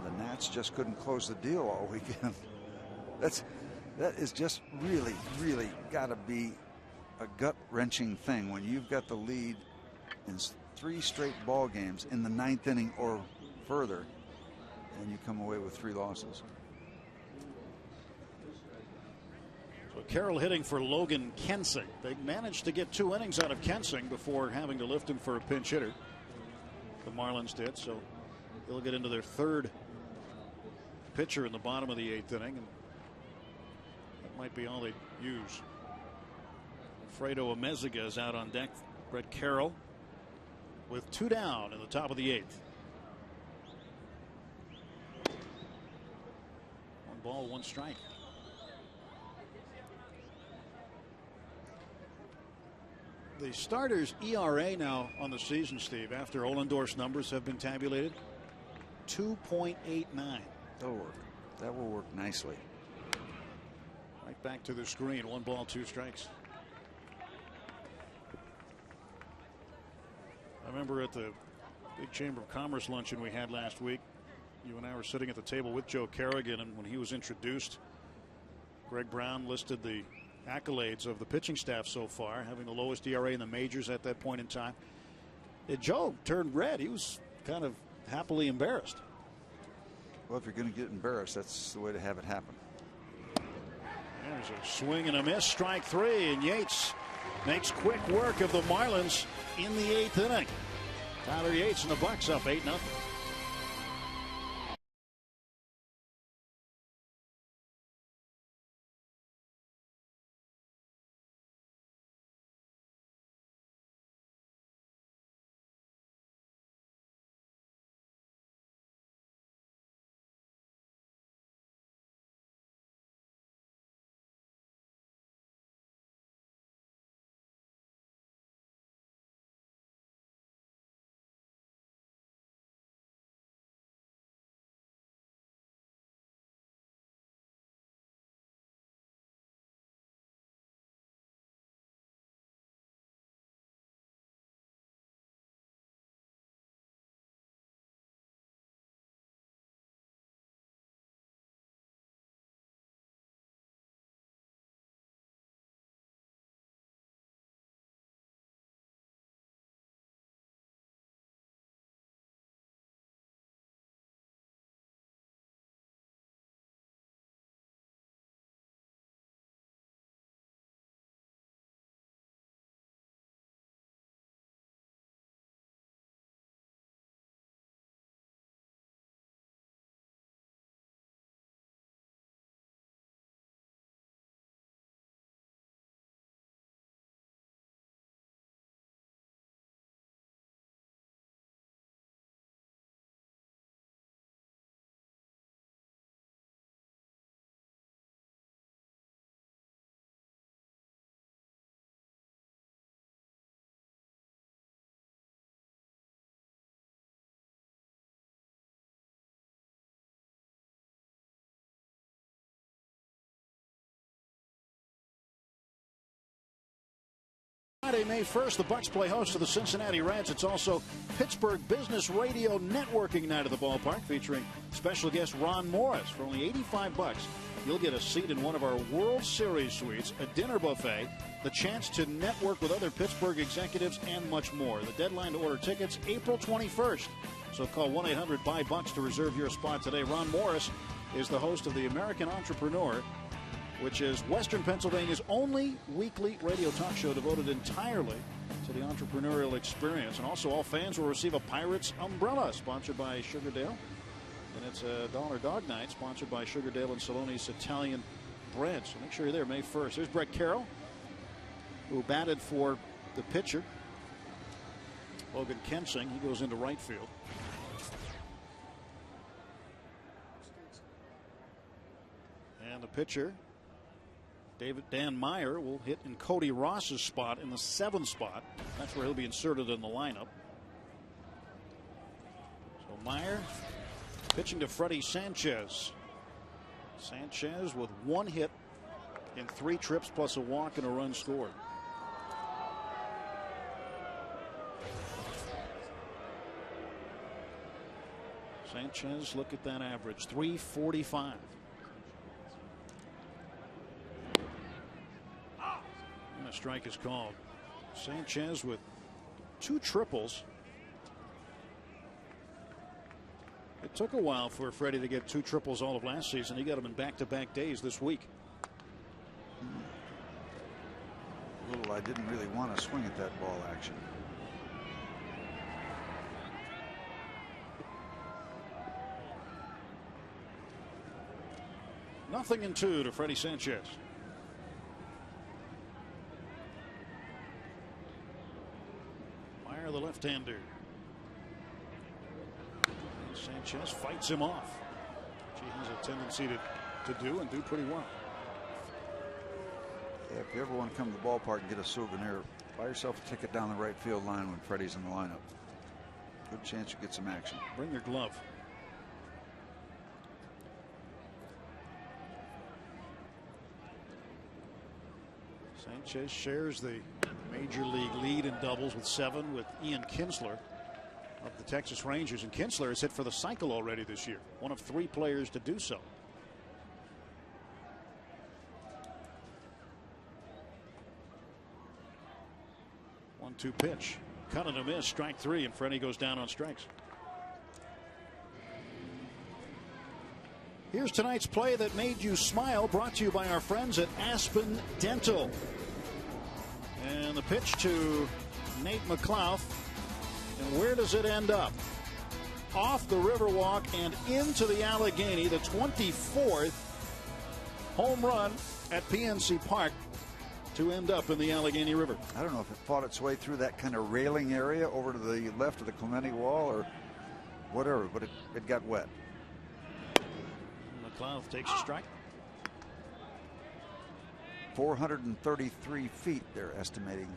The Nats just couldn't close the deal all weekend. That is just really got to be a gut-wrenching thing when you've got the lead in 3 straight ball games in the 9th inning or further, and you come away with 3 losses. So Carroll hitting for Logan Kensing. They managed to get 2 innings out of Kensing before having to lift him for a pinch hitter. The Marlins did, so they'll get into their 3rd pitcher in the bottom of the 8th inning, and that might be all they use. Fredo Amezaga is out on deck. Brett Carroll with 2 down in the top of the 8th. 1 ball, 1 strike. The starters' ERA now on the season, Steve, after Ohlendorf's numbers have been tabulated, 2.89. That'll work. That will work nicely. Right back to the screen. 1 ball, 2 strikes. I remember at the Big Chamber of Commerce luncheon we had last week. You and I were sitting at the table with Joe Kerrigan, and when he was introduced, Greg Brown listed the accolades of the pitching staff so far, having the lowest ERA in the majors at that point in time. And Joe turned red. He was kind of happily embarrassed. Well, if you're going to get embarrassed, that's the way to have it happen. There's a swing and a miss, strike three, and Yates makes quick work of the Marlins in the 8th inning. Tyler Yates and the Bucks up 8-0. Friday, May 1st, the Bucks play host to the Cincinnati Reds. It's also Pittsburgh Business Radio Networking Night at the ballpark, featuring special guest Ron Morris. For only $85, you'll get a seat in one of our World Series suites, a dinner buffet, the chance to network with other Pittsburgh executives, and much more. The deadline to order tickets, April 21st. So call 1-800-BUY-BUCKS to reserve your spot today. Ron Morris is the host of the American Entrepreneur, which is Western Pennsylvania's only weekly radio talk show devoted entirely to the entrepreneurial experience. And also, all fans will receive a Pirates umbrella sponsored by Sugardale. And it's a Dollar Dog Night sponsored by Sugardale and Saloni's Italian Bread. So make sure you're there May 1st. There's Brett Carroll, who batted for the pitcher, Logan Kensing. He goes into right field. And the pitcher, Dan Meyer, will hit in Cody Ross's spot in the 7th spot. That's where he'll be inserted in the lineup. So Meyer pitching to Freddie Sanchez. Sanchez with 1 hit in 3 trips plus a walk and a run scored. Sanchez, look at that average, .345. And a strike is called. Sanchez with 2 triples. It took a while for Freddie to get 2 triples all of last season. He got them in back-to-back days this week. I didn't really want to swing at that ball action. Nothing in 2 to Freddie Sanchez. Meyer, the left-hander. Sanchez fights him off, which he has a tendency to do and do pretty well. Yeah, if you ever want to come to the ballpark and get a souvenir, buy yourself a ticket down the right field line when Freddie's in the lineup. Good chance you get some action. Bring your glove. Sanchez shares the major league lead in doubles with 7 with Ian Kinsler. of the Texas Rangers, and Kinsler has hit for the cycle already this year. One of 3 players to do so. 1-2 pitch. Cut and a miss. Strike 3, and Freddie goes down on strikes. Here's tonight's play that made you smile, brought to you by our friends at Aspen Dental. And the pitch to Nate McLouth. And where does it end up? Off the Riverwalk and into the Allegheny, the 24th home run at PNC Park to end up in the Allegheny River. I don't know if it fought its way through that kind of railing area over to the left of the Clemente wall or whatever, but it got wet. McLouth takes a strike. 433 feet they're estimating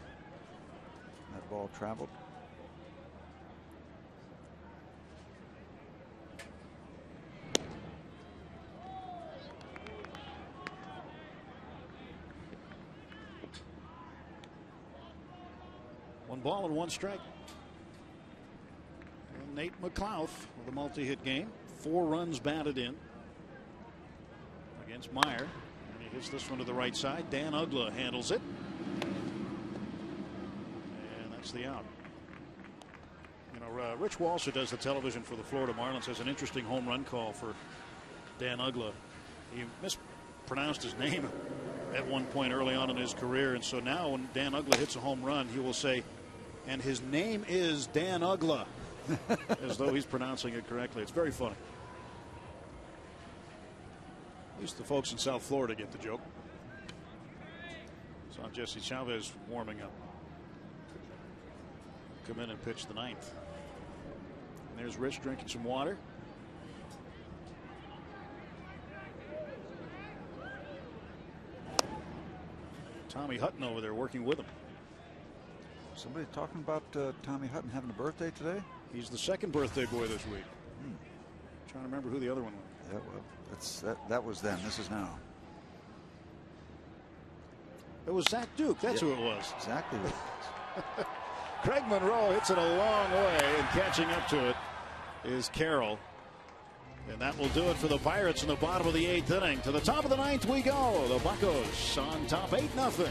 that ball traveled. One ball and 1 strike. And Nate McLouth with a multi-hit game. 4 runs batted in against Meyer. And he hits this one to the right side. Dan Uggla handles it. And that's the out. You know, Rich Walsh, who does the television for the Florida Marlins, has an interesting home run call for Dan Uggla. He mispronounced his name at one point early on in his career, and so now when Dan Uggla hits a home run, he will say, and his name is Dan Uggla, as though he's pronouncing it correctly. It's very funny. At least the folks in South Florida get the joke. Saw Jesse Chavez warming up. Come in and pitch the 9th. And there's Rich drinking some water. Tommy Hutton over there working with him. Somebody talking about Tommy Hutton having a birthday today? He's the 2nd birthday boy this week. Trying to remember who the other one was. Yeah, well, that was then. This is now. It was Zach Duke. That's who it was. Exactly. Craig Monroe hits it a long way, and catching up to it is Carroll. And that will do it for the Pirates in the bottom of the 8th inning. To the top of the 9th we go. The Buccos on top 8-0.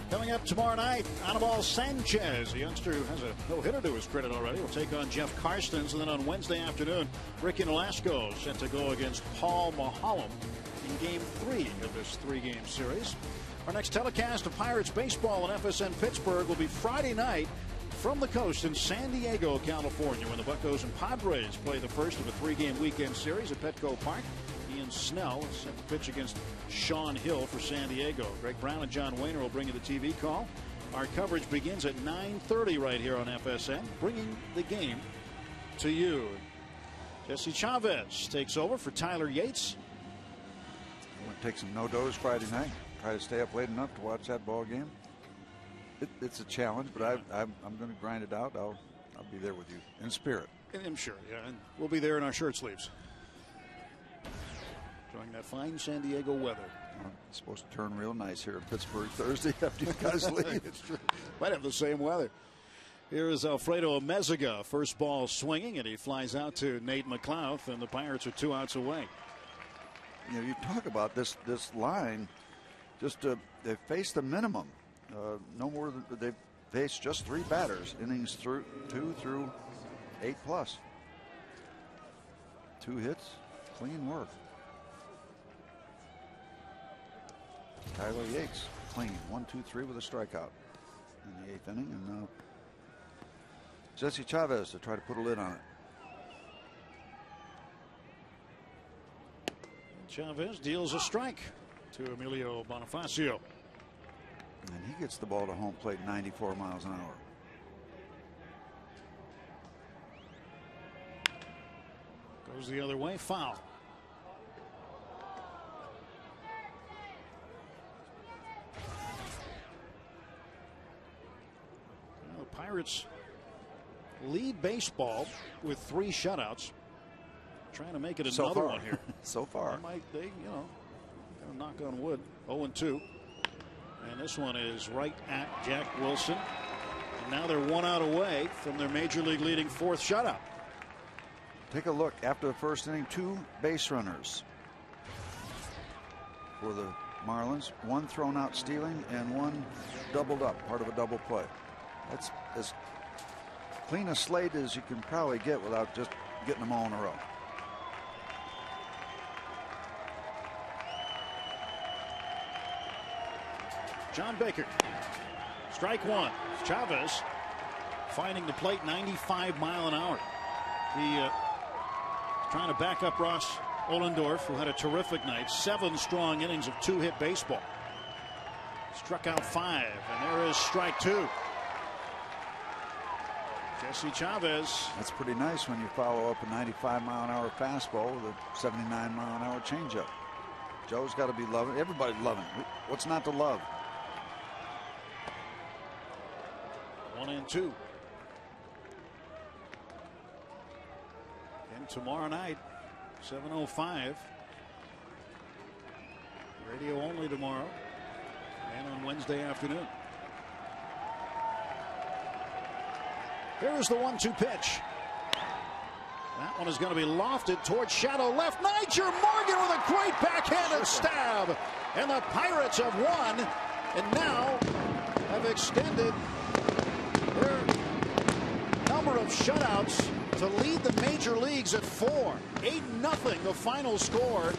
Coming up tomorrow night, Anibal Sanchez, a youngster who has a no-hitter to his credit already, will take on Jeff Karstens. And then on Wednesday afternoon, Ricky Nolasco set to go against Paul Maholm in Game 3 of this 3-game series. Our next telecast of Pirates baseball on FSN Pittsburgh will be Friday night from the coast in San Diego, California, when the Buccos and Padres play the first of a 3-game weekend series at Petco Park. Ian Snell is set to pitch against Sean Hill for San Diego. Greg Brown and John Wayner will bring you the TV call. Our coverage begins at 9:30 right here on FSN, bringing the game to you. Jesse Chavez takes over for Tyler Yates. I'm going to take some no-dos Friday night. Try to stay up late enough to watch that ball game. It's a challenge, but I'm going to grind it out. I'll be there with you in spirit. I'm sure, yeah. And we'll be there in our shirt sleeves. Enjoying that fine San Diego weather. It's supposed to turn real nice here in Pittsburgh Thursday after you guys leave. It's true. Might have the same weather. Here is Alfredo Amezaga. First ball swinging, and he flies out to Nate McLouth, and the Pirates are 2 outs away. You know, you talk about this line, just they faced the minimum. No more than they've faced just 3 batters, innings through 2 through 8+. 2 hits, clean work. Tyler Yates, clean, 1, 2, 3 with a strikeout in the 8th inning, and Jesse Chavez to try to put a lid on it. Chavez deals a strike to Emilio Bonifacio. And he gets the ball to home plate 94 miles an hour. Goes the other way, foul. Well, the Pirates lead baseball with 3 shutouts. Trying to make it another one here. So far. They you know, knock on wood. 0-2. And this one is right at Jack Wilson. And now they're 1 out away from their major league leading 4th shutout. Take a look. After the first inning, 2 base runners for the Marlins. 1 thrown out stealing and 1 doubled up, part of a double play. That's as clean a slate as you can probably get without just getting them all in a row. John Baker. Strike 1. Chavez finding the plate 95 mile an hour. He trying to back up Ross Ohlendorf, who had a terrific night. 7 strong innings of 2-hit baseball. Struck out 5, and there is strike 2. Jesse Chavez. That's pretty nice when you follow up a 95 mile an hour fastball with a 79 mile an hour changeup. Joe's got to be loving it. Everybody's loving it. What's not to love? 1-2. And tomorrow night, 7:05. Radio only tomorrow and on Wednesday afternoon. Here's the 1-2 pitch. That one is going to be lofted towards shadow left. Niger Morgan with a great backhanded stab. And the Pirates have won and now have extended their number of shutouts to lead the major leagues at 4. 8-0 the final score.